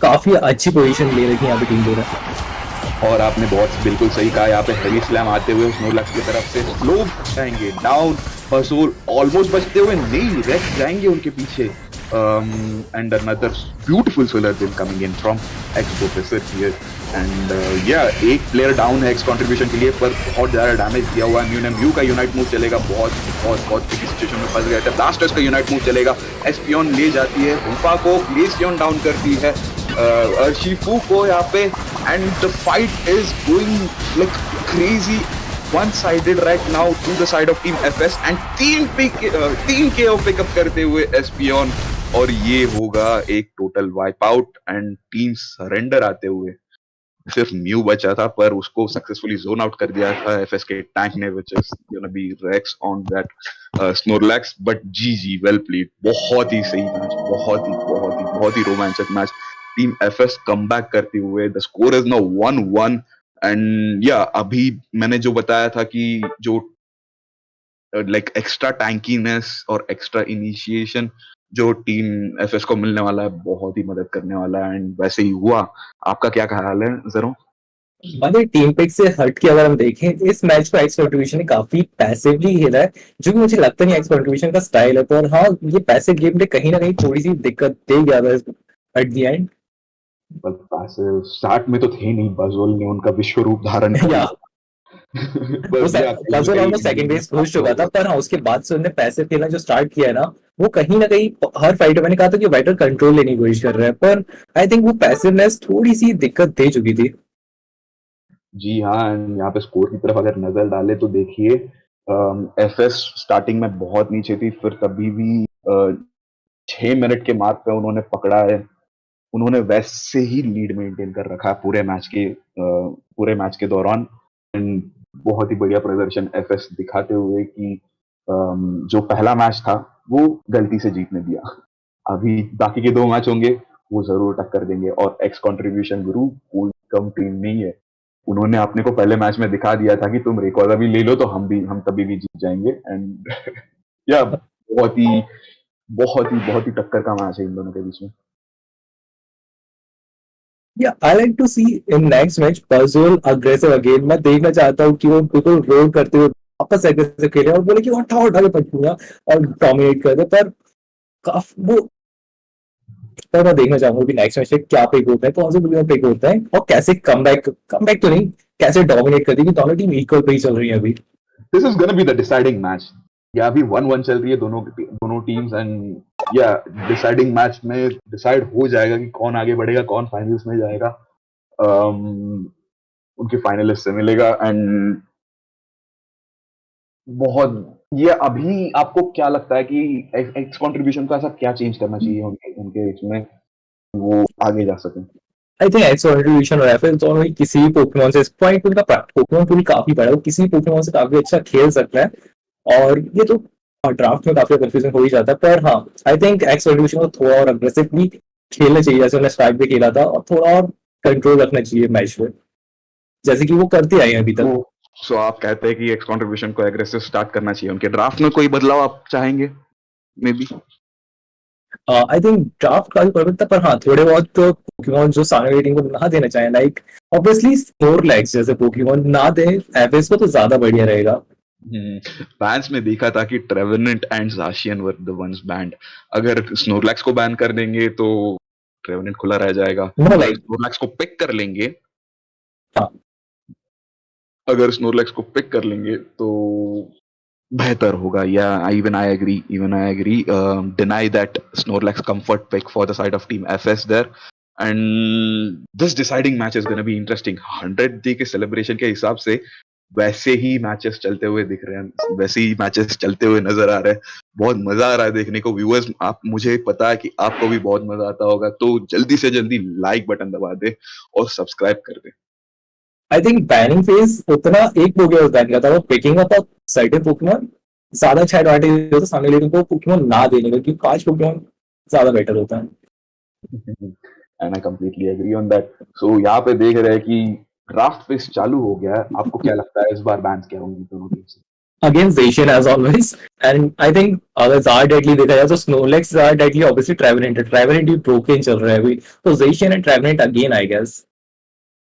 काफी अच्छी पोजीशन ले रखी है यहाँ पे टीम लीडर। और आपने बहुत बिल्कुल सही कहा, यहाँ पे हेवी स्लैम आते हुए स्नोरलैक्स की तरफ से स्लो जाएंगे डाउन, बसूल ऑलमोस्ट बचते हुए नहीं, रेक्स जाएंगे उनके पीछे। And another beautiful solar beam coming in from X Professor here, and एक प्लेयर डाउन है X कंट्रीब्यूशन के लिए, पर बहुत ज्यादा डैमेज दिया हुआ है। म्यू का यूनाइट मूव चलेगा, बहुत tricky सिचुएशन में फंस गया था। ब्लास्टर्स का यूनाइट मूव चलेगा, एस्पियन ले जाती है उल्फा को, ग्लेसियन डाउन करती है शिफू को यहाँ पे, and the fight is going like crazy, one-sided right now to the side of Team FS, and तीन KO पिकअप करते हुए एस्पियन, और ये होगा एक total wipe out and team surrender आते हुए। सिर्फ म्यू बचा था, पर उसको सक्सेसफुली जोन आउट कर दिया था एफएस के टैंक ने, which is gonna be wrecks on that Snorlax. But G well played, बहुत ही सही मैच, बहुत ही रोमांचक मैच। टीम एफएस कमबैक करते हुए, the score is now 1-1, and या अभी मैंने जो बताया था कि जो लाइक एक्स्ट्रा टैंकीनेस और एक्स्ट्रा इनिशिएशन जो टीम एफएस को मिलने वाला है, बहुत ही मदद करने वाला है, एंड वैसे ही हुआ। आपका क्या ख्याल है जरूर? मतलब टीम पिक से हट के अगर हम देखें, इस मैच को एक्स कंट्रीब्यूशन ने काफी पैसिवली खेला है, जो कि मुझे लगता नहीं एक्स कंट्रीब्यूशन का स्टाइल है। पर हाँ, ये पैसिव गेम में कहीं ना कहीं थोड़ी सी दिक्कत दे गया था eight the and. Passive start में तो थे नहीं, बजोल ने उनका विश्व रूप धारण किया। बजोल ऑलमोस्ट सेकंड बेस पहुंच चुका था, पर हाँ उसके बाद से उन्होंने पैसिव खेलना जो स्टार्ट किया है ना, वो कहीं ना कहीं हर फाइटर, मैंने कहा था कि फाइटर कंट्रोल लेने की कोशिश कर रहा है, पर आई थिंक वो पैसिवनेस थोड़ी सी दिक्कत दे चुकी थी। जी हाँ, यहाँ पे स्कोर की तरफ अगर नजर डाले तो देखिए, एफएस स्टार्टिंग में बहुत नीचे थी, फिर तभी भी 6 मिनट के मार्क पे उन्होंने पकड़ा है। उन्होंने वैसे ही लीड मेंटेन कर रखा है पूरे मैच के दौरान। बहुत ही बढ़िया प्रदर्शन एफएस दिखाते हुए कि जो पहला मैच था वो गलती से जीतने दिया। अभी बाकी के 2 मैच होंगे, वो जरूर टक्कर देंगे, और एक्स कंट्रीब्यूशन गुरु कोई कम टीम नहीं है। उन्होंने अपने को पहले मैच में दिखा दिया था कि तुम रेकॉर्ड भी ले लो तो हम तभी भी जीत जाएंगे। एंड या बहुत ही टक्कर का मैच है इन दोनों के बीच में। Yeah, I like to see in next match Puzzle aggressive again. मैं देखना चाहता हूँ कि वो बिल्कुल रोल करते हुए वापस एग्रेसिव खेले और बोले कि उठा के पटूंगा और डोमिनेट कर दे। पर काफी वो, पर मैं देखना चाहूंगा कि नेक्स्ट मैच में क्या पिक होता है, कौन से प्लेयर पिक होता है, और कैसे कमबैक तो नहीं, कैसे डोमिनेट कर देगी। दोनों टीम इक्वल पे ही चल रही है अभी। This is gonna be the deciding match. या अभी 1-1 चल रही है दोनों टीम्स, एंड या डिसाइडिंग मैच में डिसाइड हो जाएगा कि कौन आगे बढ़ेगा, कौन फाइनल्स में जाएगा, उनके फाइनलिस्ट से मिलेगा। एंड ये अभी आपको क्या लगता है कि एक्स कंट्रीब्यूशन को ऐसा क्या चेंज करना चाहिए उनके इसमें वो आगे जा सकें? आई थिंक एक्स कंट्रीब्यूशन और एफएस दोनों ही किसी भी पोकेमॉन से, पॉइंट उनका पोकेमॉन पूल काफी बड़ा है, वो किसी पोकेमॉन से काफी अच्छा खेल सकता है। और ये तो ड्राफ्ट में काफी कंफ्यूजन हो ही जाता है, पर हाँ आई थिंक एक्स कंट्रीब्यूशन को थोड़ा और अग्रेसिवली खेलना चाहिए, जैसे उन्हें स्टार्ट पे खेला था, और थोड़ा और कंट्रोल रखना चाहिए मैच में, जैसे कि वो करते आए हैं अभी तक। सो आप कहते हैं कि एक्स कंट्रीब्यूशन को एग्रेसिव स्टार्ट करना चाहिए। उनके ड्राफ्ट में कोई बदलाव आप चाहेंगे? Maybe I think draft काफी परफेक्ट था, पर हाँ थोड़े बहुत तो पोकेमॉन जो सामने वाली टीम को ना देना चाहिए, लाइक ऑब्वियसली स्नोरलैक्स जैसे पोकेमॉन ना दे एफएस को तो ज्यादा बढ़िया रहेगा। फैंस में देखा था कि Trevenant and Zacian were the ones banned. अगर स्नोरलैक्स को बैन कर देंगे तो ट्रेवेनेंट खुला रह जाएगा। स्नोरलैक्स को पिक कर लेंगे, हाँ अगर स्नोरलैक्स को पिक कर लेंगे तो बेहतर होगा। या even I agree, deny that Snorlax comfort pick for the side of team FS there, and this deciding match is gonna be interesting. 100 day के सेलिब्रेशन के हिसाब से वैसे ही मैचेस चलते हुए दिख रहे हैं, वैसे ही मैचेस चलते हुए नजर आ रहे हैं। बहुत मजा आ रहा है देखने को। व्यूअर्स, आप, मुझे पता है कि आपको भी बहुत मजा आता होगा, तो जल्दी से जल्दी लाइक बटन दबा दे और सब्सक्राइब कर दे। आई थिंक बैनिंग फेज उतना एक पोकेमॉन बैन किया था, वो picking up of certain Pokemon ज्यादा अच्छा एडवांटेज होता है सामने लेकिन को पोकेमॉन ना देने का, क्योंकि 5 पोकेमॉन ज्यादा बेटर होता है। And I completely agree on that. So यहाँ पे देख रहे हैं कि ड्राफ्ट फेज चालू हो गया है। आपको क्या लगता है इस बार बैन्स क्या होंगी दोनों टीम से? Against Asian as always, and I think अगर जार डेडली देखा जाए तो स्नोलेक्स जार डेडली ऑब्वियसली ट्रेवरेंट भी ब्रोकन चल रहा है अभी, तो Zacian and Trevenant again I guess.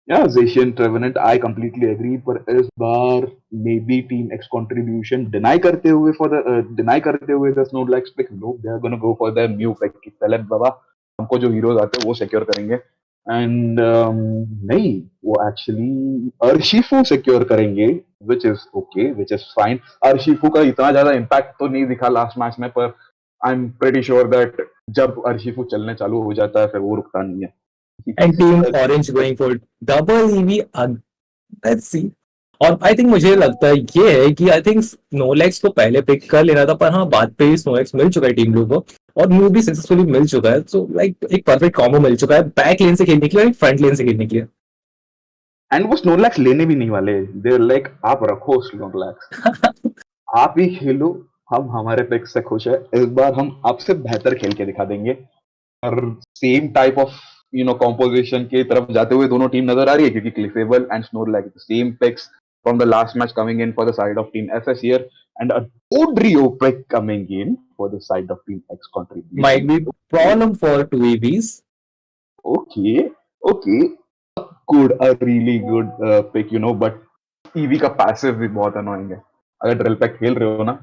Yeah, Zacian Trevenant, I completely agree. पर इस बार maybe Team X contribution deny करते हुए the Snorlax pick, no, they are gonna go for the new pick कि पहले बाबा हमको जो heroes आते हैं वो secure करेंगे। And नहीं, वो actually अर्शिफू secure करेंगे, which is okay, which is fine। अर्शिफू का इतना ज्यादा impact तो नहीं दिखा last match में, पर I'm pretty sure that जब अर्शिफू चलने चालू हो जाता है फिर वो रुकता नहीं है। And team orange going for double EV, let's see. और आई थिंक मुझे लगता है ये है कि आई थिंक स्नोलेक्स को पहले पिक कर लेना था, पर हाँ बात पे ही स्नोलेक्स मिल चुका है टीम ब्लू को, और म्यू भी सक्सेसफुली मिल चुका है, सो लाइक एक परफेक्ट कॉम्बो मिल चुका है बैक लेन से खेलने के लिए और फ्रंट लेन से खेलने के लिए। एंड वो स्नोलैक्स लेने भी नहीं वाले। दे लाइक आप रखो स्नोलैक्स, आप ही खेलो, हम हमारे पिक से खुश है। इस बार हम आपसे बेहतर खेल के दिखा देंगे। और सेम टाइप ऑफ कॉम्पोजिशन की तरफ जाते हुए दोनों टीम नजर आ रही है, क्योंकि Clefable and Snorlax same pics from the last match coming in for the side of team FS here, and a Odrio pick coming in for the side of team X Might contribution. be problem for 2EVs. Okay, okay, good, a really good pick, but EV का passive भी बहुत annoying है। अगर drill pack खेल रहे हो ना,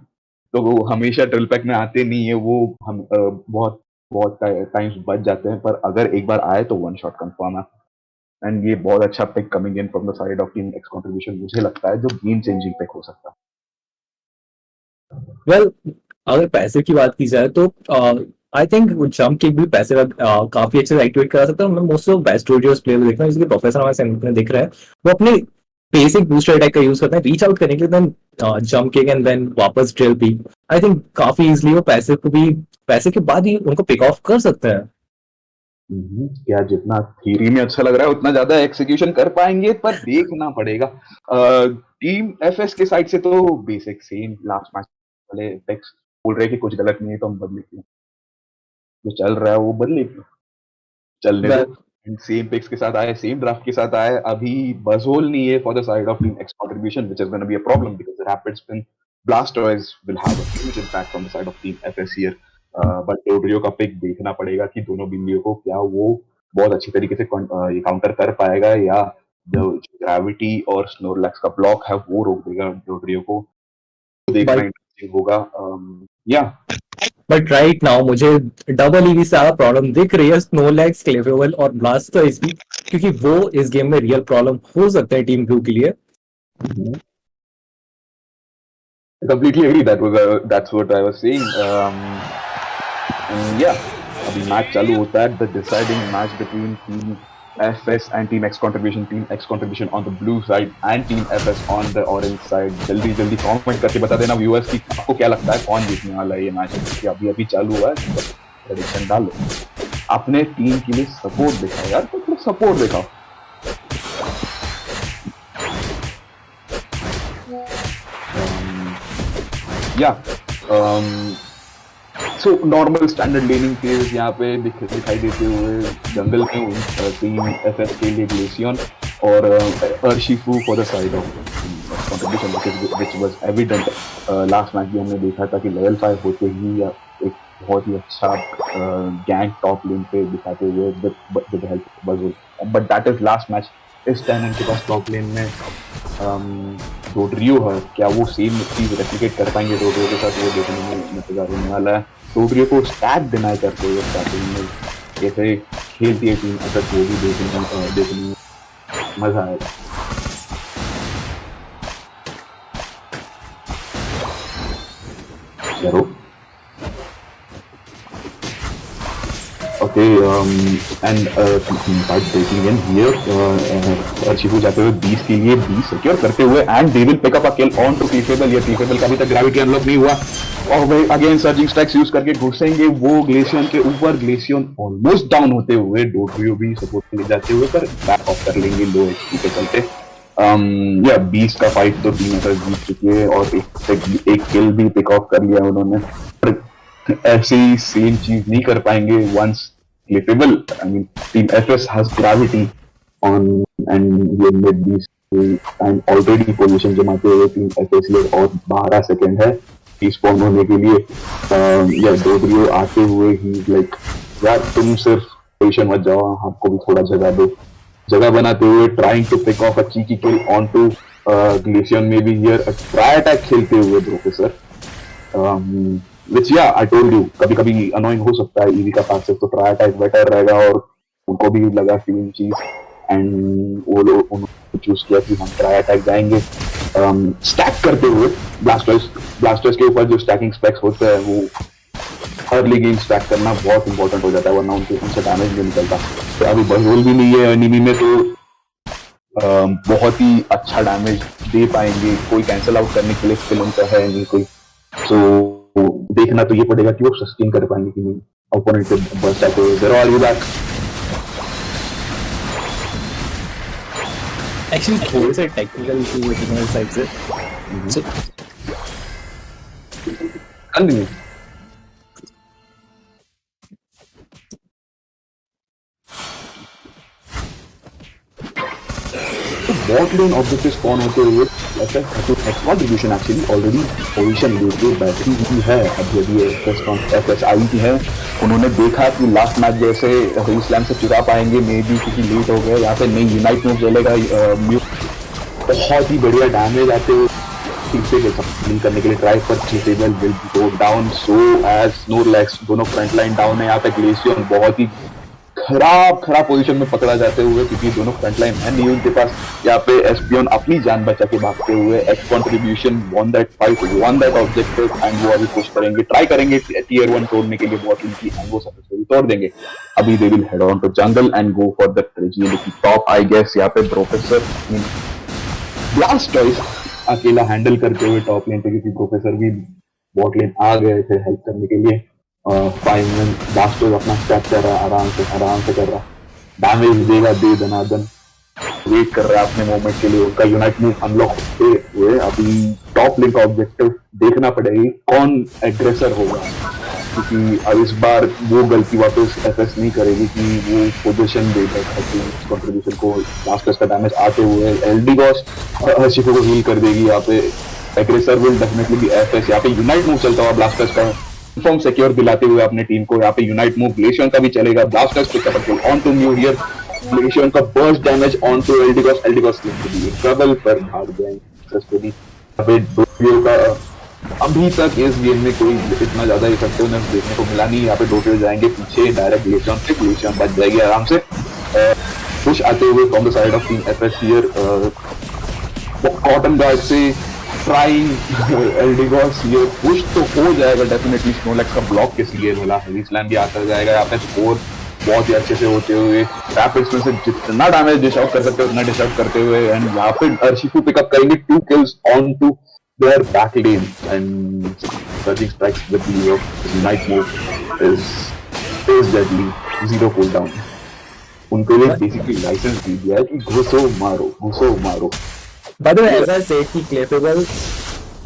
तो वो हमेशा ड्रिल पैक में आते नहीं है, वो हम बहुत बहुत टाइम्स बच जाते हैं, पर अगर एक बार आए तो वन शॉट कंफर्म है। एंड ये बहुत अच्छा pick coming in from the side of team X contribution, मुझे लगता है जो गेम चेंजिंग पिक हो सकता है। वेल, अगर पैसे की बात की जाए तो आई थिंक जंप किक भी पैसे काफी अच्छे से एक्टिवेट करा सकता है। मैं मोस्ट ऑफ बेस्ट रोडियोस प्लेयर देखता हूँ, इसलिए प्रोफेसर हमारे सेंटर में दिख रहा है, वो अपने बेसिक बूस्टर अटैक का यूज करते हैं रीच आउट करने के लिए, then jump kick and then वापस ड्रिल पीक। आई थिंक काफी इजीली वो पैसे को भी पैसे के बाद ही उनको पिक ऑफ कर सकते हैं। क्या जितना थ्योरी में अच्छा लग रहा है उतना ज्यादा एक्सिक्यूशन कर पाएंगे, पर देखना पड़ेगा। टीम एफएस के साइड से तो बेसिक सेम लास्ट मैच वाले पिक्स बोल रहे हैं कि कुछ गलत नहीं है तो हम बदले, जो चल रहा है वो बदले, चलने दो। सेम पिक्स के साथ आए, सेम ड्राफ्ट के साथ आए, अभी बजोल नहीं है for the side of team X contribution, which is gonna be a problem because rapid spin blasters will have a huge impact from the side of team FS here. But audio का pick देखना पड़ेगा कि दोनों बिंदियों को क्या वो बहुत अच्छी तरीके से ये काउंटर कर पाएगा, या जो ग्रेविटी और स्नोरलैक्स का ब्लॉक है वो रोक देगा ओडियो को। तो देखना इंटरेस्टिंग होगा। या बट राइट नाउ मुझे डबल ईवी से ज्यादा प्रॉब्लम दिख रही है स्नोलैक्स, क्लेफेबल और ब्लास्टर्स भी, क्योंकि वो इस गेम में रियल प्रॉब्लम हो सकते हैं टीम ब्लू के लिए। I completely agree. That's what I was saying. And yeah, अभी मैच चालू होता है, the deciding match between Team FS and Team X contribution. Team X contribution on the blue side and Team FS on the orange side. जल्दी जल्दी comment करके बता देना viewers की आपको क्या लगता है कौन जीतने वाला है ये मैच, क्योंकि अभी अभी चालू हुआ है। प्रेडिक्शन डालो, अपने टीम के लिए सपोर्ट दिखाओ यार, तो थोड़ा सपोर्ट दिखाओ। So normal standard laning phase यहाँ पे दिखाई देते हुए जंगल में टीम एफएस के लिए ग्लेसियन और Urshifu for the side of contribution, which was evident. Last match भी हमने देखा था कि लेवल 5 होते ही एक बहुत ही अच्छा गैंग टॉप लेन पे दिखाते हुए with help Buzzwole, but that is last match. इस टाइम उनके पास टॉप लेन में रोड्रियो है, क्या वो सेम चीज रेप्लिकेट कर पाएंगे रोड्रियो के साथ, वो देखने में इंतजार होने वाला है। रोड्रियो को स्टैक डिनाई करते हुए स्टार्टिंग में कैसे खेलती है टीम, अगर वो भी देखने में मजा आएगा। Okay, and but breaking in here, अर्शिफू जाते हुए 20 के लिए 20 सिक्योर करते हुए and they will pick up a kill on to Cleefable. ये Cleefable का अभी तक ग्रेविटी अनलॉक नहीं हुआ और way again surging strikes use करके घुसेंगे वो ग्लेशियन के ऊपर. ग्लेशियन ऑलमोस्ट डाउन होते हुए डोटरियो भी सपोर्ट के लिए जाते हुए पर बैक ऑफ कर लेंगे लो एचपी के चलते. या 20 का फाइट तो टीम एफएस जीत चुकी है और एक किल भी पिक ऑफ कर लिया उन्होंने. ऐसे ही सेम चीज नहीं कर पाएंगे once Cleefable. I mean, Team FS has gravity on and ये mid 20 and already पोजीशन जमाते हुए Team FS ये और 12 सेकंड है रिस्पॉन्ड होने के लिए. या डोडरियो आते हुए ही लाइक यार तुम सिर्फ पोजीशन मत जाओ, आपको भी थोड़ा जगह दो. जगह बनाते हुए trying to pick off a cheeky kill on to Glaceon में भी हियर ट्राई अटैक खेलते हुए Professor. Which yeah, I told you, कभी-कभी annoying हो सकता है ईवी का पैसिव, तो ट्राई अटैक बेटर रहेगा और उनको भी लगा सेम चीज एंड वो लोग उन्होंने चूज किया कि हम ट्राई अटैक जाएंगे. स्टैक करते हुए ब्लास्टर्स के ऊपर जो स्टैकिंग स्पेक्स होते हैं वो अर्ली गेम स्टैक करना बहुत इंपॉर्टेंट हो जाता है वरना उनसे डैमेज नहीं निकलता. तो अभी बजोल भी नहीं है एनिमी में तो बहुत ही अच्छा डैमेज दे पाएंगे. कोई कैंसिल आउट करने के लिए स्किल उनका है नहीं कोई. सो देखना तो ये पड़ेगा कि वो सस्टेन कर पाएंगे कि नहीं. ओपोनेंट से बर्स्ट आते हुए ज़रा ऑल यू बैक. एक्चुअली थोड़े से टेक्निकल इशू हुए थे मेरे साइड से. So continue. बॉट लेन ऑब्जेक्टिव स्पॉन होते हुए ऐसा कंट्रीब्यूशन एक्चुअली ऑलरेडी पोजीशन लेके बैठी हुई है. अभी एफएस आई है, उन्होंने देखा कि लास्ट मैच जैसे स्लैम से चुरा पाएंगे मे बी क्योंकि लेट हो गया. यहाँ पे नई यूनाइट मूव चलेगा. बहुत ही बढ़िया डैमेज आते हुए ठीक करने के लिए ट्राई पर Cleefable will go down so as Snorlax. दोनों फ्रंट लाइन डाउन है. यहाँ पे ग्लेशियन बहुत ही खराब पोजीशन में पकड़ा जाते हुए क्योंकि दोनों फ्रंट लाइन है नहीं उनके पास. यहाँ पे एस्पियन अपनी जान बचा के भागते हुए X contribution one that fight one that objective and वो अभी पुश करेंगे ट्राई करेंगे टियर 1 तोड़ने के लिए बहुत इनकी एंड वो सक्सेसफुली तोड़ देंगे. अभी they will head on to jungle and go for the ट्रेजियन की टॉप. आई गेस यहाँ पे प्रोफेसर ब्लास्ट चॉइस अकेला हैंडल करते हुए टॉप लेन पे क्योंकि प्रोफेसर भी बॉट लेन आ गए थे हेल्प करने के लिए. 5 मिनट ब्लास्टर्स अपना स्टैक कर रहा है आराम से कर रहा. डैमेज देगा दे दनादन. वेट कर रहा है अपने मोमेंट के लिए. उनका यूनाइट मूव अनलॉक होते हुए अभी टॉप लेन का ऑब्जेक्टिव देखना पड़ेगी कौन एग्रेसर होगा क्योंकि अब इस बार वो गलती वापस एफएस नहीं करेगी कि वो पोजीशन देगा कंट्रीब्यूशन को. ब्लास्टर्स का डैमेज आते हुए एलडी गॉस हर्शिफो को हील कर देगी. यहाँ पे aggressor will definitely be FS. यहाँ पे यूनाइट मूव चलता हुआ ब्लास्टर्स का फॉर्म सिक्योर दिलाते हुए अपने टीम को. यहाँ पे यूनाइट मूव ग्लेशियन का भी चलेगा. Blastoise pick up on to Mew here. Glaceon का burst damage on to Eldegoss trouble पर भाग जाएंगे सक्सेसफुली. अभी डोटरियो का अभी तक इस गेम में कोई इतना ज्यादा इफेक्टिवनेस देखने को मिला नहीं. यहाँ पे डोटरियो जाएंगे पीछे डायरेक्ट ग्लेशियन से. ग्लेशियन बच जाएगी आराम से. पुश आते हुए from the side of team FS here cotton guard से ट्राइंग एल्डिगॉस. ये पुश तो हो जाएगा डेफिनेटली. स्नोलैक्स का ब्लॉक किस लिए बोला. हेवी स्लैम भी आता जाएगा. यहाँ पे स्कोर बहुत ही अच्छे से होते हुए रैपिड्स में से जितना डैमेज डिश आउट कर सकते हैं उतना डिश आउट करते हुए एंड यहाँ पे अर्शिफू पिकअप करेंगे 2 kills on to their back lane and surging strikes with the unite move is deadly. 0 cool down. उनको ये बेसिकली लाइसेंस दे दिया है कि घुसो मारो. By the way, as I said कि Cleefable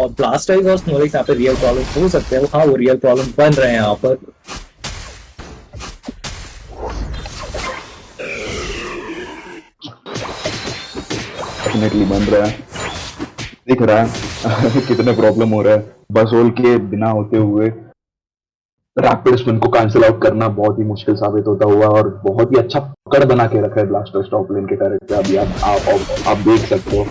और ब्लास्टर्स और स्नोलैक्स यहाँ पे रियल प्रॉब्लम हो सकते हैं. हाँ वो रियल प्रॉब्लम बन रहे हैं यहाँ पर. डेफिनेटली बन रहा है. दिख रहा है कितने प्रॉब्लम हो रहा है. बसोल के बिना होते हुए रैपिड स्पिन को कैंसिल आउट करना बहुत ही मुश्किल साबित होता हुआ और बहुत ही अच्छा पकड़ बना के रखा है ब्लास्टर्स टॉप लेन के कैरेक्टर. अभी आप देख सकते हो.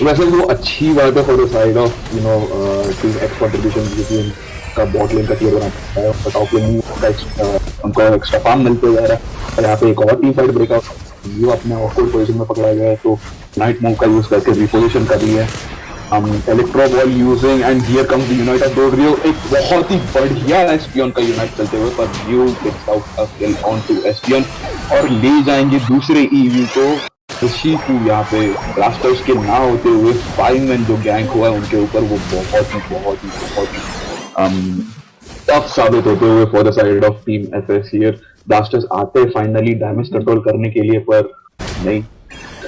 वैसे वो अच्छी बात है for the side of team X contribution क्योंकि उनका बॉट लेन का क्लियर बनाता है. उनका टॉप लेन उनको एक्स्ट्रा फार्म मिलते जा रहा है. और यहाँ पे एक और टीम फाइट ब्रेकआउट. ये अपने ऑकवर्ड पोजीशन में पकड़ा गया है तो नाइट मूव का यूज करके रिपोजिशन कर लिया है. Electro ball using and here comes the unite of Dodrio, एक बहुत ही बढ़िया एस्पियन का यूनाइट चलते हुए, पर Mew picks out a kill on to Espeon और ले जाएंगे दूसरे ईवी को। ऋषिकू यहाँ पे ब्लास्टर्स के ना होते हुए 5 मैन जो गैंग हुआ है उनके ऊपर, वो बहुत ही टफ साबित होते हुए for the side of team FS here. Blasters आते फाइनली डैमेज कंट्रोल करने के लिए, पर नहीं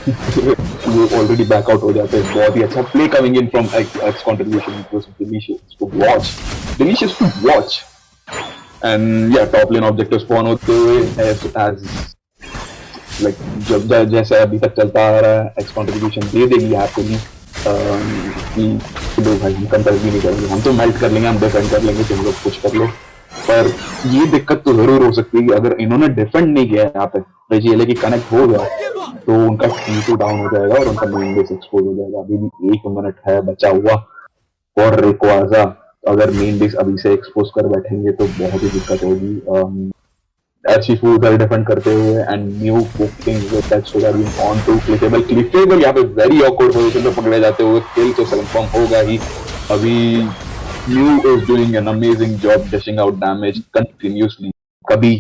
वो ऑलरेडी बैकआउट हो जाते हैं। बहुत ही अच्छा play coming in from X contribution, it was delicious to watch and yeah top lane objective spawn होते हुए एज लाइक जब जैसा अभी तक चलता आ रहा है, एक्स कंट्रीब्यूशन दे देगी हैप्पीली कि भाई हम कंट्रोल भी नहीं करेंगे, हम तो मेल्ट कर लेंगे, हम डिफेंड कर लेंगे, तुम लोग कुछ कर लो। पर ये दिक्कत तो जरूर हो सकती है कि अगर इन्होंने डिफेंड नहीं किया यहाँ पे, रेजिएले की कनेक्ट हो गया तो उनका T2 डाउन हो जाएगा और उनका मेन बेस एक्सपोज हो जाएगा। अभी भी 1 मिनट है बचा हुआ और रेक्वाजा अगर मेन बेस अभी से एक्सपोज कर बैठेंगे तो बहुत ही दिक्कत होगी। Archifu उधर डिफेंड करते हुए and new booking with that so that we on to Clefable यहाँ पे वेरी ऑकवर्ड पोजीशन में पकड़े जाते हुए किल तो कंफर्म होगा ही। अभी new is doing an amazing job dishing out damage continuously, कभी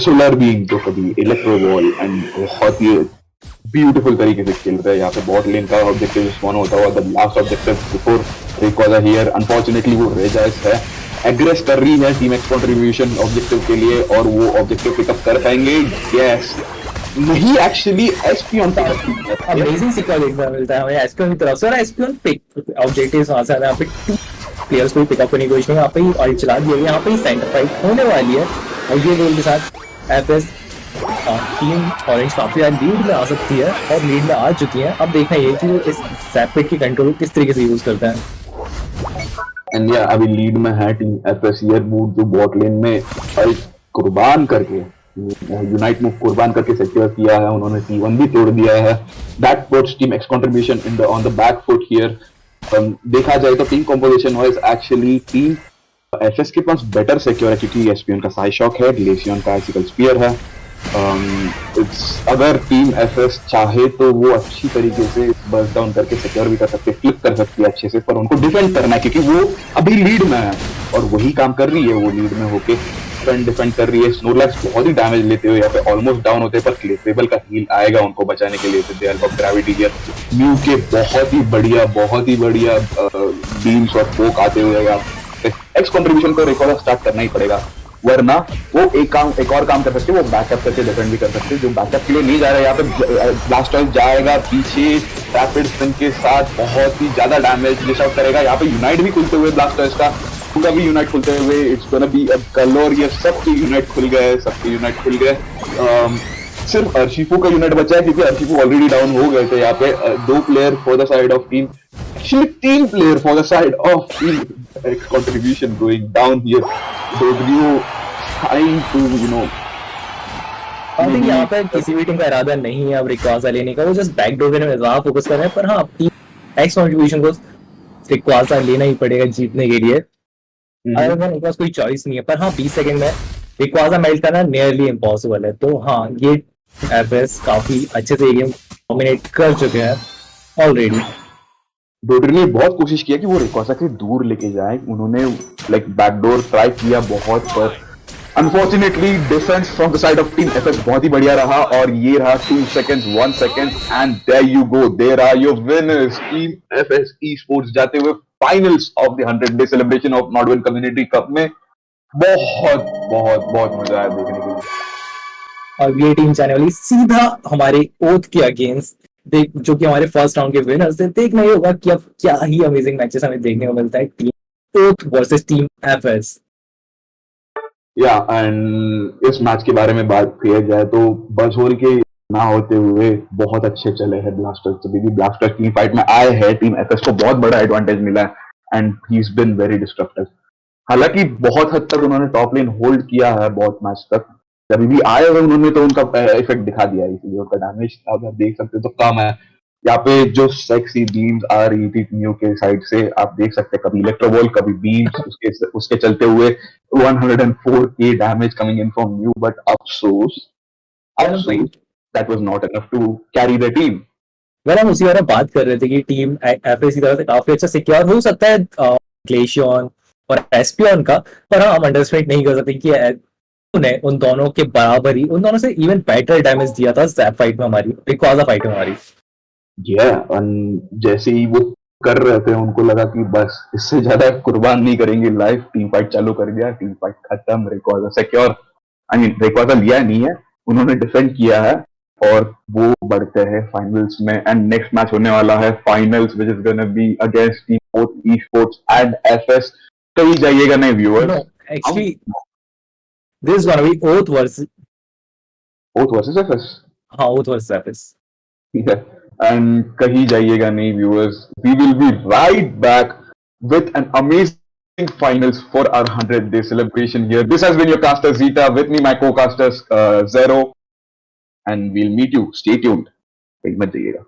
सोलर बीम तो कभी इलेक्ट्रो बॉल एंड बहुत ही ब्यूटीफुल तरीके से खेल रहे हैं। यहाँ पे बॉट लेन का ऑब्जेक्टिव स्पॉन होता हुआ the last objective before Rayquaza here, unfortunately वो रेजाइस है, एग्रेस कर रही है टीम एक्स कंट्रीब्यूशन ऑब्जेक्टिव के लिए और वो ऑब्जेक्टिव पिकअप कर पाएंगे। यस नहीं एक्चुअली एसपीएन अमेजिंग सिक्का देखने मिलता है हमें एसपीएन की तरफ से और एसपीएन पिक ऑब्जेक्टिव्स वहां से यहाँ पे 2 प्लेयर्स को पिकअप करने की कोशिश यहाँ पे और चला दिया गया, यहाँ पे सेंटर फाइट होने वाली है और ये गोल के साथ एफएस टीम ऑरेंज काफी लीड में आ सकती है और लीड में आ चुकी है। अब देखना ये कि वो इस सैपिड की कंट्रोल किस तरीके से यूज करता है। एंड या अभी लीड में है टीम एफएस हियर, मूव जो बॉट लेन में कुर्बान करके यूनाइट मूव कुर्बान करके सिक्योर किया है, उन्होंने T1 भी तोड़ दिया है। That puts team X contribution in the on the back foot here. देखा जाए तो team composition wise actually team FS के पास बेटर सिक्योरिटी क्योंकि एसपीएन का साई शॉक है, ग्लेशियन का आर्टिकल स्पीयर है। अगर टीम एफएस चाहे तो वो अच्छी तरीके से बर्स्ट डाउन करके सिक्योर भी कर सकते, फ्लिप कर सकती है अच्छे से, पर उनको डिफेंड करना है क्योंकि वो अभी लीड में है और वही काम कर रही है। वो लीड में होके डिफेंड कर रही है। स्नोलैक्स बहुत ही डैमेज लेते हुए यहाँ पे ऑलमोस्ट डाउन होते हैं, पर क्लेफेबल का हील आएगा उनको बचाने के लिए with the help of gravity here. Mu के बहुत ही बढ़िया बीम्स और पोक आते हुए एक्स कंट्रीब्यूशन को रिकॉर्ड स्टार्ट करना ही पड़ेगा, वरना वो एक और काम कर सकते हैं, वो बैकअप करके डिफेंड भी कर सकते हैं। जो बैकअप के लिए नहीं जा रहा है यहाँ पे ब्लास्टर्स जाएगा पीछे रैपिड स्पिन के साथ, बहुत ही ज्यादा डैमेज डिश आउट करेगा। यहाँ पे यूनाइट भी खुलते हुए ब्लास्टर्स का पूरा भी यूनाइट खुलते हुए it's gonna be a colour. ये सबके यूनाइट खुल गए, सिर्फ अर्शिफू का यूनिट बचा है क्योंकि अर्शिफू ऑलरेडी डाउन हो गए थे। यहाँ पे 2 player for the side of team, actually 3 player for the side of team contribution going down here. Dodrio trying to I think यहाँ पे किसी भी टीम का इरादा नहीं है अब रिक्वाजा लेने का, वो जस्ट बैक डोर में ज्यादा फोकस कर रहे हैं। पर हाँ टीम एक्स कंट्रीब्यूशन को रिक्वाजा लेना ही पड़ेगा जीतने के लिए, अगर उनके पास कोई चॉइस नहीं है। पर हाँ 20 सेकंड में रिक्वाजा मेल्ट करना नियरली इम्पॉसिबल है। तो हाँ ये एफएस काफी अच्छे से गेम डोमिनेट कर चुके हैं ऑलरेडी। डोडरी ने बहुत कोशिश किया कि वो रिक्वाजा के दूर लेके जाए, उन्होंने लाइक बैकडोर ट्राई किया बहुत, पर unfortunately defence from the side of team FS बहुत ही बढ़िया रहा और ये रहा 2 seconds 1 second and there you go, there are your winners. Team FS esports जाते हुए finals of the 100 day celebration of Nodwin community cup में। बहुत मजा आया देखने के लिए। और ये टीम जाने वाली सीधा हमारे ओथ के अगेंस्ट, जो कि हमारे फर्स्ट राउंड के विनर्स थे। देखना ही होगा कि अब क्या ही अमेजिंग मैचेस हमें देखने को मिलता है team oath versus team FS. या एंड इस मैच के बारे में बात किया जाए तो बजहोल के ना होते हुए बहुत अच्छे चले हैं ब्लास्टर्स। अभी भी ब्लास्टर्स टीम फाइट में आए हैं, टीम एफएस को बहुत बड़ा एडवांटेज मिला है and he is been very disruptive. हालांकि बहुत हद तक उन्होंने टॉप लेन होल्ड किया है बहुत मैच तक, जब भी आए हुए उन्होंने तो उनका इफेक्ट दिखा दिया, इसलिए उनका डैमेज आप देख सकते हो तो कम है। यहाँ पे जो सेक्सी बीम्स आ रही थी न्यू के साइड से आप देख सकते हैं, कभी इलेक्ट्रोबॉल कभी बीम्स उसके चलते हुए 104k damage coming in from new, but अफसोस that was not enough to carry the team. Well हम उसी बारे में बात कर रहे थे कि टीम एफएस की तरफ से काफी अच्छा सिक्योर हो सकता है ग्लेशियन और एस्पियन का, पर हाँ हम अंडरस्टैंड नहीं कर सकते कि ने उन दोनों के बराबर ही, उन दोनों से इवन बेटर डैमेज दिया था जैप फाइट में हमारी, रिक्वाजा फाइट में हमारी। जैसे ही वो कर रहे थे उनको लगा कि बस इससे ज्यादा कुर्बान नहीं करेंगे, लाइव टीम फाइट चालू कर दिया, टीम फाइट खत्म, record secure. I mean record लिया नहीं है, उन्होंने डिफेंड किया है और वो बढ़ते हैं फाइनल्स में। एंड नेक्स्ट मैच होने वाला है finals which is gonna be against team Oath esports and FS. कहीं जाइएगा नहीं नो व्यूअर्स, हम actually this gonna be Oath versus, Oath versus FS. हाँ Oath versus FS. And kahi jayega nahi viewers. We will be right back with an amazing finals for our 100-day celebration here. This has been your caster Zeta. With me, my co-casters Zero, and we'll meet you. Stay tuned. Kahi mat jayega.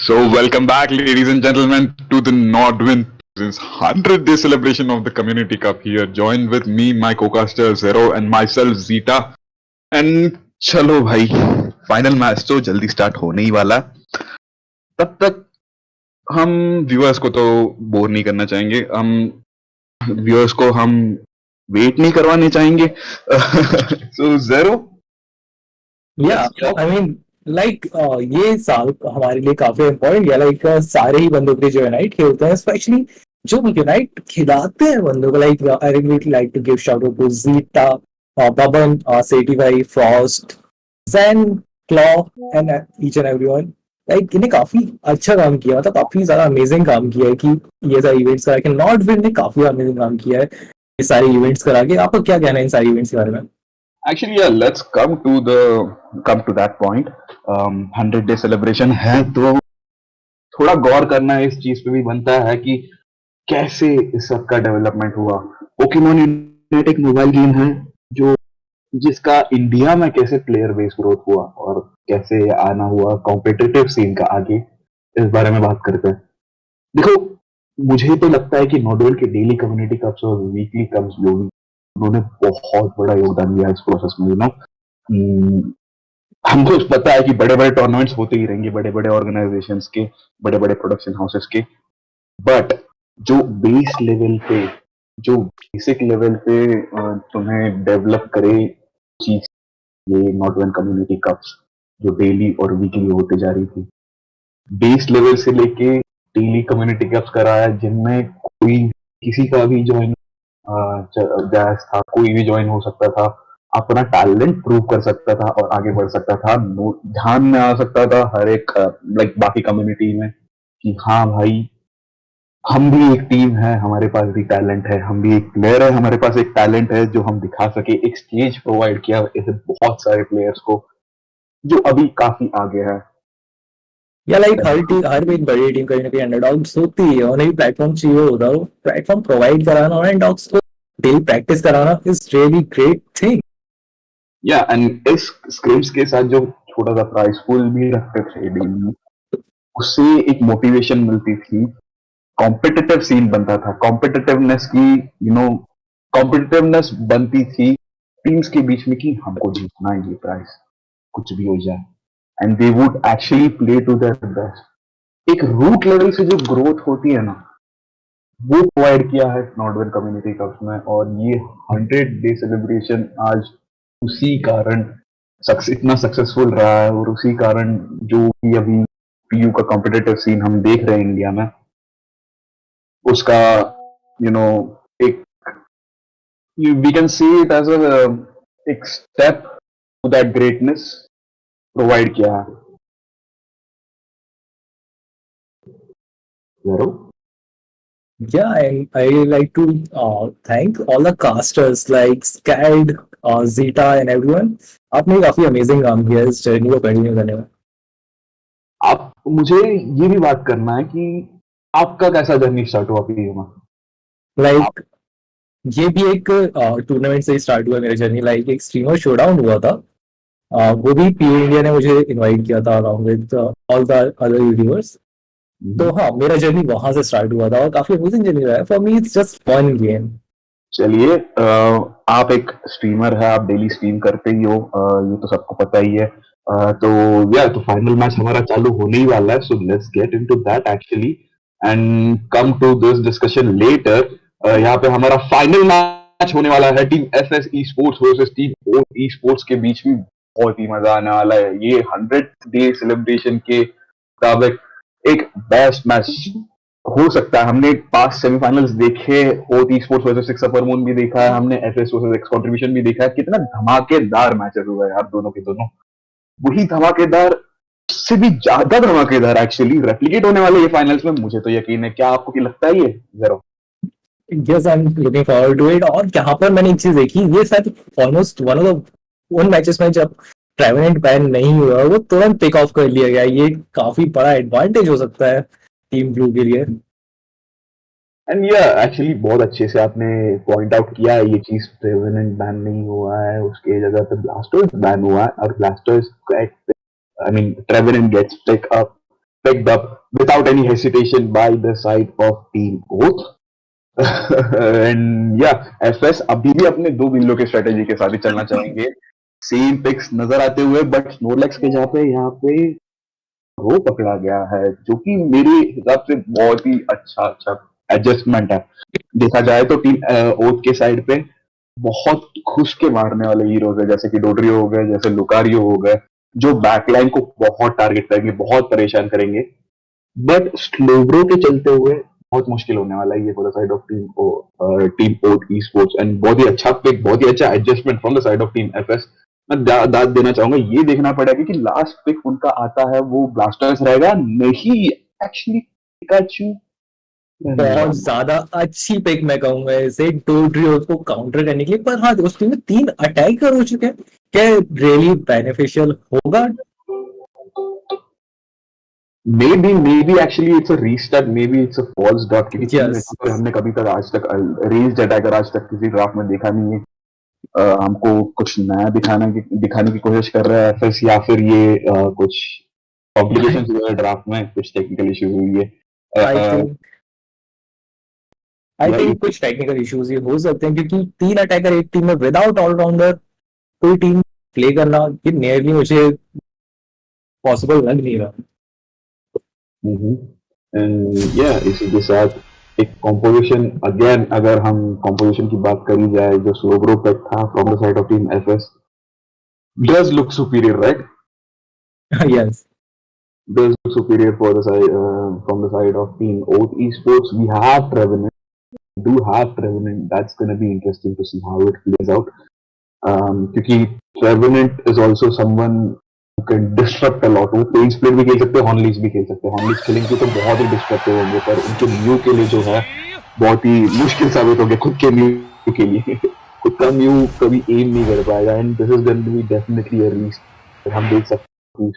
So, welcome back, ladies and gentlemen, to the Nodwin 100th day celebration of the Community Cup here. Joined with me, my co-caster Zero, and myself Zita. And चलो भाई, final match तो जल्दी start होने ही वाला है। तब तक हम व्यूअर्स को तो बोर नहीं करना चाहेंगे, हम व्यूअर्स को हम वेट नहीं करवाने चाहेंगे। सो Zero, या आई मीन लाइक ये साल हमारे लिए काफी इम्पोर्टेंट है। लाइक सारे ही बंदों के लिए जो यूनाइट खेलते हैं, स्पेशली जो यूनाइट खिलाते हैं बंदों को। Like I really like to give shout out to Zeta, Baban, Setty भाई, Frost, Jain, Claw and each and everyone. Like इन्हें काफी अच्छा काम किया, मतलब काफी ज्यादा अमेजिंग काम किया है कि ये सारे इवेंट्स करा के। नॉटविन ने काफी अमेजिंग काम किया है ये सारे इवेंट्स करा के। आपका क्या कहना है इन सारे इवेंट्स के बारे में? actually, yeah, let's come to that point. 100 day celebration है तो थोड़ा गौर करना इस चीज पे भी बनता है कि कैसे इस सब का डेवलपमेंट हुआ। पोकेमोन यूनाइट एक मोबाइल गेम है जो जिसका इंडिया में कैसे प्लेयर बेस ग्रोथ हुआ और कैसे आना हुआ कॉम्पिटिटिव सीन का आगे, इस बारे में बात करते हैं। देखो, मुझे तो लगता है कि नोडवेल के डेली कम्युनिटी कप्स और वीकली कप्स जो भी, उन्होंने बहुत बड़ा योगदान दिया इस प्रोसेस में। हमको पता है कि बड़े बड़े टूर्नामेंट्स होते ही रहेंगे, बड़े बड़े ऑर्गेनाइजेशंस के, बड़े बड़े प्रोडक्शन हाउसेस के, बट जो बेस लेवल पे, जो बेसिक लेवल पे तुम्हें डेवलप करे चीज, ये नॉट वन कम्युनिटी कप्स जो डेली और वीकली होते जा रही थी, बेस लेवल से लेके डेली कम्युनिटी कप्स कराया जिनमें कोई किसी का भी ज्वाइन जैस था, कोई भी ज्वाइन हो सकता था, अपना टैलेंट प्रूव कर सकता था और आगे बढ़ सकता था। ध्यान में आ सकता था हर एक लाइक बाकी कम्युनिटी में कि हाँ भाई, हम भी एक टीम है, हमारे पास भी टैलेंट है, हम भी एक प्लेयर है, हमारे पास एक टैलेंट है जो हम दिखा सके। एक स्टेज प्रोवाइड किया ऐसे बहुत सारे प्लेयर्स को जो अभी काफी आगे है। या लाइक हर टीम, हर एक बड़ी टीम कहीं ना कहीं अंडरडॉग्स होती है, उन्हें भी प्लेटफॉर्म चाहिए होता है। प्लेटफॉर्म प्रोवाइड कराना और अंडरडॉग्स को डेली प्रैक्टिस कराना इज रियली ग्रेट थिंग। या एंड इस स्क्रिम्स के साथ जो छोटा सा प्राइस पूल भी रखते थे डेली, उससे एक मोटिवेशन मिलती थी, कॉम्पिटिटिव सीन बनता था, कॉम्पिटिटिवनेस की कॉम्पिटिटिवनेस बनती थी टीम्स के बीच में कि हमको जीतना है ये प्राइस, कुछ भी हो जाए, and they would actually play to their best. एक रूट लेवल से जो ग्रोथ होती है ना, वो प्रोवाइड किया है नॉर्डवेन कम्युनिटी कप्स में। और ये 100 डे सेलिब्रेशन आज उसी कारण इतना सक्सेसफुल रहा है, और उसी कारण जो भी अभी पीयू का कॉम्पिटिटिव सीन हम देख रहे हैं इंडिया में, उसका यू नो एक we can see it as एक step to that greatness provide किया है। Zero? Yeah, and I like to thank all the casters like Scad, Zeta and everyone. आपने काफी अमेजिंग काम किया इस जर्नी को कंटिन्यू करने में। आप मुझे ये भी बात करना है कि आपका कैसा जर्नी स्टार्ट हुआ पीयू में? लाइक ये भी एक टूर्नामेंट से स्टार्ट हुआ मेरा जर्नी। लाइक एक स्ट्रीमर शोडाउन हुआ था, वो भी पीयू इंडिया ने मुझे इनवाइट किया था along with all the other YouTubers. तो हाँ, मेरा जर्नी वहां से स्टार्ट हुआ था और काफी अमेजिंग जर्नी रहा है। For me it's just fun game. चलिए, आप एक स्ट्रीमर है, आप डेली स्ट्रीम करते ही हो, ये तो सबको पता ही है। तो या तो फाइनल मैच हमारा चालू होने ही वाला है, so let's get into that actually and come to this discussion later. यहाँ पे हमारा फाइनल मैच होने वाला है team FS esports versus team O esports के बीच में। बहुत ही मजा आने वाला है, ये 100 डे सेलिब्रेशन के मुताबिक एक बेस्ट मैच हो सकता है। हमने पास्ट सेमीफाइनल्स देखे, oath esports versus six upper moon भी देखा है, हमने एफएस वर्सेस एक्स कंट्रीब्यूशन भी देखा है। कितना धमाकेदार मैचेस हुए यार दोनों के दोनों। वही धमाकेदार, उससे भी ज्यादा धमाकेदार एक्चुअली रेप्लिकेट होने वाले ये फाइनल्स में, मुझे तो यकीन है। क्या आपको क्या लगता है ये जरा? Yes, I am looking forward to it. और यहाँ पर मैंने एक चीज देखी, ये शायद ऑलमोस्ट वन ऑफ द उन मैचेस में जब ट्रेवेनेंट बैन नहीं हुआ, वो तुरंत पिक ऑफ कर लिया गया। ये काफी बड़ा एडवांटेज हो सकता है टीम ब्लू के लिए। एंड या एक्चुअली बहुत अच्छे से आपने पॉइंट आउट किया है ये चीज। ट्रेवेनेंट बैन नहीं हुआ है, उसके जगह पे ब्लास्टर्स बैन हुआ है, और Blastoise I mean Trevenant gets pick up picked up without any hesitation by the side of Team Oath. And या एफएस अभी भी अपने 2 बिल्लो के स्ट्रेटेजी के साथ ही चलना चाहेंगे, सेम पिक्स नजर आते हुए, बट स्नोरलैक्स के जहाँ पे यहाँ पे वो पकड़ा गया है, जो कि मेरे हिसाब से बहुत ही अच्छा एडजस्टमेंट है। देखा जाए तो टीम ओथ के साइड पे बहुत खुश के मारने वाले हीरोज है, जैसे कि डोड्रियो हो गए, जैसे लुकारियो हो गए, जो बैकलाइन को बहुत टारगेट करेंगे, बहुत परेशान करेंगे। बट स्लोब्रो के चलते हुए बहुत मुश्किल होने वाला है ये for the side of team oath esports, and बहुत ही अच्छा पिक, बहुत ही अच्छा adjustment from the side of team FS. मैं दाद देना चाहूंगा, ये देखना पड़ेगा कि लास्ट पिक उनका आता है वो ब्लास्टर्स रहेगा, नहीं एक्चुअली पिकाचू। बहुत ज्यादा अच्छी पिक मैं कहूंगा इसे डोड्रियो को काउंटर करने के लिए। पर हाँ, उस टीम में 3 अटैकर हो चुके हैं, क्या रियली बेनिफिशियल होगा? maybe actually it's a restart, maybe it's a false draft, क्योंकि तीन Yes. अटैकर हमने कभी तक आज तक रेंज्ड अटैकर आज तक किसी ड्राफ्ट में देखा नहीं है। हमको कुछ नया दिखाने की कोशिश कर रहा है एफएस, या फिर ये कुछ कॉम्प्लिकेशंस हुए ड्राफ्ट में, कुछ टेक्निकल इशू हुई है। आई थिंक कुछ टेक्निकल इश्यूज ही हो सकते हैं, क्योंकि 3 अटैकर एक टीम में विदाउट ऑलराउंडर कोई टीम प्ले करना ये नियरली मुझे पॉसिबल लग नहीं रहा। इसी के साथ एक कॉम्पोजिशन, अगेन अगर हम कॉम्पोजिशन की बात करी जाए, जो स्लोब्रो पिक था from the side of team FS does look superior, right? Yes. Does look superior for the side from the side of Team Oath Esports. We have Trevenant, do have Trevenant. That's going to be interesting to see how it plays out. क्योंकि Trevenant is also someone who can disrupt a lot. वो pen split भी खेल सकते हैं, हॉर्नलीज भी खेल सकते हैं। हॉर्नलीज खेलेंगे तो बहुत ही डिस्ट्रक्टिव होंगे, पर उनके म्यू के लिए जो है बहुत ही मुश्किल साबित हो गया खुद के म्यू के लिए। खुद का म्यू कभी एम नहीं कर पाएगा, and this is going to be definitely a risk. हम देख सकते हैं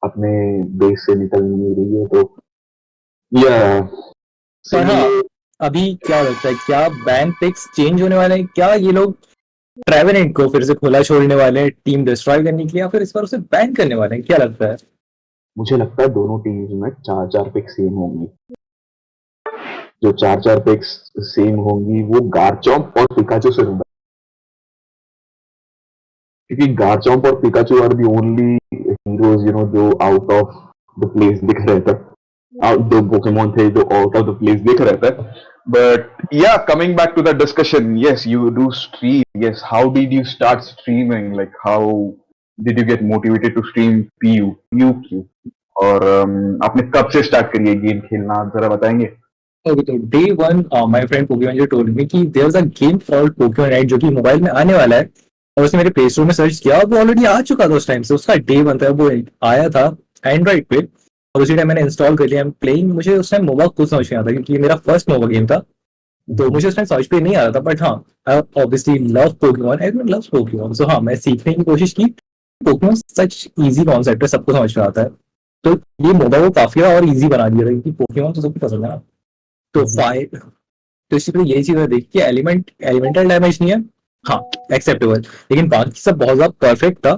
अपने बेस से निकल नहीं रही है, तो पर हाँ, अभी क्या लगता है, क्या बैन पिक्स चेंज होने वाले हैं? क्या ये लोग ट्रेवेनेंट को फिर से खुला छोड़ने वाले हैं टीम डिस्ट्रॉय करने के लिए, या फिर इस बार उसे बैन करने वाले हैं? क्या लगता है? मुझे लगता है दोनों टीम्स में 4-4 पिक सेम होंगी। जो 4-4 पिक्स सेम होंगी वो गार्चॉम्प और पिकाचू से होगा, क्योंकि गार्चॉम्प और Pikachu are the only heroes जो आउट ऑफ द प्लेस दिख रहे थे, दो पोकेमोन थे जो आउट ऑफ द प्लेस दिख रहे थे। But yeah coming back to the discussion, yes you do stream, yes how did you start streaming, like how did you get motivated to stream PU, और आपने कब से start करी है game खेलना, आप जरा बताएंगे? Okay, तो डे 1 माय फ्रेंड पोकेमॉन जो टोल्ड मी कि there is a game called Pokémon Unite जो कि मोबाइल में आने वाला है, और उसने मेरे प्ले स्टोर में सर्च किया, वो ऑलरेडी आ चुका था उस टाइम से, उसका डे 1 था, वो आया था एंड्रॉइड पे, और उसी टाइम मैंने इंस्टॉल कर लिया। प्लेइंग, मुझे उस टाइम मोबा कुछ समझ नहीं आता, क्योंकि मेरा फर्स्ट मोबा गेम था, तो मुझे उस टाइम समझ पे नहीं आ रहा था। बट हाँ, I obviously love Pokémon, everyone loves Pokémon, so हाँ, मैं सीखने की कोशिश की। पोकेमॉन सच इजी कॉन्सेप्ट है, सबको समझ में आता है, तो ये मोबा को काफी और इजी बना दिया था, क्योंकि पोकेमॉन तो सबको पसंद है ना। तो फाइट, तो इसी पे यही चीज देखी कि एलिमेंटल डैमेज नहीं है, हाँ एक्सेप्टेबल, लेकिन बाकी सब बहुत ज्यादा परफेक्ट था।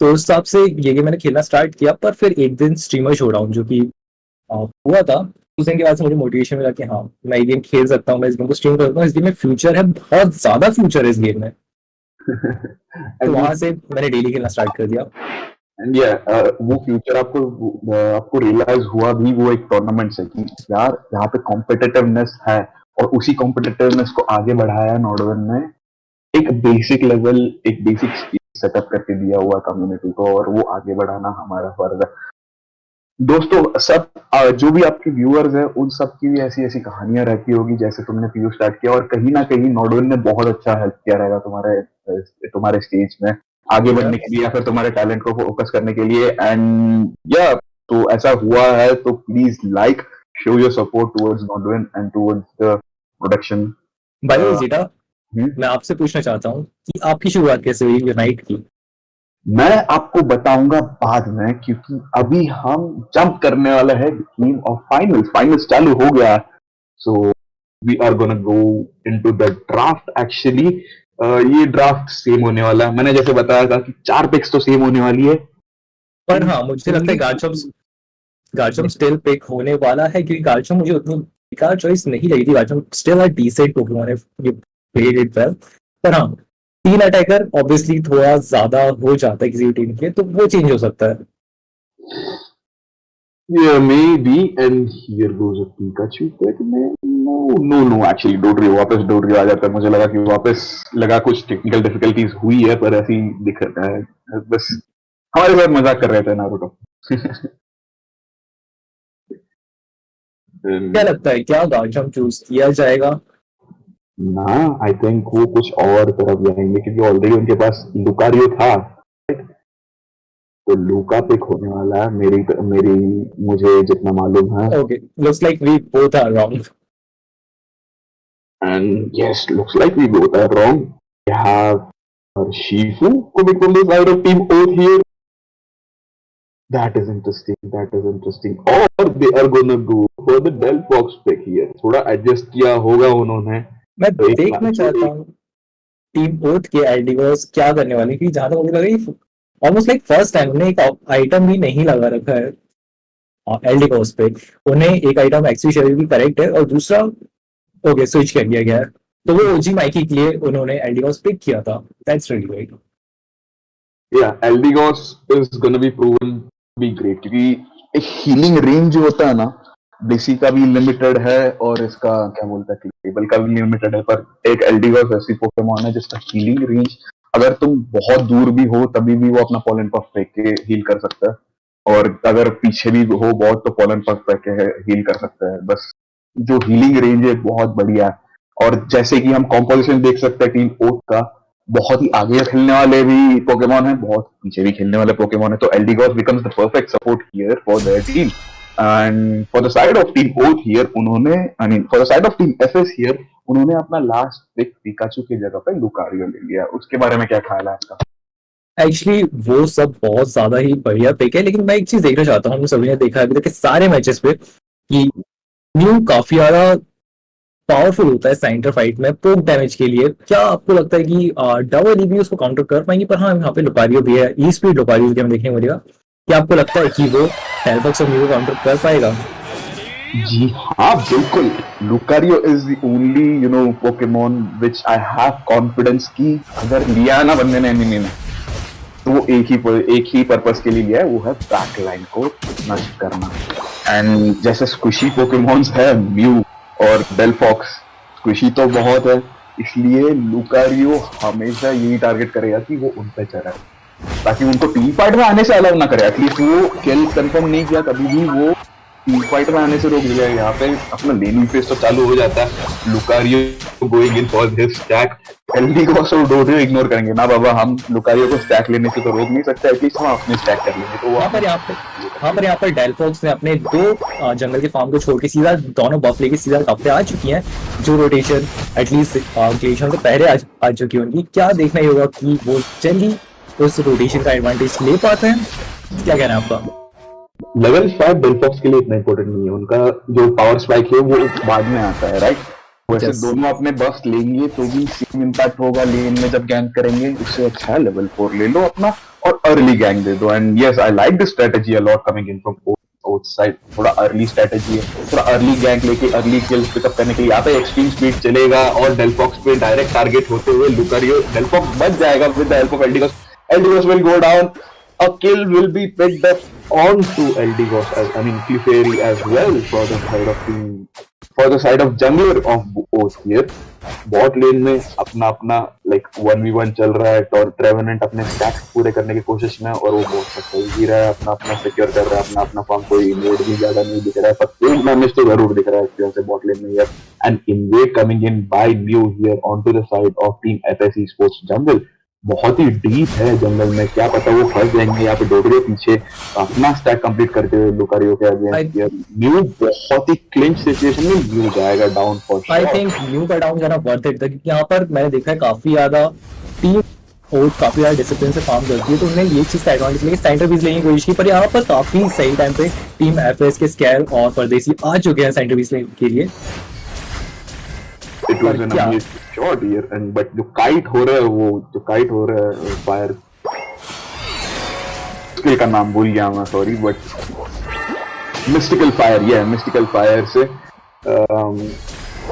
तो उस हिसाब से ये गेम मैंने खेलना स्टार्ट किया। पर फिर एक दिन स्ट्रीमर शो डाउन जो कि हुआ था, उस दिन के बाद से मुझे मोटिवेशन मिला कि हाँ, मैं ये गेम खेल सकता हूँ, मैं इस गेम को स्ट्रीम कर सकता हूँ, इस गेम में फ्यूचर है, बहुत ज्यादा फ्यूचर है इस गेम में। तो वहां से मैंने डेली खेलना स्टार्ट कर दिया। एंड वो फ्यूचर आपको रियलाइज हुआ भी वो एक टूर्नामेंट से कि यार यहाँ पे कॉम्पिटिटिवनेस है, और उसी कॉम्पिटिटिवनेस को आगे बढ़ाया नॉडवन ने एक बेसिक लेवल, एक बेसिक सेटअप करके दिया हुआ कम्युनिटी को, और वो आगे बढ़ाना हमारा फर्ज है। दोस्तों सब जो भी आपके व्यूअर्स हैं, उन सब की भी ऐसी ऐसी कहानियां रहती होगी जैसे तुमने पीयू स्टार्ट किया, और कहीं ना कहीं नॉडवन ने बहुत अच्छा हेल्प किया रहेगा तुम्हारे स्टेज में आगे बढ़ने के लिए, या फिर तुम्हारे टैलेंट को फोकस करने के लिए। एंड या तो ऐसा हुआ है, तो please like show your support towards Nodwin and towards the production. By the way Zeta, मैं आपसे पूछना चाहता हूँ कि आपकी शुरुआत कैसे हुई यूनाइट की? मैं आपको बताऊंगा बाद में, क्योंकि अभी हम जंप करने वाले हैं गेम ऑफ फाइनल्स चालू हो गया, so we are gonna go into the draft. Actually ये ड्राफ्ट सेम होने वाला है, मैंने जैसे बताया था कि 4 पिक्स तो सेम होने वाली है। पर हाँ, मुझे लगता है गार्चम स्टिल पिक होने वाला है, क्योंकि गार्चम मुझे उतनी बेकार चॉइस नहीं लगी थी। गार्चम स्टिल अ डिसेंट पोकेमॉन है, ये प्लेड इट वेल। पर हाँ, 3 अटैकर ऑब्वियसली थोड़ा ज्यादा हो जाता है किसी भी टीम के, तो वो चेंज हो सकता है। Yeah, maybe, and here goes a Pikachu pick. No, actually, Dodrio वापस Dodrio आ जाता है। मुझे लगा कि वापस लगा कुछ टेक्निकल डिफिकल्टीज हुई है, पर ऐसी दिख रहा है बस हमारे साथ मजाक कर रहे थे नारुतो। क्या लगता है, क्या गार्चम चूज किया जाएगा? ना, आई थिंक वो कुछ और तरफ जाएंगे क्योंकि ऑलरेडी उनके पास लुकारियो था, तो लूका पिक होने वाला है मेरी मेरी मुझे जितना मालूम है। Okay, looks like we both are wrong. And yes, looks like we both are wrong. We have Shifu coming from the side of Team Oath here. That is interesting. That is interesting. Or they are gonna go for the Del Fox pick here. थोड़ा adjust किया होगा उन्होंने। मैं तो एक देखना चाहता हूँ टीम ओथ के एल्डिवर्स क्या करने वाले हैं, क्योंकि जहां तक मुझे लग रहा है ऑलमोस्ट लाइक फर्स्ट टाइम उन्हें एक आइटम भी नहीं लगा रखा है एल्डिवर्स पे। उन्हें एक आइटम एक्चुअली शेयर भी करेक्ट है, और दूसरा ओके स्विच कर दिया गया है, तो वो ओजी माइकी के लिए उन्होंने एल्डिवर्स पिक किया था। That's really great. Yeah, Eldigos is gonna be proven to be great क्योंकि एक हीलिंग रेंज जो होता है ना, ब्लेसी का भी लिमिटेड है और इसका क्या बोलता है क्लेबल का भी लिमिटेड है, पर एक एल्डिगॉस ऐसी पोकेमॉन है जिसका हीलिंग रेंज अगर तुम बहुत दूर भी हो तभी भी वो अपना पॉलन पफ फेंक के हील कर सकता है, और अगर पीछे भी हो बहुत तो पॉलन पफ फेंक के हील कर सकता है। बस जो हीलिंग रेंज है बहुत बढ़िया है, और जैसे कि हम कॉम्पोजिशन देख सकते हैं टीम ओथ का, बहुत ही आगे खेलने वाले भी पोकेमॉन है, बहुत पीछे भी खेलने वाले पोकेमॉन है, तो Eldegoss becomes the perfect support here for their team. And for the side of team Oath here उन्होंने I mean for the side of team FS here उन्होंने अपना लास्ट पिक पिकाचू की जगह पे लुकारियो ले लिया। उसके बारे में क्या ख्याल है आपका? एक्चुअली वो सब बहुत ज्यादा ही बढ़िया पिक है, लेकिन मैं एक चीज देखना चाहता हूँ, हम सभी ने देखा है अभी तक के सारे मैचेस पे कि न्यू काफी ज्यादा पावरफुल होता है सेंटर फाइट में पोक डैमेज के लिए। क्या आपको लगता है कि डबल भी उसको काउंटर कर पाएंगे? पर हाँ, यहाँ पे लुकारियो भी है, ई स्पीड लुकारियो के हमें देखने को मिलेगा। क्या आपको लगता है कि वो टेलफॉक्स और म्यू काउंटर कर पाएगा? जी हाँ, बिल्कुल। Lucario is the only Pokemon which I have confidence की अगर लिया ना बंदे ने एनिमी में तो वो एक ही पर्पस के लिए लिया है, वो है बैक लाइन को नष्ट करना। एंड जैसे स्क्विशी पोकेमॉन्स है म्यू और डेलफॉक्स, स्क्विशी तो बहुत है, इसलिए लुकारियो हमेशा यही टारगेट करेगा कि वो उन पे चढ़े ताकि उनको टीम फाइट में आने से अलाउ ना करे। एटलीस्ट वो किल कंफर्म नहीं किया तभी भी वो टीम फाइट में आने से रोक दिया। यहाँ पे अपना लेनिंग फेस तो चालू हो जाता है, Lucario going in for his stack, Eldegoss और डोडो इग्नोर करेंगे ना बाबा, हम लुकारियो को स्टैक लेने से तो रोक नहीं सकते, एटलीस्ट हम अपने स्टैक कर लेंगे। तो यहाँ पर डेलफॉक्स ने अपने 2 जंगल के फार्म को छोड़ के सीधा दोनों बफ लेके सीधा टॉप पे आ चुकी हैं, जो रोटेशन एटलीस्ट ग्लेशियर से पहले आ चुकी है उनकी। क्या देखना ही होगा कि वो जल्दी उस रोटेशन का एडवांटेज ले पाते हैं। क्या कहना है आपका? लेवल 5 डेलफॉक्स के लिए इतना इंपॉर्टेंट नहीं है, उनका जो पावर स्पाइक है वो बाद में आता है, राइट? वैसे दोनों अपने बस लेंगे तो भी सेम इम्पैक्ट होगा लेन में जब गैंग करेंगे, उससे अच्छा है लेवल 4 ले लो अपना और अर्ली गैंग दे दो। And yes, I like this strategy a lot coming in from oath side. थोड़ा अर्ली स्ट्रेटजी है, थोड़ा अर्ली गैंग लेके अर्ली किल्स पिकअप करने के लिए यहाँ पे एक्सट्रीम स्पीड चलेगा और डेलफॉक्स पे डायरेक्ट टारगेट होते हुए लुकारियो डेलफॉक्स बच जाएगा with the help of Eldegoss. Eldegoss will go down, a kill will be picked up onto Eldigos Clefairy as well for the side of jungler of Oath here. Bot lane में अपना अपना like 1v1 चल रहा है और ट्रेवेनेंट अपने stacks पूरे करने की कोशिश में और वो बहुत सही भी रहा है, अपना अपना सिक्योर कर रहा है अपना अपना फार्म, कोई इन्वेड भी ज्यादा नहीं दिख रहा है, पर एक डैमेज तो जरूर दिख रहा है एक्सपीरियंस से बॉट लेन में यार। And invade coming in by Mew here onto the side of team FS sports jungle. बहुत ही डीप है जंगल में, क्या पता वो फंस जाएंगे यहाँ पे डोडरे पीछे अपना स्टैक कंप्लीट करते हुए लुकारियो के अगेंस्ट। न्यू बहुत ही क्लिंच सिचुएशन में न्यू जाएगा down for sure. I think new का डाउन जाना वर्थ इट था, क्योंकि यहाँ पर मैंने देखा है काफी ज्यादा टीम और काफी ज्यादा डिसिप्लिन से काम करती है, तो उन्होंने ये चीज का एडवांटेज लेके सेंटर पीस लेने की कोशिश की, पर यहाँ पर काफी सही टाइम पे टीम एफएस के स्कैर और परदेसी आ चुके हैं सेंटर पीस लेने के लिए। It was an amazing shot here, and but जो काइट हो रहा है फायर स्किल का नाम भूल गया मैं, सॉरी, बट मिस्टिकल फायर से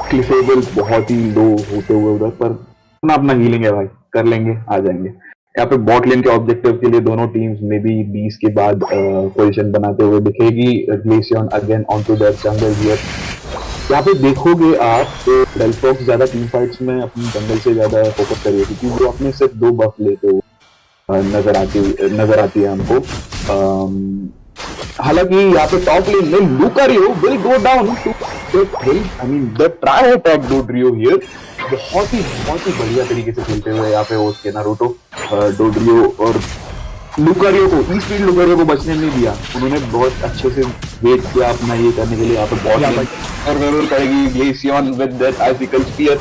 क्लिफेबल बहुत ही लो होते हुए उधर, पर अपना अपना हीलिंग है भाई, कर लेंगे, आ जाएंगे। यहाँ पे बॉट लेन के ऑब्जेक्टिव के लिए दोनों टीम्स में भी 20 के बाद पोजीशन बनाते हुए दिखेगी। Glaceon again on to that jungle here. यहाँ पे देखोगे आप तो डेल्फॉक्स ज्यादा टीम फाइट्स में अपनी जंगल से ज्यादा फोकस करिए, क्योंकि वो अपने सिर्फ 2 बफ लेते हुए नजर आती है हमको। हालांकि यहाँ पे टॉप लेन में Lucario will go down to I mean the tri attack Dodrio here. बहुत ही बढ़िया तरीके से खेलते हुए यहाँ पे उसके नारुतो डोड्रियो और लुकारियो को, ई स्पीड लुकारियो को बचने नहीं दिया। उन्होंने बहुत अच्छे से वेट किया अपना ये करने के लिए। यहाँ पे बहुत और जरूर करेगी Glaceon with that icicle spear.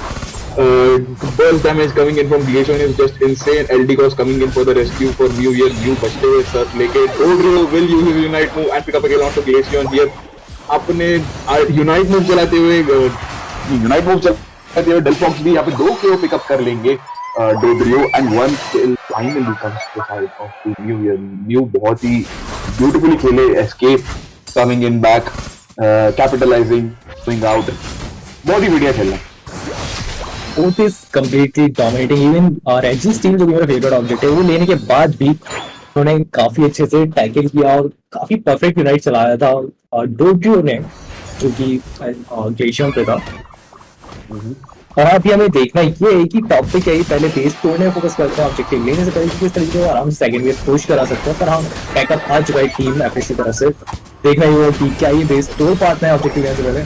burst damage coming in from Glacion is just insane. LD Cross coming in for the rescue for Mew here. Mew बचते हुए सर्फ लेके Dodrio will use his Unite move and pick up again onto Glacion here. अपने Unite move चलाते हुए डेल्फॉक्स भी यहाँ पे 2 KO pickup कर लेंगे Dodrio and 1 kill finally comes to the side of the Mew here. Mew बहुत ही beautifully खेले, escape coming in back, capitalizing, swing out. बहुत ही बढ़िया खेला। Oath is completely dominating. Even Reggie's team जो कि मेरा फेवरेट ऑब्जेक्ट है, वो लेने के बाद भी उन्होंने काफी अच्छे से टैकल किया और काफी परफेक्ट यूनाइट चलाया था। और डोड्रियो ने जो कि ग्लेशियन पे था। और अभी हमें देखना ये है कि टॉप पे क्या ही पहले बेस तोड़ने फोकस करते हैं ऑब्जेक्टिव लेने से पहले, किस तरीके से आराम से सेकंड बेस पुश करा सकते हैं। पर हम बैकअप आ चुका है टीम एफएस की तरफ से। देखना ये होगा कि क्या ये बेस तोड़ पाते हैं ऑब्जेक्टिव लेने से पहले।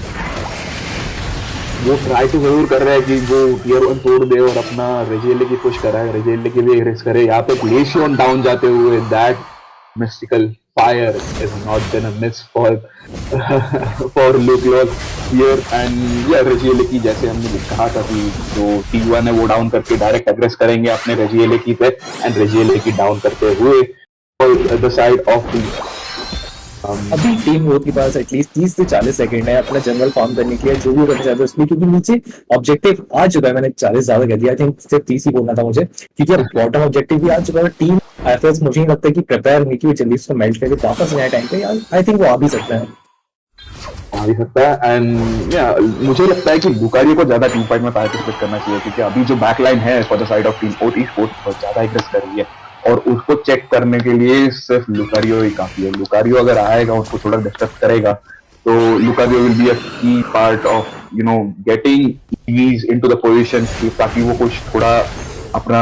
वो ट्राई तो जरूर कर रहा है कि वो टियर 1 तोड़ दे और अपना रेजिएले की पुश करा है, रेजिएले की भी रेस करे। यहाँ पे ग्लेशियन डाउन जाते हुए that mystical fire is not gonna miss for Luklock here. And या रेजिएले की जैसे हमने कहा था कि जो T1 है वो डाउन करके डायरेक्ट एग्रेस करेंगे अपने रेजिएले की पे, एंड रेजिएले की डाउन करते हुए द साइड ऑफ अभी टीम वोट के पास एटलीस्ट 30 से 40 सेकंड है अपना जनरल फॉर्म करने के लिए, जो भी करना चाहते हैं उसमें, क्योंकि नीचे ऑब्जेक्टिव आ चुका है। मैंने 40 ज्यादा कह दिया, आई थिंक सिर्फ 30 ही बोलना था मुझे, क्योंकि अब बॉटम ऑब्जेक्टिव भी आ चुका है। टीम एफएस मुझे नहीं लगता कि प्रिपेयर हुई कि वो जल्दी उसको मेल्ट करके वापस नया टाइम पे, आई थिंक वो आ भी सकता है। एंड या मुझे लगता है कि लुकारियो को ज्यादा टीम फाइट में पार्टिसिपेट करना चाहिए, क्योंकि अभी जो बैकलाइन है for the side of team Oath esports बहुत ज्यादा एग्रेस कर रही है, और उसको चेक करने के लिए सिर्फ लुकारियो ही काफी है। लुकारियो अगर आएगा उसको थोड़ा डिस्टर्ब करेगा तो लुकारियो विल बी अ की part of getting EVs into the position, ताकि वो कुछ थोड़ा अपना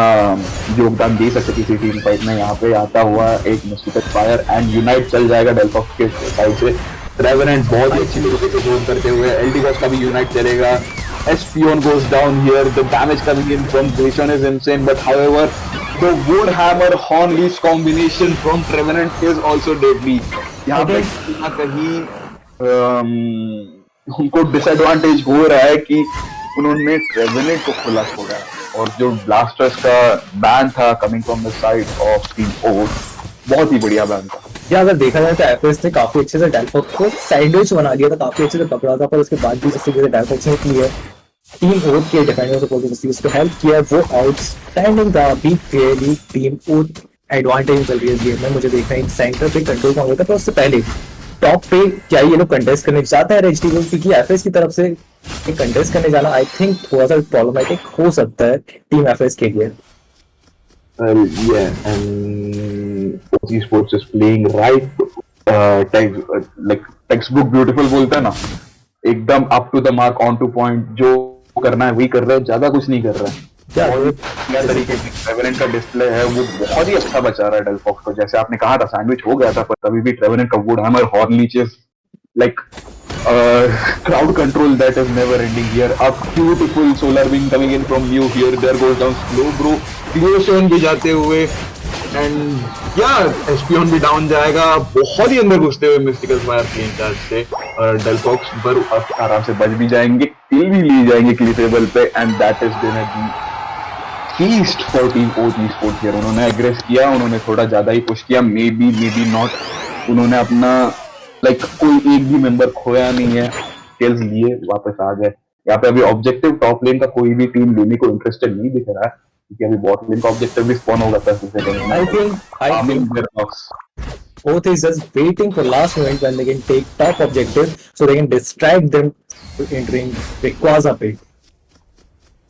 योगदान दे सके किसी टीम फाइट में। यहाँ पे आता हुआ एक मिस्टिकल फायर एंड यूनाइट चल जाएगा डेल्फॉक्स के साइड से। ट्रेवेनेंट बहुत ही अच्छी तरीके से जोन करते हुए एलडी गॉस का भी यूनाइट चलेगा। Espion goes down here. The damage coming in from Glacion is insane, but however, the Woodhammer Horn Leash combination from Trevenant is also deadly. यहाँ पे कहीं उनको डिसएडवांटेज हो रहा है कि उन्होंने Trevenant को खुला छोड़ा, और जो ब्लास्टर्स का बैन था coming from the side of team oath, बहुत ही बढ़िया बैन था। या अगर देखा जाए तो एफएस ने काफी अच्छे से डेल्फॉक्स को सैंडविच बना दिया था, काफी अच्छे से पकड़ा था, पर उसके बाद भी जिस तरीके से डेल्फॉक्स ने की है टीम ओथ के डिफेंडर्स को उसको हेल्प किया, वो आउटस्टैंडिंग था। अभी क्लियरली टीम ओथ एडवांटेज चल रही है इस गेम में। मुझे देखना है सेंटर पे कंट्रोल कौन होता है, पर उससे पहले टॉप पे क्या ये लोग कंटेस्ट करने चाहते हैं रेजिटी को, क्योंकि एफएस की तरफ से एक कंटेस्ट करने जाना आई थिंक थोड़ा सा प्रॉब्लमेटिक हो सकता है टीम एफएस के लिए। Yeah, and OG Sports is playing right, like textbook beautiful बोलते हैं ना, एकदम up to the mark, on to point, जो करना है वही कर रहा है, ज्यादा कुछ नहीं कर रहा है। क्या तरीके से ट्रेवेनेंट का डिस्प्ले है वो बहुत ही अच्छा बचा रहा है डेल्फॉक्स को। जैसे आपने कहा था सैंडविच हो गया था, पर कभी भी ट्रेवेनेंट का wood hammer horn leeches like crowd control that is never ending here. A beautiful solar beam coming in from Mew here. There goes down slow bro. Glacion भी जाते हुए and yeah, Espion भी डाउन जाएगा, बहुत ही अंदर घुसते हुए मिस्टिकल फायर प्लेन चार्ज से। डेल्फॉक्स पर अब आराम से बच भी जाएंगे, किल भी ली जाएंगे क्लिपेबल पे, and that is gonna be feast for team OG Sports here. उन्होंने एग्रेस किया, उन्होंने थोड़ा ज्यादा ही पुश किया, मे बी नॉट, उन्होंने अपना कोई एक भी मेंबर खोया नहीं है, स्किल्स लिए वापस आ गए। यहाँ पे अभी ऑब्जेक्टिव टॉप लेन का कोई भी टीम लेने को इंटरेस्टेड नहीं दिख रहा है, क्योंकि अभी बॉट लेन का ऑब्जेक्टिव भी स्पॉन होगा 30 सेकंड में। Oath is just waiting for last moment when they can take top objective so they can distract them entering Rayquaza pit.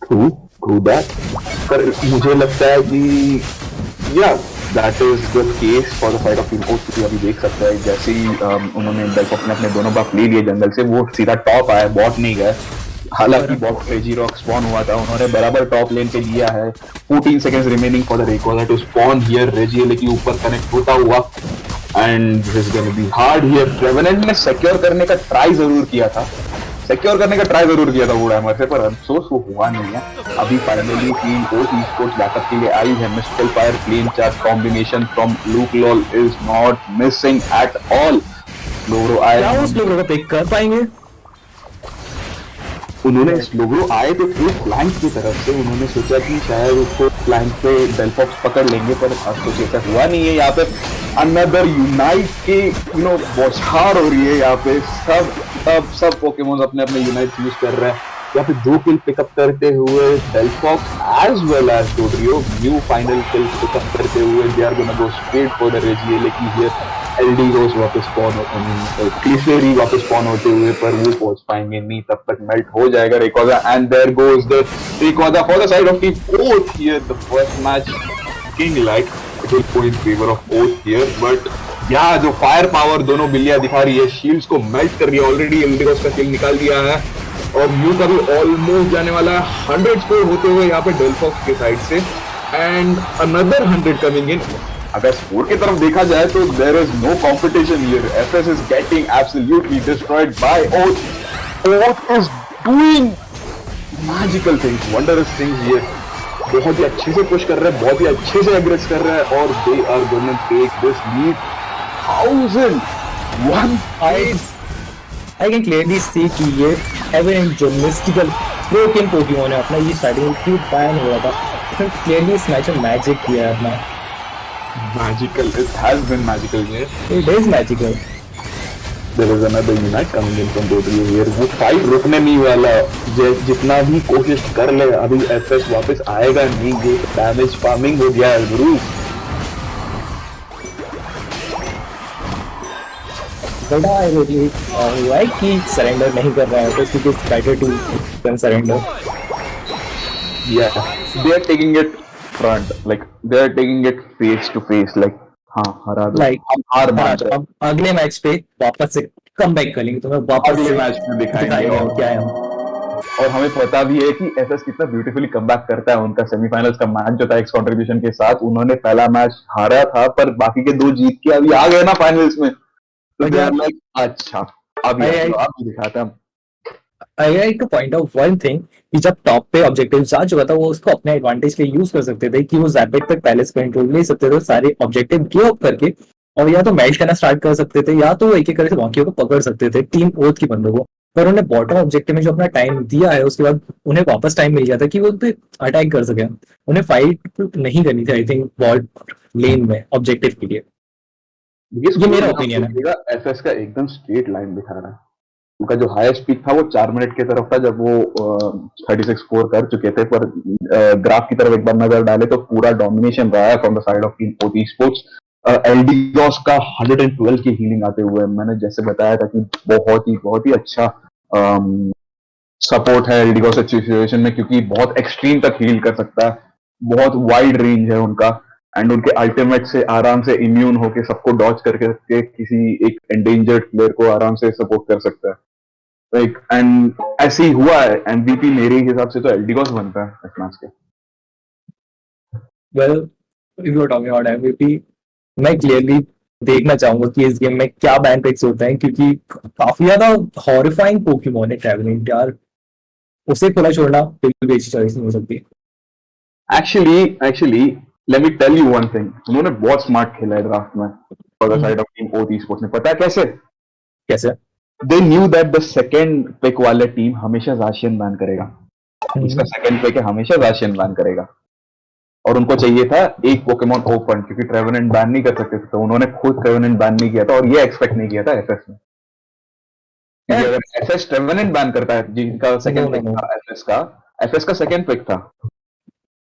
True that. पर मुझे लगता है कि या that is the case for the fight of team oath, क्योंकि अभी देख सकते हैं जैसे ही उन्होंने डेल्फॉक्स ने अपने दोनों बाप ले लिए जंगल से, वो सीधा टॉप आया, बॉट नहीं गए। हालांकि बॉट क्रेजी रॉक स्पॉन हुआ था, उन्होंने बराबर टॉप लेन पे लिया है। 14 seconds remaining for the Rayquaza to spawn here. Regieleki के ऊपर कनेक्ट होता हुआ and this is gonna be hard here. Trevenant ने सिक्योर करने का ट्राई जरूर किया था वुडहैमर से, पर अफसोस वो हुआ नहीं है। अभी finally team Oath esports backup के लिए आई है। Mystical fire flame charge combination from Luk lol is not missing at all. Slowbro आए, क्या उस लोगों को पिक कर पाएंगे? उन्होंने स्लोग्रो आए तो थ्रू फ्लैंक की तरफ से, उन्होंने सोचा कि शायद उसको फ्लैंक पे डेल्फॉक्स पकड़ लेंगे, पर अफसोस ऐसा हुआ नहीं है। यहाँ पे अनदर यूनाइट की बौछार हो रही है। यहाँ पे सब पोकेमोन अपने अपने यूनाइट यूज कर रहे हैं। यहाँ पे 2 किल पिकअप करते हुए Delphox as well as Dodrio Mew final kill pickup करते हुए they are gonna go straight for the Regieleki की हियर। एल्डिगोस वापस स्पॉन क्लिसेरी वापस स्पॉन होते हुए, पर वो पहुंच पाएंगे नहीं, तब तक मेल्ट हो जाएगा Rayquaza and there goes the Rayquaza for the side of team Oath here. The first match king like it will go in favour of Oath here, but यहाँ जो फायर पावर दोनों बिल्लियां दिखा रही है, शील्ड्स को मेल्ट कर रही है। ऑलरेडी एल्डिगोस का किल निकाल दिया है और म्यू का भी ऑलमोस्ट जाने वाला है 100 स्कोर होते हुए यहाँ पे डेल्फॉक्स के साइड से एंड अनदर 100 कमिंग इन। अगर स्कोर की तरफ देखा जाए तो there is no competition here. FS is getting absolutely destroyed by Oath. Oath is doing magical things, wondrous things here. बहुत ही अच्छे से पुश कर रहे हैं, बहुत ही अच्छे से एग्रेस कर रहे हैं और they are gonna take this lead 1001। I can clearly see कि ये heaven and जो mystical broken पोकेमोन है अपना, ये स्टार्टिंग में क्यों बैन हुआ था, इसने क्लियरली इस मैच में मैजिक किया है अपना। Magical, it has been magical here. It is magical. There is another unite coming in from Dodrio here. वो फाइट रुकने नहीं वाला, जितना भी कोशिश कर ले अभी एफएस वापस आएगा नहीं। ये डैमेज फार्मिंग हो गया है गुरु। बड़ा हुआ है कि सरेंडर नहीं कर रहा है, तो क्योंकि it's better to surrender. Yeah, they are taking it front, like they are taking it face to face, like हाँ हरा दो, Like, हम हार मान रहे हैं। अब अगले मैच पे वापस से कम बैक करेंगे, तो मैं वापस अगले से मैच में दिखाएंगे दिखाएंगे क्या है हम। और हमें पता भी है कि एसएस कितना ब्यूटीफुली कमबैक करता है। उनका सेमीफाइनल्स का मैच जो था एक्स कंट्रीब्यूशन के साथ, उन्होंने पहला मैच हारा था पर बाकी के 2 जीत के अभी आ गए ना फाइनल्स में, तो दे आर लाइक अच्छा अब दिखाता है। I like to point out one thing कि जब टॉप पे ऑब्जेक्टिव जा चुका था, वो उसको अपने एडवांटेज के लिए यूज कर सकते थे कि वो जैपेट तक पहले से कंट्रोल ले सकते थे, सारे ऑब्जेक्टिव गिव अप करके, और या तो मेल्ट करना स्टार्ट कर सकते थे या तो एक एक करके बाकियों को पकड़ सकते थे टीम ओथ की बंदों को। पर उन्हें बॉटम ऑब्जेक्टिव में जो अपना टाइम दिया है, उसके बाद उन्हें वापस टाइम मिल गया था कि वो अटैक कर सके। उन्हें फाइट नहीं करनी थी आई थिंक बॉट लेन में ऑब्जेक्टिव के लिए। ये मेरा ओपिनियन है। एफएस का एकदम स्ट्रेट लाइन दिखा रहा है। उनका जो हाईएस्ट पीक था वो 4 मिनट की तरफ था जब वो 36 स्कोर कर चुके थे, पर ग्राफ की तरफ एक बार नजर डाले तो पूरा डोमिनेशन रहा है from the side of team Oath esports. Eldegoss का 112 की हीलिंग आते हुए, मैंने जैसे बताया था कि बहुत ही अच्छा सपोर्ट है एल्डिगोस अच्छी सिचुएशन में, क्योंकि बहुत एक्सट्रीम तक हील कर सकता है, बहुत वाइड रेंज है उनका, एंड उनके अल्टीमेट से आराम से इम्यून होके सबको डॉच करके किसी एक एंडेंजर्ड प्लेयर को आराम से सपोर्ट कर सकता है। लाइक एंड ऐसे ही हुआ है। एमवीपी मेरे हिसाब से तो एल्डिगोस बनता है इस मैच के। Well if you are talking about MVP, मैं क्लियरली देखना चाहूंगा कि इस गेम में क्या बैन पिक्स होते हैं, क्योंकि काफी ज्यादा हॉरिफाइंग पोकेमोन है ट्रैवलिंग यार, उसे खुला छोड़ना बिल्कुल भी अच्छी चॉइस नहीं हो सकती। Actually let me tell you one thing, उन्होंने बहुत स्मार्ट खेला है ड्राफ्ट में for the side of team Oath esports ने। पता है कैसे? They knew that the second pick वाले टीम हमेशा जाशियन बैन करेगा, इसका सेकंड पिक है हमेशा जाशियन बैन करेगा, और उनको चाहिए था एक पोकेमॉन ओपन, क्योंकि ट्रेवेनेंट बैन नहीं कर सकते थे, तो उन्होंने खुद ट्रेवेनेंट बैन नहीं किया था और ये एक्सपेक्ट नहीं किया था एफएस ने। अगर एफएस ट्रेवेनेंट बैन करता है, जिनका सेकंड पिक था एफएस का सेकंड पिक था,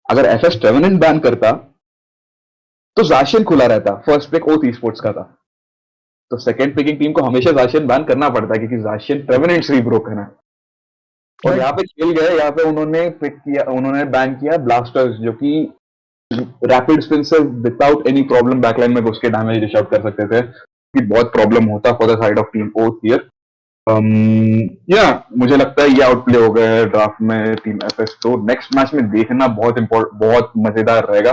अगर एफएस ट्रेवेनेंट बैन करता तो जाशियन खुला रहता, फर्स्ट पिक ओथ ई-स्पोर्ट्स का था। तो सेकंड पिकिंग टीम को हमेशा जाशियन बैन करना पड़ता है क्योंकि जाशियन ट्रेवेनेंट्री ब्रोकन है। और यहाँ पे खेल गए, यहाँ पे उन्होंने पिक किया, उन्होंने बैन किया ब्लास्टर्स जो कि रैपिड स्पिन से विदाउट एनी प्रॉब्लम बैकलाइन में घुस के डैमेज डिश आउट कर सकते थे, कि बहुत प्रॉब्लम होता for the side of team Oath here. या मुझे लगता है ये आउटप्ले हो गए है ड्राफ्ट में टीम एफएस। तो नेक्स्ट मैच में देखना बहुत मजेदार रहेगा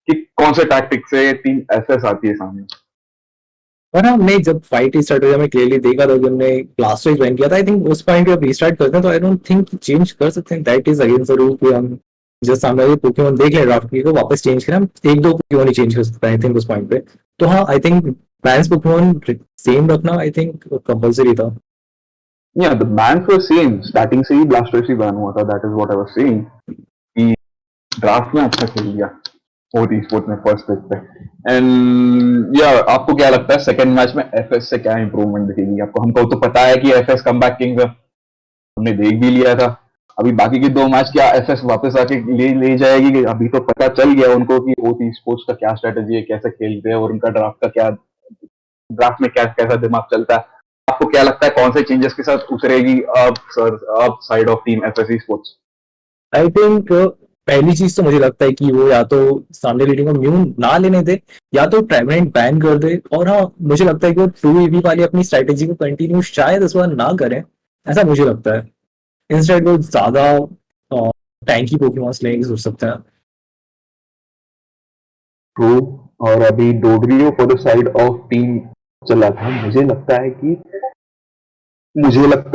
कि कौन से टैक्टिक से टीम एफएस आती है सामने। और हाँ, मैं जब फाइट स्टार्ट हुई मैं क्लियरली देखा था कि हमने ब्लास्टर ज्वाइन किया था। आई थिंक उस पॉइंट पे अब रीस्टार्ट करते हैं तो आई डोंट थिंक चेंज कर सकते हैं। That is against the rule कि हम जब सामने वाले पोकेमॉन देख लें ड्राफ्ट की को वापस चेंज करें। हम एक दो पोकेमॉन ही चेंज कर सकते हैं आई थिंक उस पॉइंट पे। तो हाँ, I think balance Pokemon same रखना आई थिंक कंपलसरी था। Yeah, the bans were same. Starting से ही ब्लास्टर्स ही बैन हुआ था. That is what I was saying. कि ड्राफ्ट में अच्छा खेल लिया और स्पोर्ट्स में फर्स्ट पिक पे। एंड या आपको क्या लगता है सेकंड मैच में एफएस से क्या इंप्रूवमेंट दिखेगी आपको? हमको तो पता है कि एफएस कमबैक किंग है, हमने देख भी लिया था। अभी बाकी के 2 मैच क्या एफएस वापस आके ले जाएगी कि अभी तो पता चल गया उनको कि ओटी स्पोर्ट्स का क्या स्ट्रेटेजी है, कैसे खेलते हैं और उनका ड्राफ्ट में क्या कैसा दिमाग चलता है। आपको क्या लगता है कौन से चेंजेस के साथ उतरेगी अब side of team FS sports? I think पहली चीज तो मुझे लगता है कि वो या तो सामने रीडिंग को म्यून ना लेने दे या तो ट्रेवरेंट बैन कर दे। और हाँ, मुझे लगता है कि वो 2EV वाली अपनी स्ट्रेटेजी को कंटिन्यू शायद इस बार ना करें, ऐसा मुझे लगता है। इंस्टेड वो ज्यादा टैंकी पोकेमॉन्स लेने की सोच सकते हैं। ट्रू। और अभी Dodrio for the side of team चला था। मुझे लगता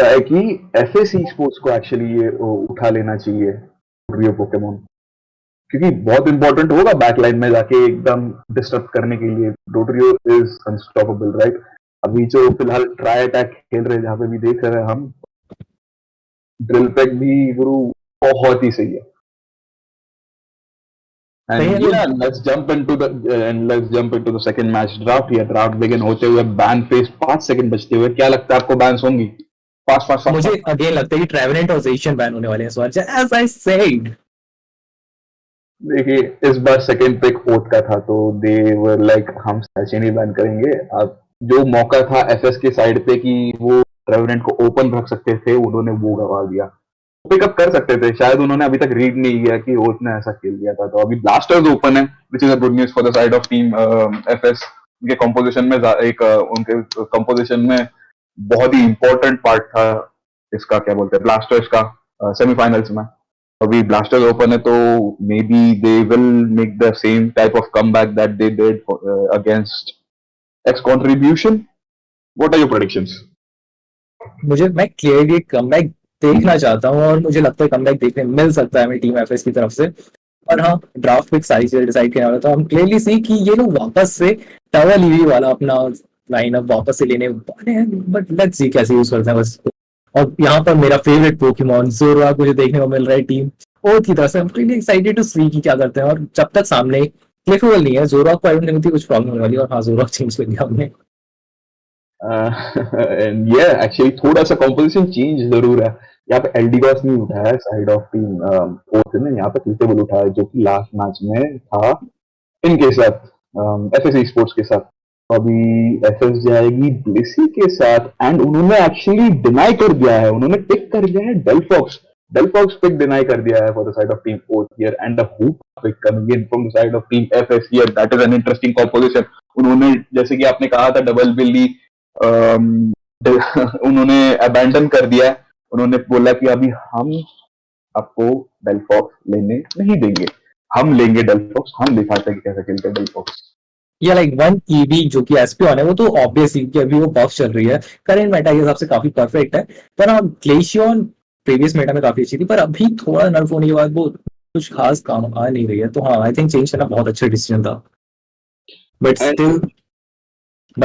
है कि एफएस स्पोर्ट्स को एक्चुअली ये उठा लेना चाहिए डोडरियो पोकेमॉन, क्योंकि बहुत इंपॉर्टेंट होगा बैकलाइन में जाके एकदम डिस्टर्ब करने के लिए। डोडरियो इज अनस्टॉपेबल राइट। अभी जो फिलहाल ट्राई अटैक खेल रहे हैं जहाँ पे भी देख रहे हैं हम, ड्रिल पैक भी गुरु बहुत ही सही है। And yeah, let's jump into the second match draft. या ड्राफ्ट बिगिन होते हुए बैन फेस 5 सेकंड बचते हुए क्या लगता है आपको बैन्स होंगी? फास्ट मुझे अगेन लगता है कि ट्रेवरेंट और जेशन बैन होने वाले हैं इस बार, एज आई सेड। देखिए इस बार सेकंड पिक ओथ का था तो दे वर लाइक हम सचिन ही बैन करेंगे। अब जो मौका था एफएस के साइड पे कि वो ट्रेवरेंट को ओपन रख सकते थे, उन्होंने वो गवा दिया। पिकअप कर सकते थे, शायद उन्होंने अभी तक रीड नहीं किया कि ओथ ने ऐसा खेल दिया था। तो अभी ब्लास्टर्स ओपन है, which is a good news for the side of team FS. उनके कंपोजिशन में उनके कंपोजिशन में बहुत ही इंपॉर्टेंट पार्ट था इसका, क्या बोलते हैं, ब्लास्टर्स का सेमीफाइनल्स में। अभी ब्लास्टर्स ओपन है तो may be they will make the same type of comeback that they did against X contribution. What are your predictions? मैं क्लियरली कमबैक देखना चाहता हूँ और मुझे लगता है कमबैक देखने मिल सकता है हमें टीम एफएस की तरफ से। और हाँ, ड्राफ्ट पिक सारी चीजें डिसाइड करने वाला था। हम क्लियरली सी कि ये लोग वापस से टवर लीवी वाला अपना लाइनअप वापस से लेने वाले हैं, बट लेट्स सी कैसे यूज करते हैं बस। और यहाँ पर मेरा फेवरेट पोकेमॉन जोरवाक मुझे देखने को मिल रहा है टीम ओथ की तरफ से। I'm really excited to see कि क्या करते हैं। और जब तक सामने क्लिफेबल नहीं है जोरवाक को, आई डोंट थिंक कुछ प्रॉब्लम होने वाली है। और हाँ, जोरवाक चेंज कर दिया हमने। एंड ये एक्चुअली थोड़ा सा कंपोजिशन चेंज जरूर है। यहाँ पे एल्डिगॉस नहीं उठाया साइड ऑफ टीम ओथ ने, यहाँ पे क्लिफेबल उठाया जो कि लास्ट मैच में था इनके साथ एफएस स्पोर्ट्स के साथ। अभी एफएस जाएगी ब्लिसी के साथ एंड उन्होंने एक्चुअली डिनाई कर दिया है, उन्होंने पिक कर दिया है डेलफॉक्स पिक डिनाई कर दिया है for the side of team Oath here and the Hoopa pick coming in from the side of team FS here. That is an interesting composition. उन्होंने जैसे कि आपने कहा था डबल बिल्ली उन्होंने अबैंडन कर दिया है। उन्होंने बोला कि अभी हम आपको डेलफॉक्स लेने नहीं देंगे, हम लेंगे डेलफॉक्स, हम दिखाते हैं कि कैसे खेलते हैं डेलफॉक्स। या लाइक 1 EV जो कि एसपी ऑन है वो तो ऑब्वियसली कि अभी वो बफ चल रही है, करंट मेटा के हिसाब से काफी परफेक्ट है। पर हाँ, ग्लेशियन प्रीवियस मेटा में काफी अच्छी थी, पर अभी थोड़ा नर्फ होने के बाद वो कुछ खास काम आ नहीं रही है। तो हाँ, आई थिंक चेंज करना बहुत अच्छा डिसीजन था। But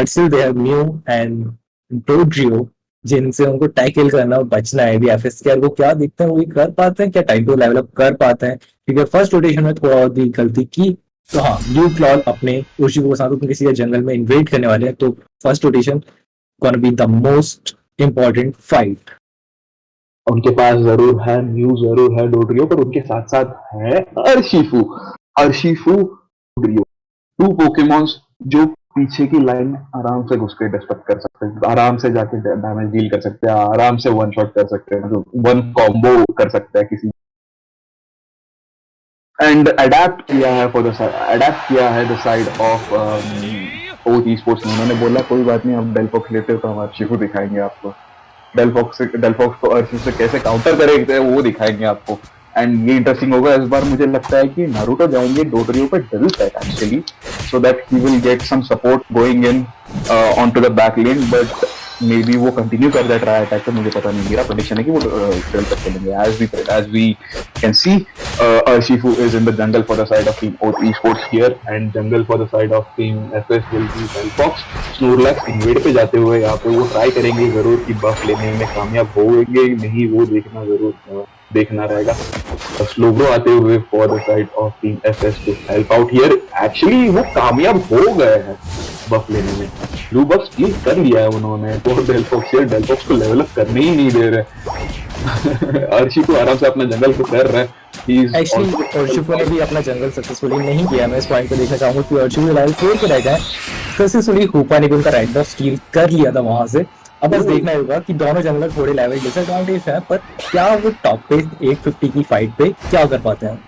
still they have Mew and Dodrio जिनसे उनको टैकल करना और बचना है। भी एफएस के वो क्या दिखते हैं, वो भी कर पाते हैं क्या, टाइम टू लेवल अप कर पाते हैं, क्योंकि फर्स्ट रोटेशन में थोड़ा और भी गलती की। तो हाँ, न्यू क्लॉल अपने उर्शिको के साथ किसी जंगल में इन्वेट करने वाले हैं, तो first rotation gonna be the most important fight. उनके पास जरूर है म्यू, जरूर है डोड्रियो, पर उनके साथ साथ है अर्शिफू डोड्रियो, 2 पोकेमॉन्स जो पीछे की लाइन आराम से घुस के डिस्ट्रक्ट कर सकते हैं, आराम से जाके डैमेज डील कर सकते हैं, आराम से वन शॉट कर सकते हैं, मतलब वन कॉम्बो कर सकता है किसी, एंड अडेप्ट किया है the side of OT sports ने। उन्होंने बोला कोई बात नहीं, अब डेलफॉक्स लेते हो तो हम अर्शी को दिखाएंगे आपको, डेलफॉक्स को अर्शी से कैसे काउंटर करेंगे वो दिखाएंगे आपको। एंड ये इंटरेस्टिंग होगा इस बार, मुझे लगता है कि नारुतो जाएंगे डोटोरियो पे double pack actually, so that he will get some support going in on to the back lane, but may be वो कंटिन्यू कर रहा ट्राई अटैक, तो मुझे पता नहीं, मेरा प्रेडिक्शन है कि वो डबल पैक खेलेंगे। As we can see Urshifu is in the jungle for the side of team esports here, and jungle for the side of team FS will be Velfox। Snorlax invade पे जाते हुए यहाँ पे वो try करेंगे जरूर कि बफ लेने में कामयाब होंगे नहीं, वो देखना रहेगा। स्लोब्रो आते हुए for the side of team FS to help out here, actually वो कामयाब हो गए हैं बफ लेने में, ब्लू बफ स्टील कर लिया है उन्होंने, तो डेलफॉक्स को लेवल अप करने ही नहीं दे रहे। अर्शी को आराम से अपना जंगल को कर रहा है। एक्चुअली अर्शिफो ने भी अपना जंगल सक्सेसफुली नहीं किया। मैं इस पॉइंट पे देखना चाहूंगा कि अर्शिफो लेवल 4 पे रह गए, सक्सेसफुली हुपा ने भी उनका राइट ऑफ स्टील कर लिया था वहां से। अब बस देखना होगा कि दोनों जंगलर थोड़े लेवल डिसएडवांटेज है, पर क्या वो टॉप पे 850 की फाइट पे क्या कर पाते हैं।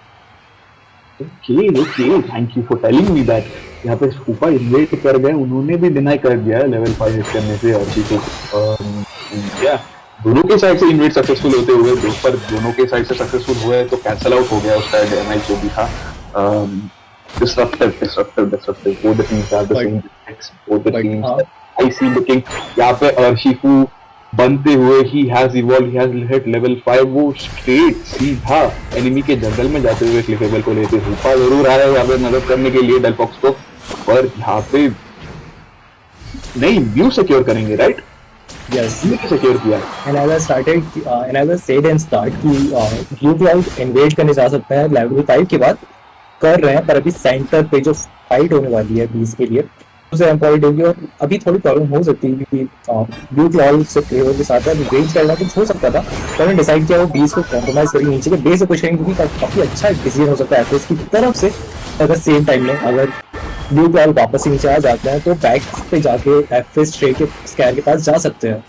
Okay, thank you for telling me that. यहाँ पे हुपा इन्वेट कर गए, उन्होंने भी डिनाई कर दिया है लेवल 5 हिट करने से अर्शी को। क्या दोनों के साइड से इन्वेट सक्सेसफुल होते हुए, पर दोनों के साइड से सक्सेसफुल हुए तो कैंसल आउट हो गया उसका डैमेज जो भी था। disruptive both the teams have the same defects, both the teams I see looking यहाँ पे अर्शिफू बनते हुए he has evolved, he has hit level 5, वो straight सीधा एनिमी के जंगल में जाते हुए क्लिफेबल को लेते हुपा जरूर आया यहाँ पे मदद करने के लिए डेलफॉक्स को, पर यहाँ पे नहीं व्यू सिक्योर करेंगे, राइट? Yes, सिक्योर किया। And as I said in start कि ब्लू क्लाउड इन्वेड करने जा सकते हैं लेवल 5 के बाद, कर रहे हैं, पर अभी सेंटर पे जो फाइट होने वाली है बीस के लिए उससे इम्पोर्टेंट होगी, और अभी थोड़ी प्रॉब्लम हो सकती है क्योंकि ब्लू क्लाउड से प्लेयर के साथ रेंज करना कुछ हो सकता था, तो उन्होंने डिसाइड किया वो बीस को कॉम्प्रोमाइज करके नीचे के बेस से कुछ करेंगे, क्योंकि काफी अच्छा डिसीजन हो सकता है एफएस की तरफ से। अगर सेम टाइम में अगर ब्लू क्लाउड वापस से नीचे आ जाते हैं तो बैक पे जाके एफएस स्ट्रे के स्कैर के पास जा सकते हैं।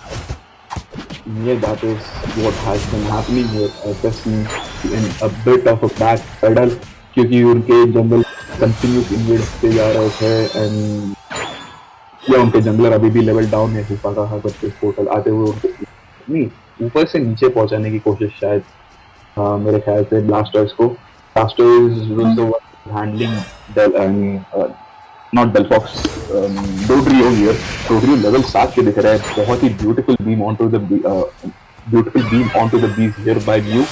Yeah, that is what has been happening here. FS in a bit of a back pedal, क्योंकि उनके जंगल कंटिन्यूस इन्वेड पे जा रहे थे, एंड या उनके जंगलर अभी भी लेवल डाउन है, हुपा का करके पोर्टल आते हुए उनको नहीं ऊपर से नीचे पहुंचाने की कोशिश शायद मेरे ख्याल से Blastoise was the one handling not Delphox, Dodrio here. Dodrio level 7 के दिख रहा है, बहुत ही beautiful beam on to the bees here by Mew.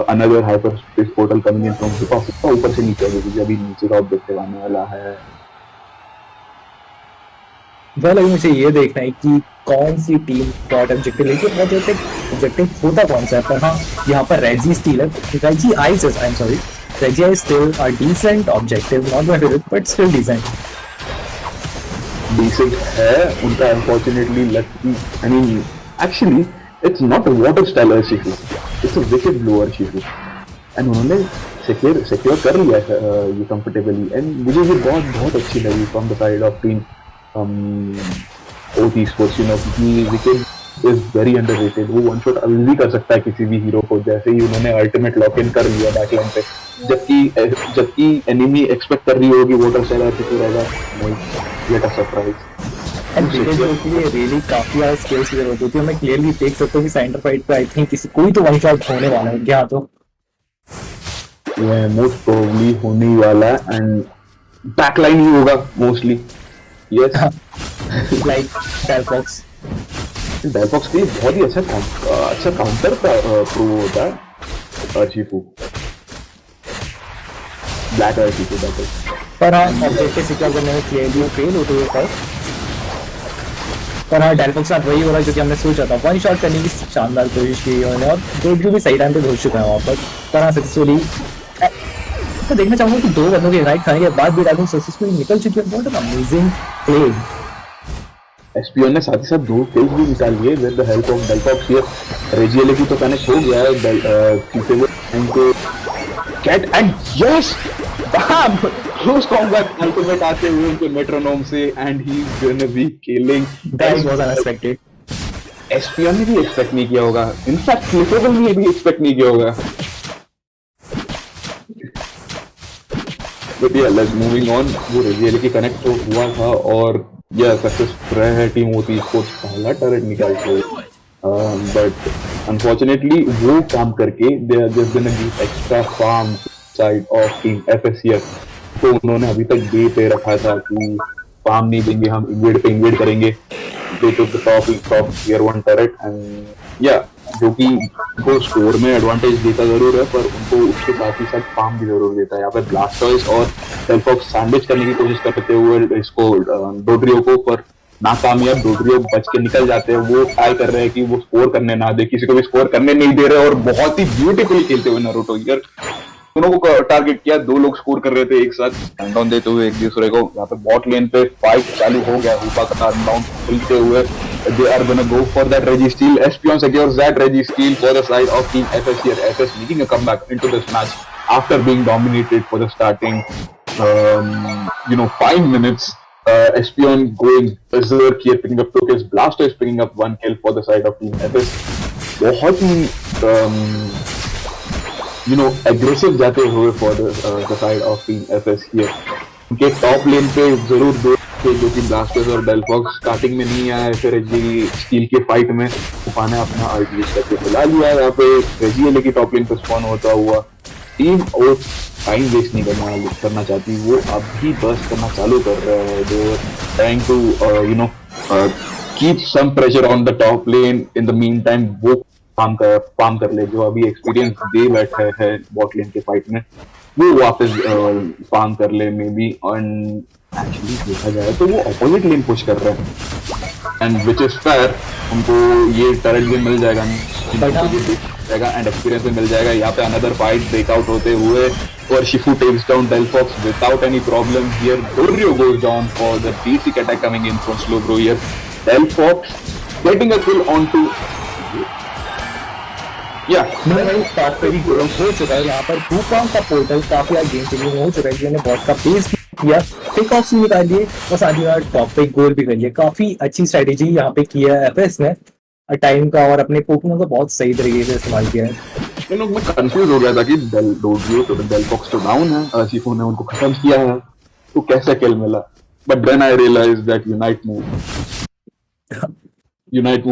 Another hyper space portal coming in from Hoopa ऊपर से नीचे, क्योंकि अभी नीचे का ऑब्जेक्टिव आने वाला है। अभी मुझे ये देखना है कि कौन सी टीम डॉट ऑब्जेक्टिव लेके ऑब्जेक्टिव होता कौन सा है, पर हाँ यहाँ पर रेजी स्टील है, Regice I am sorry, Regice still a decent objective, not my favourite but still decent है उनका। Unfortunately lucky, I mean actually it's not a water style Urshifu, it's a wicked blow Urshifu, and उन्होंने secure कर लिया ये comfortably, and मुझे ये बहुत अच्छी लगी from the side of team OT Sports। You know wicket is very underrated, वो वन शॉट अभी भी कर सकता है किसी भी हीरो को, जैसे ही उन्होंने अल्टीमेट लॉक इन कर लिया बैकलाइन पे, जबकि एनिमी एक्सपेक्ट कर रही होगी वाटर स्टाइल अर्शिफू रहेगा, नहीं get a surprise. And wicket जो होती है रियली काफी ज्यादा स्किल्स की जरूरत होती है। मैं क्लियरली देख सकता हूँ कि सेंटर फाइट पे आई थिंक किसी कोई तो वन शॉट होने वाला है क्या, तो ये मोस्ट प्रोबेबली होने वाला है, एंड बैकलाइन ही होगा मोस्टली। यस, लाइक डेलफॉक्स के लिए बहुत ही अच्छा काउंटर का प्रूव होता है अर्शिफू, ब्लैक अर्शिफू दैट इज। पर हाँ ऑब्जेक्टिव सिक्योर करने में क्लियरली फेल होते हुए पर हाँ डेलफॉक्स के साथ वही हो रहा है जो कि हमने सोचा था, वन शॉट करने की शानदार कोशिश की उन्होंने, और डोडरियो भी सही टाइम पे घुस चुका है वहाँ पर हाँ सक्सेसफुली। मैं देखना चाहूंगा कि दो बंदों के राइट खाने के बाद भी ड्रैगन सक्सेसफुली निकल चुकी है। What an amazing play. Espeon ने साथ ही साथ 2 किल्स भी निकाल लिए with the help of Delphox here. Regieleki की तो कनेक्ट हो गया है, cat and yes bam close combat ultimate आते हुए उनके मेट्रोनोम से and he is gonna be killing. That was unexpected. Espeon ने भी एक्सपेक्ट नहीं किया होगा, इनफैक्ट क्लिफेबल ने भी एक्सपेक्ट नहीं किया होगा। बट या लेट्स मूविंग ऑन, वो रियली की कनेक्ट तो हुआ था और या सक्सेस रहा है टीम होती स्पोर्ट्स पहला टर्रेट निकाल के, बट अनफॉर्चुनेटली वो काम करके they are just gonna give extra farm side of team FSCF. तो उन्होंने अभी तक दे पे रखा था कि फार्म नहीं देंगे, हम इन्वेड पे इन्वेड करेंगे। They took the top tier 1 turret and या जो कि उनको स्कोर में एडवांटेज देता जरूर है, पर उनको उसके साथ ही साथ फार्म भी जरूर देता है। यहाँ पे ब्लास्टर्स और डेल्फॉक्स सैंडविच करने की कोशिश करते हुए इसको डोड्रियो को, पर नाकामयाब। डोड्रियो बच के निकल जाते हैं। वो ट्राई कर रहे हैं कि वो स्कोर करने ना दे, किसी को भी स्कोर करने नहीं दे रहे, और बहुत ही ब्यूटीफुली खेलते हुए नारुतो हियर दोनों को टारगेट किया। 2 लोग स्कोर कर रहे थे एक साथ, हैंड डाउन देते हुए एक दूसरे को। यहाँ पे बॉट लेन पे फाइट चालू हो गया, हुपा का हैंड डाउन खुलते हुए। They are gonna go for that Reggie steal. Espion secures that Reggie steal for the side of Team FS here. FS making a comeback into this match after being dominated for the starting 5 minutes. Espion going berserk here, picking up tokens. Blaster is picking up 1 kill for the side of Team FS. बहुत ही aggressive जाते हुए for the side of Team FS here. उनके top लेन पे जरूर 2 थे जो कि blasters और डेल्फॉक्स स्टार्टिंग में नहीं आया, फिर रेजी स्टील के फाइट में उफा ने अपना आर्ट करके बुला लिया। यहाँ पे रेजी लेके टॉप लेन पे स्पॉन होता हुआ टीम और टाइम वेस्ट नहीं करना चाहती, वो अभी बर्स्ट करना चालू कर रहे हैं। They trying to keep some pressure on the top lane. In the meantime वो फार्म कर ले, जो अभी एक्सपीरियंस दे बैठे है बॉट लेन के फाइट में, वो वापस फार्म कर ले मे बी। एंड एक्चुअली देखा जाए तो वो अपोजिट लेन पुश कर रहे हैं एंड विच इज फेयर। उनको ये टर्रेट गेम मिल जाएगा एंड एक्सपीरियंस भी मिल जाएगा। यहाँ पे अनदर फाइट ब्रेकआउट होते हुए Urshifu takes down Delphox without any problem here. Dodrio goes down for the basic attack coming in from Slowbro here. Delphox getting a kill on to top पे भी गोल हो चुका है। यहाँ पर हुपा का पोर्टल काफी गेम चेंजिंग हो चुका है, जिन्होंने बॉट का पेस किया, पिक ऑफ से निकाल लिए और साथ ही साथ टॉप पे गोल भी कर लिया। काफी अच्छी स्ट्रेटेजी यहाँ पे किया है एफएस ने टाइम का, और अपने पोकेमॉन का बहुत सही तरीके से इस्तेमाल किया है। लोग मैं कंफ्यूज हो गया था कि डोड्रियो तो डेल्फॉक्स तो डाउन है, शिफू ने उनको खत्म किया है, तो कैसे किल मिला। But then I realise that unite move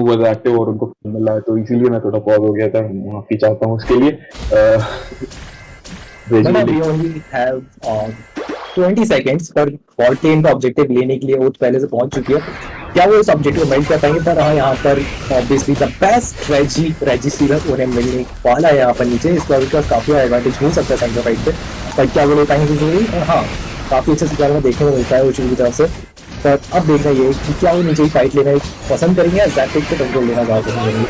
was active और उनको मिला है, तो इसीलिए मैं थोड़ा पॉज हो गया था। माफी चाहता हूँ उसके लिए। we only have 20 seconds पर बॉट लेन का ऑब्जेक्टिव लेने के लिए वो पहले से पहुंच चुकी है। क्या वो इस ऑब्जेक्टिव को मेल्ट कर पाएंगे? पर हाँ, यहाँ पर ऑब्वियसली द बेस्ट रेजी सीरप उन्हें मिलने वाला है यहाँ पर नीचे। इस पर उनका काफी एडवांटेज हो सकता है सेंटर फाइट पे, पर क्या वो ले पाएंगे जरूरी? और हाँ, काफी अच्छे सितारे में देखने को मिलता है उची की तरफ से। पर अब देखना ये कि क्या वो नीचे ही फाइट लेना पसंद करेंगे या जैपिक पे कंट्रोल लेना ज़्यादा पसंद करेंगे।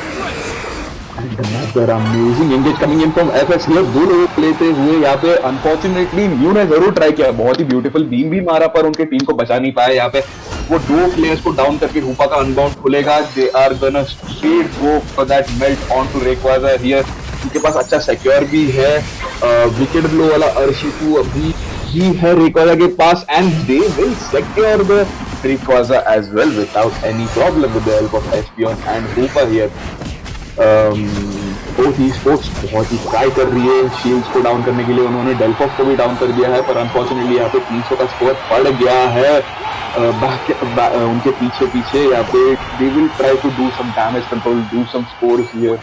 Amazing engage coming in from FS here. 2 लोग लेते हुए यहाँ पे अनफॉर्चुनेटली न्यू ने जरूर ट्राई किया, बहुत ही ब्यूटीफुल बीम भी मारा, पर उनके टीम को बचा नहीं पाया। यहाँ पे वो 2 प्लेयर्स को डाउन करके हुपा का अनबाउंड खुलेगा। They are gonna straight go for that melt onto Rayquaza here. उनके पास अच्छा सिक्योर भी है, विकेट ब्लो वाला अर्शिफू अभी ही है रेक्वाजा के पास, and they will secure the Rayquaza as well without any problem with the help of Espeon and Hoopa here. Sports बहुत ही ट्राई कर रही है शील्ड्स को डाउन करने के लिए। उन्होंने डेल्फॉक्स को भी डाउन कर दिया है, पर अनफॉर्चुनेटली यहाँ पे 300 का स्कोर पड़ गया है उनके पीछे। यहाँ पे they will try to do some damage control, do some scores here,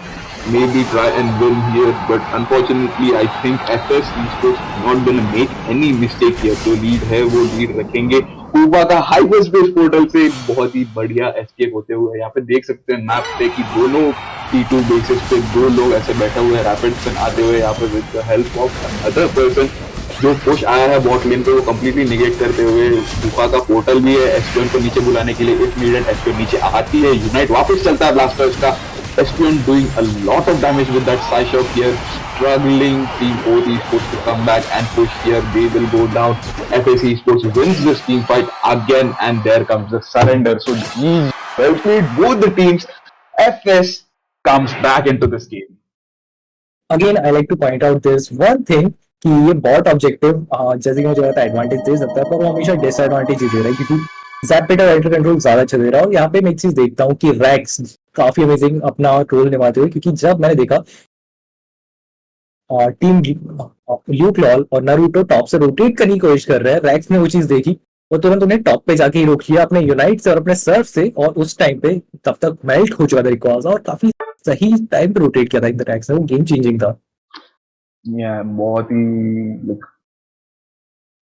maybe try and win here, but unfortunately I think FS Esports not gonna make any mistake here। जो लीड है वो लीड रखेंगे। हुपा का hyper space portal से बहुत ही बढ़िया escape होते हुए यहाँ पे देख सकते हैं मैप पे कि दोनों T2 बेसिस पे 2 लोग ऐसे बैठे हुए हैं रैपिड स्पिन आते हुए यहाँ पे with the help of another person. जो पुश आया है बॉट लेन पे वो कंप्लीटली निगेट करते हुए हुपा का पोर्टल भी है एस्पियन को नीचे बुलाने के लिए। इफ नीडेड एस्पियन नीचे आती है, यूनाइट वापस चलता है ब्लास्टर्स का। Espion doing a lot of damage with that side shot here, struggling Team OT Esports to come back and push here. They will go down. FAC Esports wins this team fight again, and there comes the surrender. So well played both the teams. FS comes back into this game. Again, I like to point out this one thing कि ये bot objective जैसे कि मुझे लगता है advantage दे सकता है, पर वो हमेशा डिसएडवांटेज ही दे रहा है, क्योंकि जैपेटर एंटर कंट्रोल ज्यादा अच्छा दे रहा है। और यहाँ पे मैं एक चीज देखता हूँ कि रैक्स काफी अमेजिंग अपना रोल निभाते हुए, क्योंकि जब मैंने देखा टीम ल्यूक लॉल और नारुतो टॉप से रोटेट करने की कोशिश कर रहे हैं, रैक्स ने वो चीज देखी और तुरंत उन्हें टॉप पे जाके ही रोक लिया अपने यूनाइट से और अपने सर्फ से, और उस टाइम पे तब तक मेल्ट हो चुका था रिकॉर्ड, और काफी सही टाइम पे रोटेट किया था इन द रैक्स ने, वो गेम चेंजिंग था। बहुत ही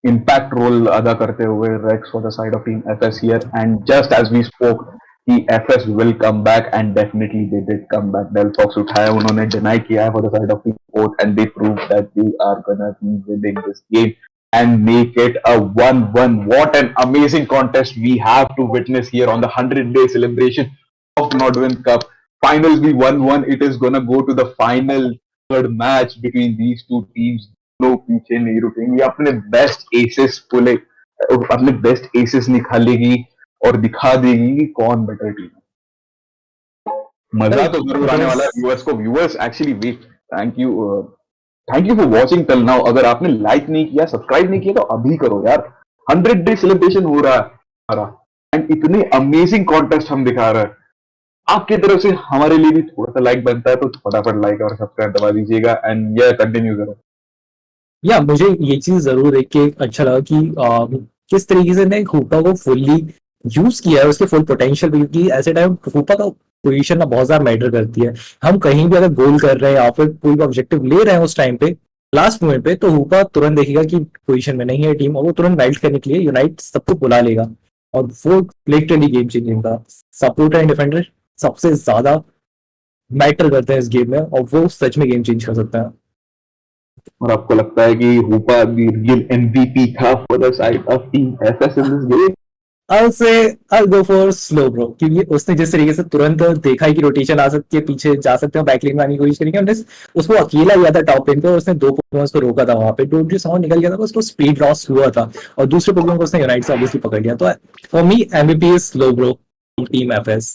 impact role अदा करते हुए Rex for the side of team FS here, and just as we spoke कि FS will come back, and definitely they did come back. Del Fox उठाया उन्होंने, deny किया है for the side of team both, and they proved that they are gonna be winning this game and make it a 1-1. What an amazing contest we have to witness here on the 100-day celebration of Nodwin Cup. Finals be 1-1. It is gonna go to the final third match between these two teams. लोग पीछे नहीं रुकेंगे, अपने best assess बोले, अपने best assess निकालेगी और दिखा देगी कि कौन बेटर टीम है। मजा तो जरूर आने वाला है व्यूअर्स को। Viewers actually wait, thank you for watching till now. अगर आपने लाइक नहीं किया, सब्सक्राइब नहीं किया, तो अभी करो यार। 100 डे सेलिब्रेशन हो रहा है हमारा, एंड इतने अमेजिंग कॉन्टेस्ट हम दिखा रहे हैं। आपकी तरफ से हमारे लिए भी थोड़ा सा लाइक बनता है, तो फटाफट लाइक और सब्सक्राइब दबा दीजिएगा, एंड ये कंटिन्यू करो। या मुझे ये चीज जरूर देख के अच्छा लगा कि किस तरीके से ने हुपा को फुल्ली यूज किया है उसके फुल पोटेंशियल पे, क्योंकि ऐसे टाइम हुपा का पोजीशन ना बहुत ज्यादा मैटर करती है। हम कहीं भी अगर गोल कर रहे हैं या फिर कोई भी ऑब्जेक्टिव ले रहे हैं उस टाइम पे लास्ट मोमेंट पे, तो हुपा तुरंत देखेगा कि पोजीशन में नहीं है टीम, और वो तुरंत मेल्ट करने के लिए यूनाइट सबको बुला लेगा, और वो लिटरली गेम चेंजिंग था। सपोर्टर एंड डिफेंडर सबसे ज्यादा मैटर करते हैं इस गेम में, और वो सच में गेम चेंज कर सकता है। और आपको लगता है कि हुपा द रियल एमवीपी था for the side of team FS in this game? I'll say I'll go for slow bro, क्योंकि उसने जिस तरीके से तुरंत देखा है कि रोटेशन आ सकती है, पीछे जा सकते हो, बैकलिंग में आने की कोशिश करेंगे, हमने उसको अकेला गया था टॉप लेन पे और उसने दो पोकेमॉन्स को रोका था वहां पे, जो साउंड निकल गया था उसको स्पीड लॉस हुआ था, और दूसरे पोकेमॉन को उसने यूनाइट से ऑब्वियसली पकड़ लिया। तो for me MVP is Slowbro, team FS.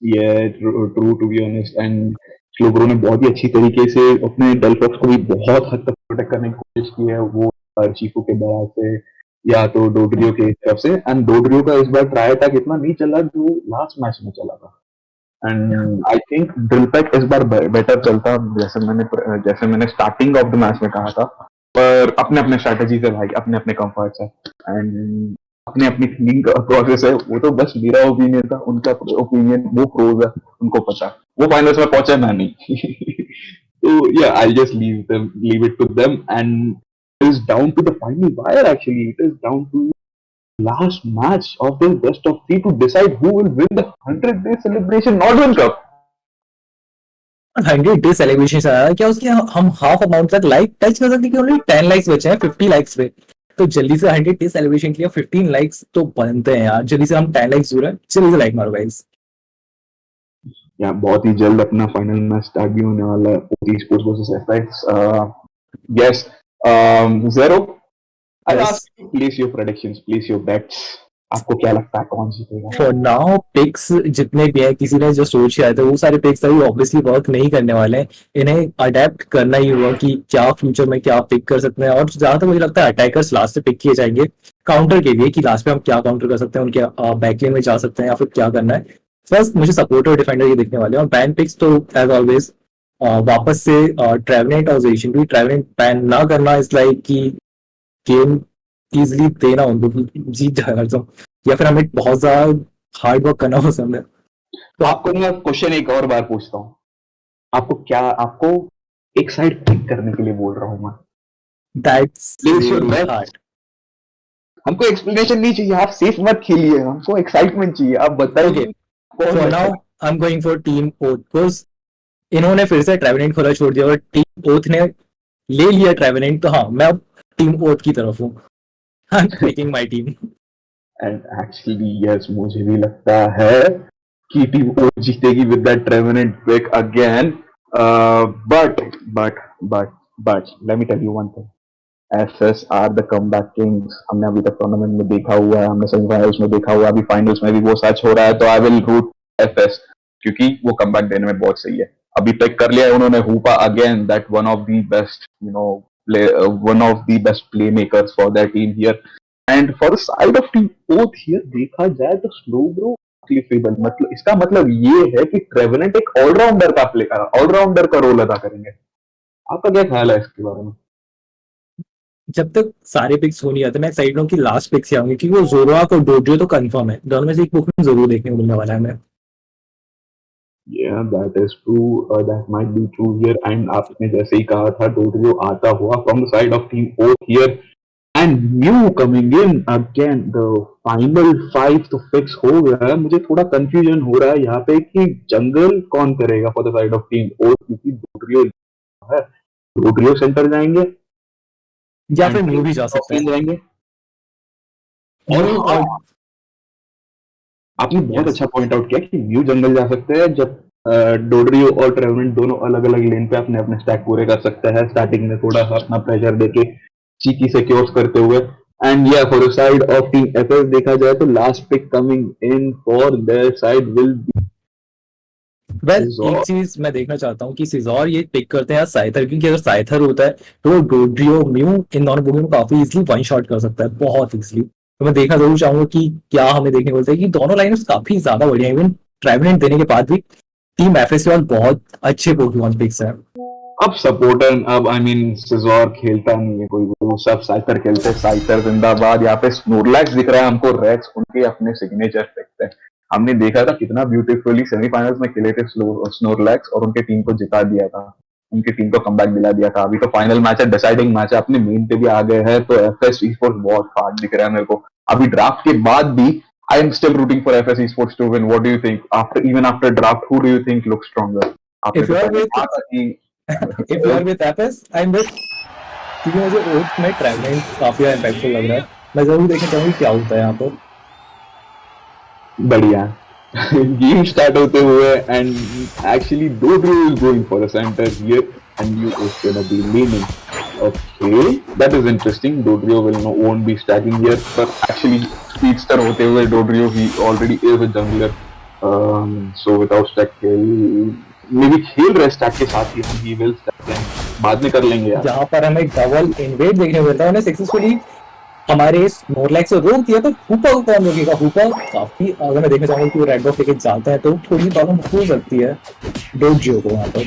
ये true to be honest, and Slowbro ने बहुत ही अच्छी तरीके से अपने डेलफॉक्स को भी बहुत हद तक प्रोटेक्ट करने की कोशिश की है, वो चीकू के दया से या तो डोडरियो के तरफ से। एंड डोडरियो का इस बार ट्राई था कितना नहीं चला जो लास्ट मैच में चला था, and I think drill pack इस बार बेटर चलता, जैसे मैंने स्टार्टिंग ऑफ द मैच में कहा था। पर अपने अपने स्ट्रेटेजी से भाई, अपने अपने कंफर्ट है, एंड अपने अपनी थिंकिंग का प्रोसेस है। वो तो बस मेरा ओपिनियन था, उनका ओपिनियन वो प्रोज है, उनको पता। वो फाइनल्स में पहुंचे, मैं नहीं। तो yeah I just leave it to them, and it is down to the final wire. Actually, it is down to last match of the best of 3 to decide who will win the 100-day celebration Nodwin Cup. 100 day celebration आया क्या उसके हम half amount तक like touch कर सकते हैं, only 10 likes बचे हैं 50 लाइक्स पे, तो जल्दी से 100 डे सेलिब्रेशन के लिए 15 लाइक्स तो बनते हैं यार। जल्दी से हम 10 लाइक्स दूर है, जल्दी से लाइक मारो गाइस। या बहुत ही जल्द अपना फाइनल मैच स्टार्ट भी होने वाला है, OT sports versus FX. Yes, zero, I'll ask you to place your predictions, place your bets. आपको क्या लगता है कौन जीतेगा? फॉर नाउ पिक्स जितने भी है, किसी ने जो सोच के आए थे वो सारे पिक्स अभी ऑब्वियसली वर्क नहीं करने वाले हैं, इन्हें अडेप्ट करना ही होगा कि क्या फ्यूचर में क्या पिक कर सकते हैं। और ज्यादातर मुझे लगता है अटैकर्स लास्ट से पिक किए जाएंगे काउंटर के लिए, कि लास्ट में हम क्या काउंटर कर सकते हैं, उनके बैकलाइन में जा सकते हैं या फिर क्या करना है। फर्स्ट मुझे सपोर्टर और डिफेंडर ये देखने वाले हैं, और बैन पिक्स तो एज ऑलवेज वापस से ट्रेवनेट और जेशन भी। ट्रेवनेट बैन ना करना इज लाइक कि गेम इजिली देना उनको कि जीत जाएगा तो, या फिर हमें बहुत ज्यादा हार्ड वर्क करना पसंद है। तो आपको मैं क्वेश्चन एक और बार पूछता हूँ, आपको एक साइड पिक करने के लिए बोल रहा हूँ मैं। That's really hard. हमको एक्सप्लेनेशन नहीं चाहिए, आप सेफ मत खेलिए, हमको एक्साइटमेंट चाहिए। आप बताइए for now I am going for team oath, because इन्होंने फिर से ट्रेवनेंट खोला छोड़ दिया और टीम ओथ ने ले लिया ट्रेवनेंट, तो हाँ मैं अब टीम ओथ की तरफ हूँ। I am taking my team. And actually yes, मुझे भी लगता है कि टीम ओथ जीतेगी with that Trevenant pick again. But let me tell you one thing, FS are the comeback kings. हमने अभी तक टूर्नामेंट में देखा हुआ है, हमने सेमीफाइनल्स में देखा हुआ है, अभी फाइनल्स में भी वो सच हो रहा है। तो आई विल रूट एफएस, क्योंकि वो कमबैक देने में बहुत सही है। अभी पिक कर लिया है उन्होंने Hoopa again, that one of the best one of the best playmakers for their team here. And for the side of team Oath here, देखा जाए तो स्लो ग्रो क्लिफेबल, मतलब इसका मतलब ये है कि ट्रेवेनेंट एक ऑलराउंडर का रोल अदा करेंगे। आपका क्या ख्याल है इसके बारे में? जब तक सारे पिक्स हो नहीं जाते, मैं एक्साइटेड हूँ कि लास्ट पिक्स आएंगे, क्योंकि वो जोरोआक और डोजो तो कंफर्म है, दोनों में से एक पोकेमॉन जरूर देखने को मिलने वाला है हमें। Yeah, that is true. That might be true here. And आपने जैसे ही कहा था, डोडरियो आता हुआ from the side of team Oath here, and Mew coming in again. The final five तो fix हो गया है। मुझे थोड़ा confusion हो रहा है यहाँ पे कि जंगल कौन करेगा for the side of team Oath, क्योंकि डोडरियो है, डोडरियो सेंटर जाएंगे या फिर म्यू भी जा सकता है। जाएंगे। म्यू और आपने बहुत अच्छा पॉइंट आउट किया कि म्यू जंगल जा सकते हैं, जब डोडरियो और ट्रेवेनेंट दोनों अलग अलग लेन पे अपने अपने स्टैक पूरे कर सकते हैं, स्टार्टिंग में थोड़ा सा अपना प्रेशर देके चीकी सिक्योर्स करते हुए। And yeah for the side of team FS देखा जाए तो last pick coming in for their side will be well, एक चीज मैं देखना चाहता हूँ कि सिजोर ये पिक करते हैं साइथर, क्योंकि अगर साइथर होता है तो डोडरियो म्यू इन दोनों पोकेमॉन को काफी इजीली वन शॉट कर सकता है, बहुत इजीली। तो मैं देखना जरूर चाहूंगा कि क्या हमें देखने को मिलता है कि दोनों लाइनअप्स काफी ज्यादा बढ़िया है। इवन ट्रेवेनेंट देने के बाद भी टीम एफएस के पास बहुत अच्छे पोकेमॉन पिक्स हैं। अब सपोर्टर, अब आई मीन सिजोर खेलता नहीं है कोई, वो सब साइथर खेलते हैं। साइथर जिंदाबाद। यहाँ पे स्नोरलैक्स दिख रहा है हमको, रेक्स उनके अपने सिग्नेचर पिक्स हैं। हमने देखा था कितना ब्यूटीफुली सेमीफाइनल्स में खेले थे स्नोरलैक्स और उनके टीम को जिता दिया था, उनकी टीम को कमबैक दिला दिया था। अभी तो फाइनल मैच है, डिसाइडिंग मैच है, अपने मेन पे भी आ गए हैं, तो एफएस ई-स्पोर्ट्स बहुत फाट दिख रहा है मेरे को। अभी ड्राफ्ट के बाद भी I am still rooting for FS esports to win. What do you think after, even after draft, who do you think look stronger? If you are with FS, I'm with, क्योंकि मुझे oath में ट्रेवेनेंट काफी impactful लग रहा है। मैं जरूर देखना चाहूंगी क्या होता है यहाँ पर। बढ़िया गेम स्टार्ट होते हुए and actually Dodrio is going for the centre here and you is gonna be laning. Okay, that is interesting. Dodrio will won't be stacking here, but actually speedster होते हुए डोडरियो ही already is a jungler, so without stack मे भी खेल रहे stack के साथ ही, हम विल स्टैक बाद में कर लेंगे यार। जहाँ पर हमें डबल इन्वेट देखने को मिलता है, उन्हें सक्सेसफुली हमारे स्नोरलैक्स से रोक दिया। तो हुपर को कौन रोकेगा? हुपर काफी, अगर मैं देखना चाहूंगा कि वो रेड बॉक्स लेके जाता है तो थोड़ी प्रॉब्लम हो सकती है डोजियो को वहाँ पर।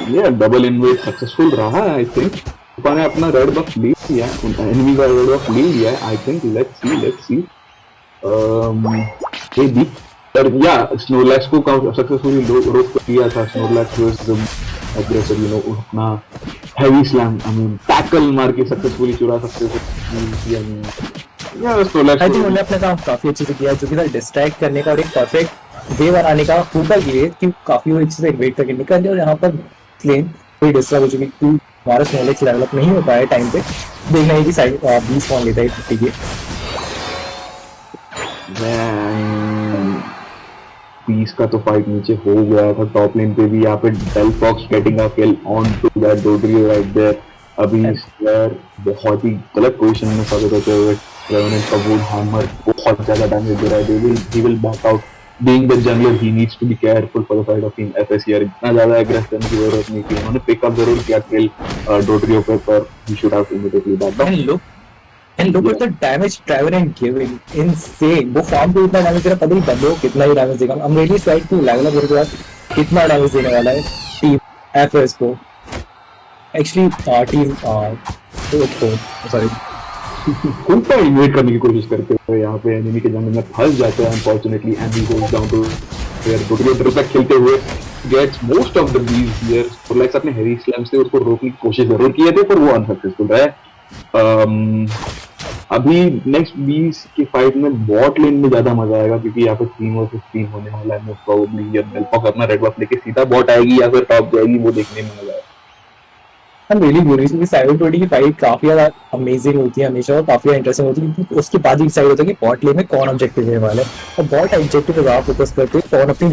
ये डबल इन्वेट सक्सेसफुल रहा है। आई थिंक हुपर ने अपना रेड बॉक्स ले लिया, एनिमी का रेड बॉक्स ले लिया है। आई थिंक लेट्स सी ये भी, पर या स्नोरलैक्स को सक्सेसफुली रोक दिया था। स्नोरलैक्स वाज अग्रेसर, यू नो, अपना heavy slam, I mean tackle मार के सक्सेसफुली चुरा सकते थे। या स्नोरलैक्स आई थिंक उन्होंने अपना काम काफी अच्छे से किया, जो कि था डिस्ट्रैक्ट करने का और एक परफेक्ट वे बनाने का ऊपर की रेट की काफी अच्छे से वेट करके निकल गया। और यहाँ पर क्लेम कोई डिस्ट्रैक्ट हो चुकी, हमारा स्नोरलैक्स डेवलप नहीं हो पाया टाइम पे। देखना है कि साइड 20 पॉइंट लेता है 50 के। 20 का तो फाइट नीचे हो गया था टॉप लेन पे भी। यहाँ पे Delphox getting a kill on to that Dodrio right there. अभी प्लेयर बहुत ही गलत पोजीशन में साबित होते हुए ट्रेवेनेंट का वुड हैमर बहुत ज्यादा डैमेज दे रहा है। he will back out. Being the jungler, he needs to be careful for the side of team FS here. इतना ज्यादा एग्रेसिव करने की जरूरत नहीं थी। उन्होंने पिकअप जरूर किया किल डोडरियो पे, पर he should have immediately backed out. And look at the damage Trevenant giving. Insane. वो फार्म पे इतना डैमेज दे रहा है, पता नहीं बंदे को कितना ही डैमेज देगा। I'm really excited to level up होने के बाद कितना डैमेज देने वाला है टीम एफएस को। एक्चुअली टीम सॉरी खुद पर इन्वेट करने की कोशिश करते हुए यहाँ पे एनिमी के जंगल में फंस जाते हैं unfortunately, and he goes down to where Dodrio drip खेलते हुए gets most of the bees here. Snorlax अपने हेवी स्लैम से उसको रोकने की कोशिश जरूर किए थे, पर वो अनसक्सेसफुल रहे। अभी नेक्स्ट 20 की फाइट में बॉट लेन में ज्यादा मजा आएगा, क्योंकि यहाँ पे 3 वर्सेस 3 होने वाला है मोस्ट प्रोबेबली। या डेलफॉक अपना रेड बॉक्स लेके सीधा बॉट आएगी या फिर टॉप जाएगी, वो देखने में मजा आएगा। I'm really curious क्योंकि 720 की फाइट काफी ज्यादा अमेजिंग होती है हमेशा और काफी इंटरेस्टिंग होती है, क्योंकि उसके बाद ही डिसाइड होता है कि बॉट लेन में कौन ऑब्जेक्टिव देने वाला है। और बॉट ऑब्जेक्टिव पे ज्यादा फोकस करते हैं, कौन अपनी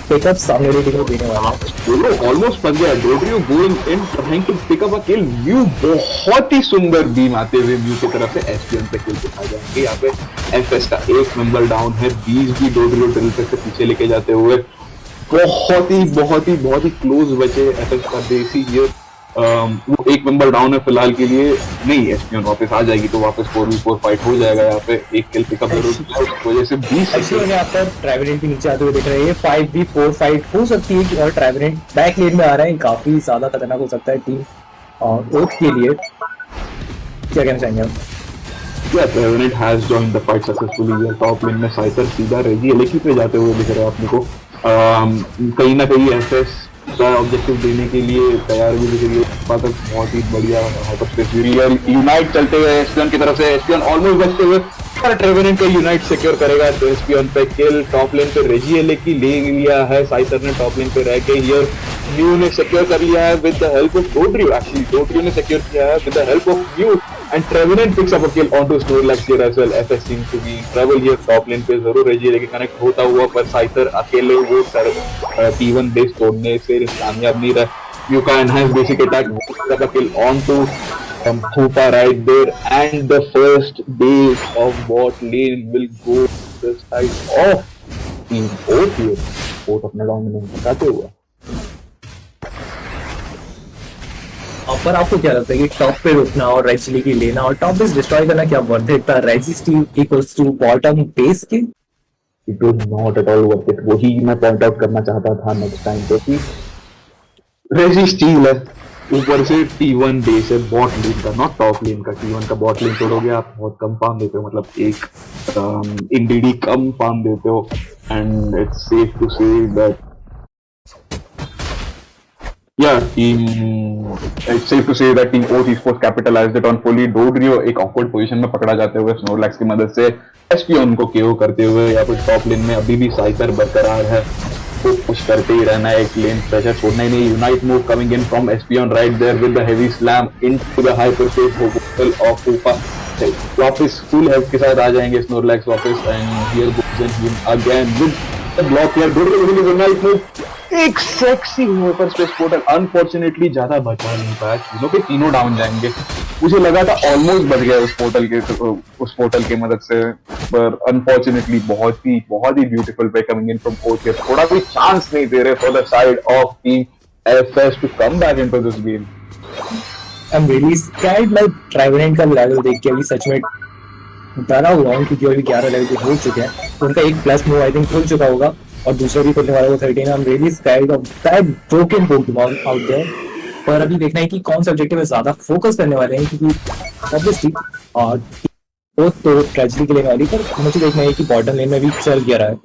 पिकअप सामने वाली टीम को देने वाला है। डोडरियो ऑलमोस्ट फंस गया। Dodrio going in trying to pick up a kill. Mew बहुत ही सुंदर बीम आते हुए म्यू की तरफ से एसपीएम पे किल दिखा जाएंगे। यहाँ पे एफएस का एक मेंबर डाउन है। 20 भी डोडरियो ड्रिल से पीछे लेके जाते हुए बहुत ही क्लोज बचे एफएस का देसी हियर। वो एक मेंबर डाउन है फिलहाल के लिए, नहीं एसपीएन वापस आ जाएगी तो वापस 4v4 फाइट हो जाएगा। यहाँ पे एक किल पिकअप जरूर किया, उस वजह से 20 एक्चुअली यहाँ पर ट्राइवेनेंट भी नीचे आते हुए दिख रहे हैं। 5v4 फाइट हो सकती है और ट्राइवेनेंट बैक लेन में आ रहे हैं, काफी ज्यादा खतरनाक हो सकता है टीम और ओथ के लिए। क्या कहना चाहेंगे आप? Yeah, Revenant has joined the fight successfully. ये टॉप लेन में साइतर सीधा रेजी एलेकी पे जाते हुए दिख रहे हैं अपने को। कहीं ना कहीं एफएस का ऑब्जेक्टिव देने के लिए तैयार भी दिख रही है। बात बहुत ही बढ़िया यूनाइट चलते हुए एसपीएन की तरफ से, एसपीएन ऑलमोस्ट बचते हुए पर ट्रेवेनेंट का यूनाइट सिक्योर करेगा तो एसपीएन पे किल। टॉप लेन पे रेजी एलेकी ले लिया है, साइतर ने टॉप लेन पे रह के हियर म्यू ने सिक्योर कर लिया है with the help of Dodrio. Actually Dodrio ने सिक्योर किया है with the help of Mew and Trevenant picks up a kill onto Snorlax here as well. FS seems to be in trouble here. Top lane पे जरूर रेजी लेके connect होता हुआ पर साइतर अकेले वो T1 बेस तोड़ने से कामयाब नहीं रहा। You can enhance basic attack, pick up a kill onto Hoopa right there, and the first base of bot lane will go to the side of Team Oath here. Oath अपना dominance बताते हुए। पर आपको क्या लगता है कि top पे रुकना और रेजिली की लेना और टॉप बेस डिस्ट्रॉय करना क्या वर्थ इट था? Regis team equals to bottom base के it was not at all worth it. वही मैं पॉइंट आउट करना चाहता था नेक्स्ट टाइम पे कि रेजिस टीम है, ऊपर से T1 बेस है बॉट लेन का, नॉट टॉप लेन का। T1 का बॉट लेन छोड़ोगे आप बहुत कम फार्म देते हो, मतलब एक इंडीडी कम फार्म देते हो and it's safe to say that it's safe to say that Team Oath Esports capitalized it on fully. Dodrio एक awkward position में पकड़ा जाते हुए Snorlax की मदद से एसपीएन को KO करते हुए, या फिर टॉप लेन में अभी भी साइकर बरकरार है तो पुश करते ही रहना है, एक लेन प्रेशर छोड़ना ही नहीं। Unite move coming in from Espeon right there with the heavy slam into the hyper space hole of Hoopa। वापस फुल हेल्थ के साथ आ जाएंगे Snorlax वापस and here goes in again with the block here. Dodrio Unite move एक sexy hyper space portal, unfortunately ज्यादा बचा नहीं पाया, तीनों के तीनों डाउन जाएंगे। मुझे लगा था ऑलमोस्ट बच गया उस पोर्टल की मदद से, पर अनफॉर्चुनेटली बहुत ही ब्यूटीफुल पे कमिंग इन फ्रॉम कोच के थोड़ा कोई चांस नहीं दे रहे for the side of team FS to come back into this game. I am really scared. मैं ट्राइवेनेंट का लेवल देख के अभी सच में डरा हुआ हूँ क्योंकि अभी 11 लेवल के हो चुके हैं, उनका एक प्लस मूव आई थिंक खुल चुका होगा और दूसरा भी खुलने वाला है 13। I am really scared of that broken Pokemon out there. पर अभी देखना है कि कौन सा ऑब्जेक्टिव में ज्यादा फोकस करने वाले हैं क्योंकि ऑब्वियसली और तो ट्रेजेडी के लेने वाली, पर मुझे देखना है कि बॉटम लेन में भी चल गया रहा है।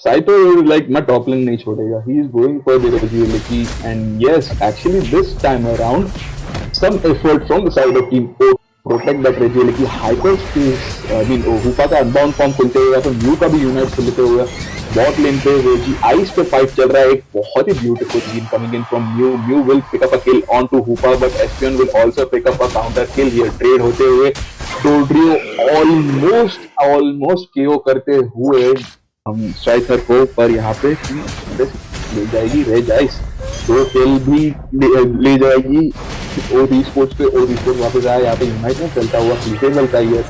साइतो लाइक मैं टॉप लेन नहीं छोड़ेगा, he is going for the Regieleki and yes actually this time around some effort from the side of team protect that Regieleki hyper space. I mean Hoopa का unbound form खुलते हुए तो mu का भी unite खुलते हुए bot लेन पे रेजी ice पे फाइट चल रहा है। एक बहुत ही beautiful team coming in from Mew will pick up a kill on to Hoopa but Espeon will also pick up a counter kill here. Trade होते हुए डोड्रियो ऑलमोस्ट केओ करते हुए हम स्ट्राइकर को, पर यहाँ पे ले जाएगी रेज आइस, 2 किल भी ले जाएगी ओथ ईस्पोर्ट्स पे। ओथ ईस्पोर्ट्स वापस आया, यहाँ पे यूनाइट में चलता हुआ क्लिकेबल का ये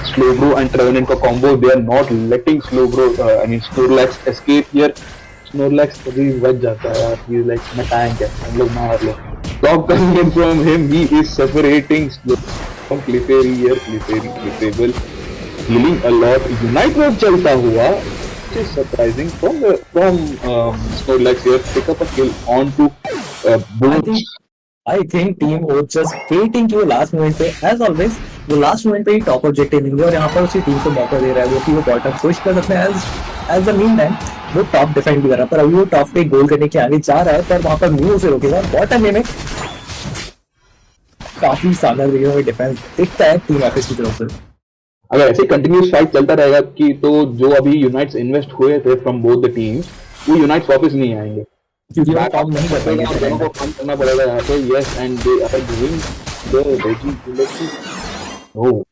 Slowbro and Trevenant का combo, they are not letting Slowbro Snorlax escape here. Snorlax कभी बच जाता है यार, he is like मैं टैंक है, हम लोग मार लो। Top coming in from him, he is separating from Clefairy here, Clefable healing a lot. Unite में चलता हुआ, which is surprising from Snorlax here, pick up a kill onto Boots. I think team was just waiting कि वो last moment पे as always वो last moment पे ही top objective लेंगे और यहाँ पर उसी टीम को मौका दे रहा है वो कि वो बॉटम पुश कर सकते हैं एज द मीन टाइम वो टॉप डिफेंड भी कर रहा है, पर अभी वो टॉप पे गोल करने के आगे जा रहा है पर वहां पर म्यू से रोकेगा। बॉटम में काफी शानदार तरीके से डिफेंस दिखता है टीम एफएस की तरफ से। अगर ऐसे कंटिन्यूस फाइट चलता रहेगा कि तो जो अभी यूनाइट्स इन्वेस्ट हुए थे फ्रॉम बोथ द टीम्स वो यूनाइट्स वापस नहीं आएंगे क्योंकि वो काम नहीं कर पाएंगे, दोनों को काम करना पड़ेगा यहाँ पे। Yes and they are doing the Regi oh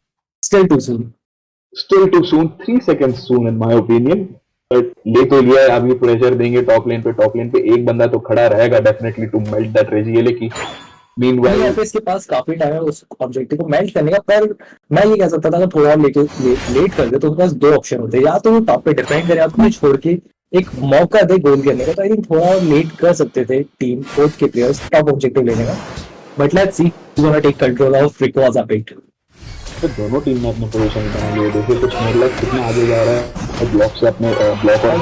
still too soon 3 seconds soon in my opinion, but ले तो लिया है। अभी प्रेशर देंगे टॉप लेन पे एक बंदा तो खड़ा रहेगा डेफिनेटली टू मेल्ट दैट रेजिएले की। मीनवाइल एफएस के पास काफी टाइम है उस ऑब्जेक्टिव को मेल्ट करने का, पर मैं ये कह सकता था अगर थोड़ा लेट कर दे तो उनके पास 2 ऑप्शन होते हैं, या तो वो टॉप पे डिफेंड करे या तो छोड़ के एक मौका दे गोल करने का, तो आई थिंक थोड़ा लेट कर सकते थे टीम कोच के प्लेयर्स टॉप ऑब्जेक्टिव लेने का। But let's see who gonna take control of Rayquaza pit. तो दोनों टीम में अपने पोजीशन बना लिए, देखिए कुछ स्नोरलैक्स कितना आगे जा रहा है ब्लॉक से, अपने ब्लॉक और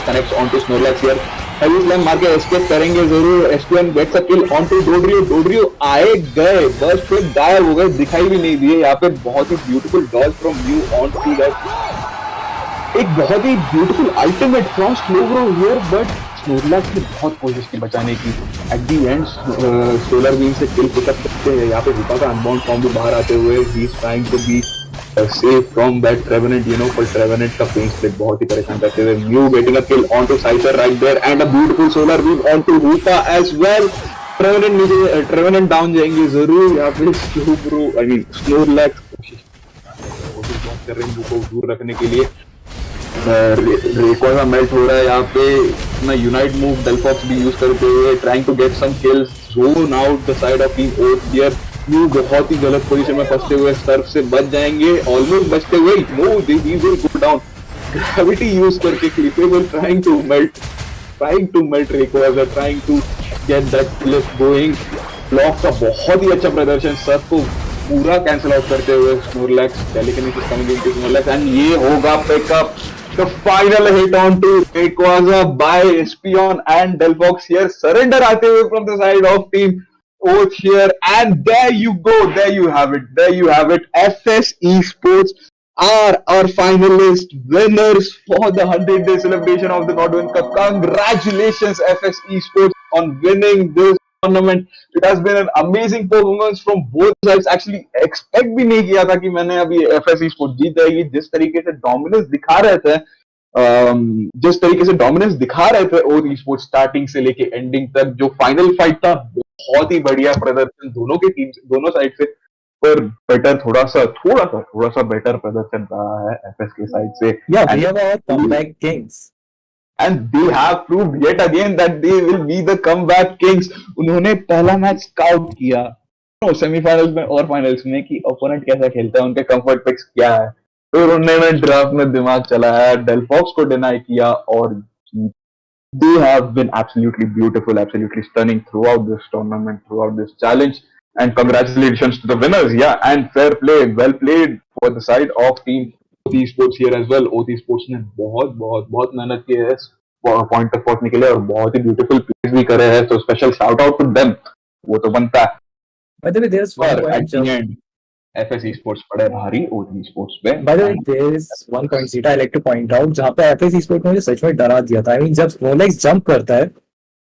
connects on to Snorlax here, heavy slam मार के एस्केप करेंगे जरूर, Espeon gets a kill on to Dodrio आए गए बस फिर गायब हो गए, दिखाई भी नहीं दिए। यहाँ पे बहुत ही beautiful dodge from you on to that, एक बहुत ही beautiful ultimate from Slowbro here, but Snorlax ने बहुत कोशिश की बचाने की। At the end solar beam से किल पिकअप करते हैं। यहाँ पे विपा का अनबाउंड फॉर्म भी बाहर आते हुए, he is trying to be safe from that Trevenant, you know, पर ट्रेवेनेंट का पेन स्प्लिट बहुत ही परेशान करते हुए। Mew getting a kill on to Cipher right there and a beautiful solar beam on to Rupa as well. Trevenant नीचे, Trevenant down जाएंगे जरूर। यहाँ पे स्लोब्रो आई मीन स्नोरलैक्स कोशिश कर रहे हैं को दूर रखने के लिए। रेकॉर्ड मेल्ट हो रहा है यहाँ पे, अपना यूनाइट मूव डेलफॉक्स भी यूज करते हुए trying to get some kills, zone out the side of team Oath here. यू बहुत ही गलत पोजीशन में फंसते हुए सर्फ से बच जाएंगे, ऑलमोस्ट बचते हुए, no they will go down. Gravity use करके Clefable trying to melt record, trying to get that clip going. Block का बहुत ही अच्छा प्रदर्शन, सर्फ को पूरा कैंसिल आउट करते हुए Snorlax, telekinesis coming into Snorlax and ये होगा pickup. The final hit on to Rayquaza by Espion and Delphox here. Surrender आते हुए from the side of team Oath here. And there you go. There you have it. There you have it. FS Esports are our finalist winners for the 100-day celebration of the Nodwin Cup. Congratulations FS Esports on winning this tournament. It has been an amazing performance from both sides. Actually expect भी नहीं किया था कि मैंने अभी FS Esports जीत जाएगी। जिस तरीके से डोमिनेंस दिखा रहे थे, ओथ Esports स्टार्टिंग से लेके एंडिंग तक, जो फाइनल फाइट था बहुत ही बढ़िया प्रदर्शन दोनों के टीम से, दोनों साइड से, पर बेटर थोड़ा सा बेटर प्रदर्शन रहा है एफएस के साइड से। Yeah, we have our comeback kings. And they have proved yet again that they will be the comeback kings. उन्होंने पहला मैच स्काउट किया सेमीफाइनल्स में और फाइनल्स में कि ओपोनेंट कैसा खेलता है, उनके कंफर्ट पिक्स क्या है, फिर उन्होंने ड्राफ्ट में दिमाग चलाया, डेलफॉक्स को डिनाई किया और they have been absolutely beautiful, absolutely stunning throughout this tournament, throughout this challenge. And congratulations to the winners, yeah, and fair play, well played for the side of team OT Sports here as well. OT Sports ने बहुत मेहनत की है point तक पहुंचने के लिए और बहुत ही ब्यूटीफुल प्लेस भी करे हैं, तो special shout out to them, वो तो बनता है। By the way, there's one पर point. at the end, FS Esports पड़े भारी OT Sports पे। By the way, there is one point Zita I like to point out, जहाँ पे FS Esports ने मुझे सच में डरा दिया था। I mean, जब स्नोलैक्स जंप करता है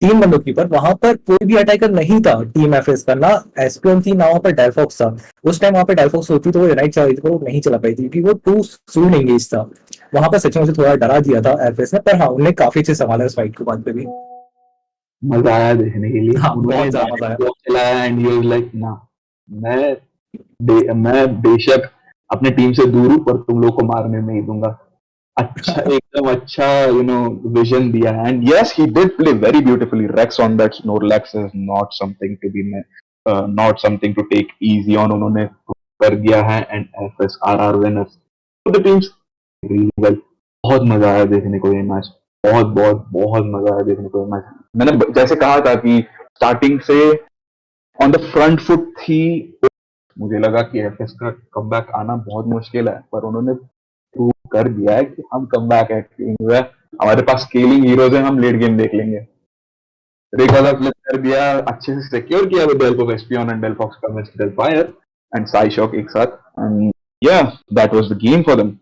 3 बंदों के ऊपर, वहां पर कोई भी अटैकर नहीं था टीम एफएस का, ना एसपीएन थी ना वहां पर डेलफॉक्स था। उस टाइम वहां पर डेलफॉक्स होती तो वो यूनाइट चला रही थी, पर वो नहीं चला पाई थी क्योंकि वो टू सून एंगेज था। वहां पर सच में मुझे थोड़ा डरा दिया था एफएस ने, पर हाँ उन्होंने काफी अच्छे संभाला इस फाइट को बाद में भी। मजा आया देखने के लिए। हाँ, बहुत ज्यादा मजा आया। चलाया एंड ही वाज लाइक ना, मैं बेशक अपने टीम से दूर हूं पर तुम लोग को मारने नहीं दूंगा। अच्छा एकदम अच्छा विजन दिया है। And yes he did play very beautifully. Wrecks on that Snorlax is not something to take easy on, उन्होंने कर दिया है and FS are winners for the teams really well. बहुत मजा आया देखने को ये मैच, बहुत मजा आया देखने को ये मैच। मैंने जैसे कहा था कि स्टार्टिंग से ऑन द फ्रंट फुट थी, मुझे लगा कि एफएस का कमबैक आना बहुत मुश्किल है, पर उन्होंने प्रूव कर दिया है कि हम कमबैक है, हमारे पास स्केलिंग हीरोज हैं, हम लेट गेम देख लेंगे। रेकॉर्ड फ्लिप कर दिया, अच्छे से सिक्योर किया with help of Espeon and Delphox का मैच डेलफायर एंड साई शॉक एक साथ, एंड या that was the game for them.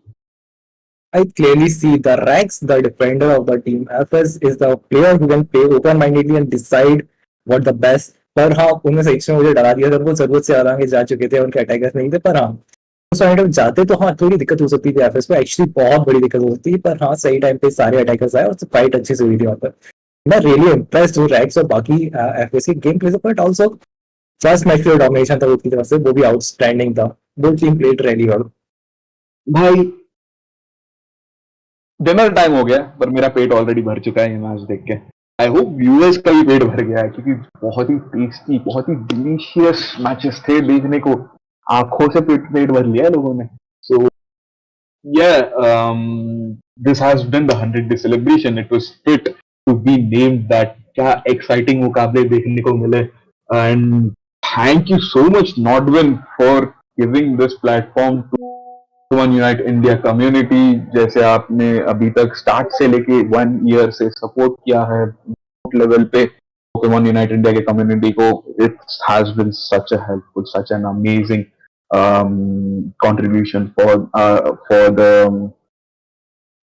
I clearly see the Rex, the defender of the team. FS is the player who can play open-mindedly and decide what the best. पर हाँ उन्हें सही से मुझे डरा दिया था, वो जरूरत से आगे जा चुके थे, उनके अटैकर्स नहीं थे। पर हाँ उस टाइम जाते तो हाँ थोड़ी दिक्कत हो सकती थी एफएस को, एक्चुअली बहुत बड़ी दिक्कत हो सकती है। पर हाँ सही टाइम पे सारे अटैकर्स आए और फाइट अच्छी से हुई थी वहाँ पर। मैं रियली इम्प्रेस्ड हूँ रैक्स और बाकी एफएस के गेम प्ले से, बट ऑल्सो फर्स्ट मैच का डोमिनेशन था उनकी तरफ से, वो भी आउटस्टैंडिंग था। Both team played really well. भाई डिनर टाइम हो गया पर मेरा पेट ऑलरेडी भर चुका है ये मैच देख के। आई होप व्यूअर्स का भी पेट भर गया है, क्योंकि बहुत ही टेस्टी, बहुत ही डिलीशियस मैचेस थे देखने को। आंखों से पेट भर लिया लोगों ने। सो Yeah, this has been the 100-day celebration. It was fit to be named that. क्या exciting मुकाबले देखने को मिले. And thank you so much, Nodwin, for giving this platform to Pokemon Unite India community. जैसे आपने अभी तक स्टार्ट से लेके 1 year से सपोर्ट किया है लेवल पे Pokemon Unite India के community को, it has been such a helpful, such an amazing contribution for the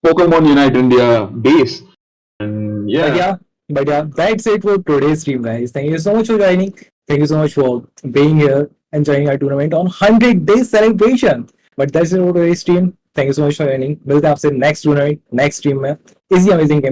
Pokemon Unite India base. And But yeah, yeah, that's it for today's stream, guys. Thank you so much for joining. Thank you so much for being here and joining our tournament on 100-day celebration. But that's it for today's stream. Thank you so much for joining. मिलते हैं आपसे next tournament, next stream में इसी amazing game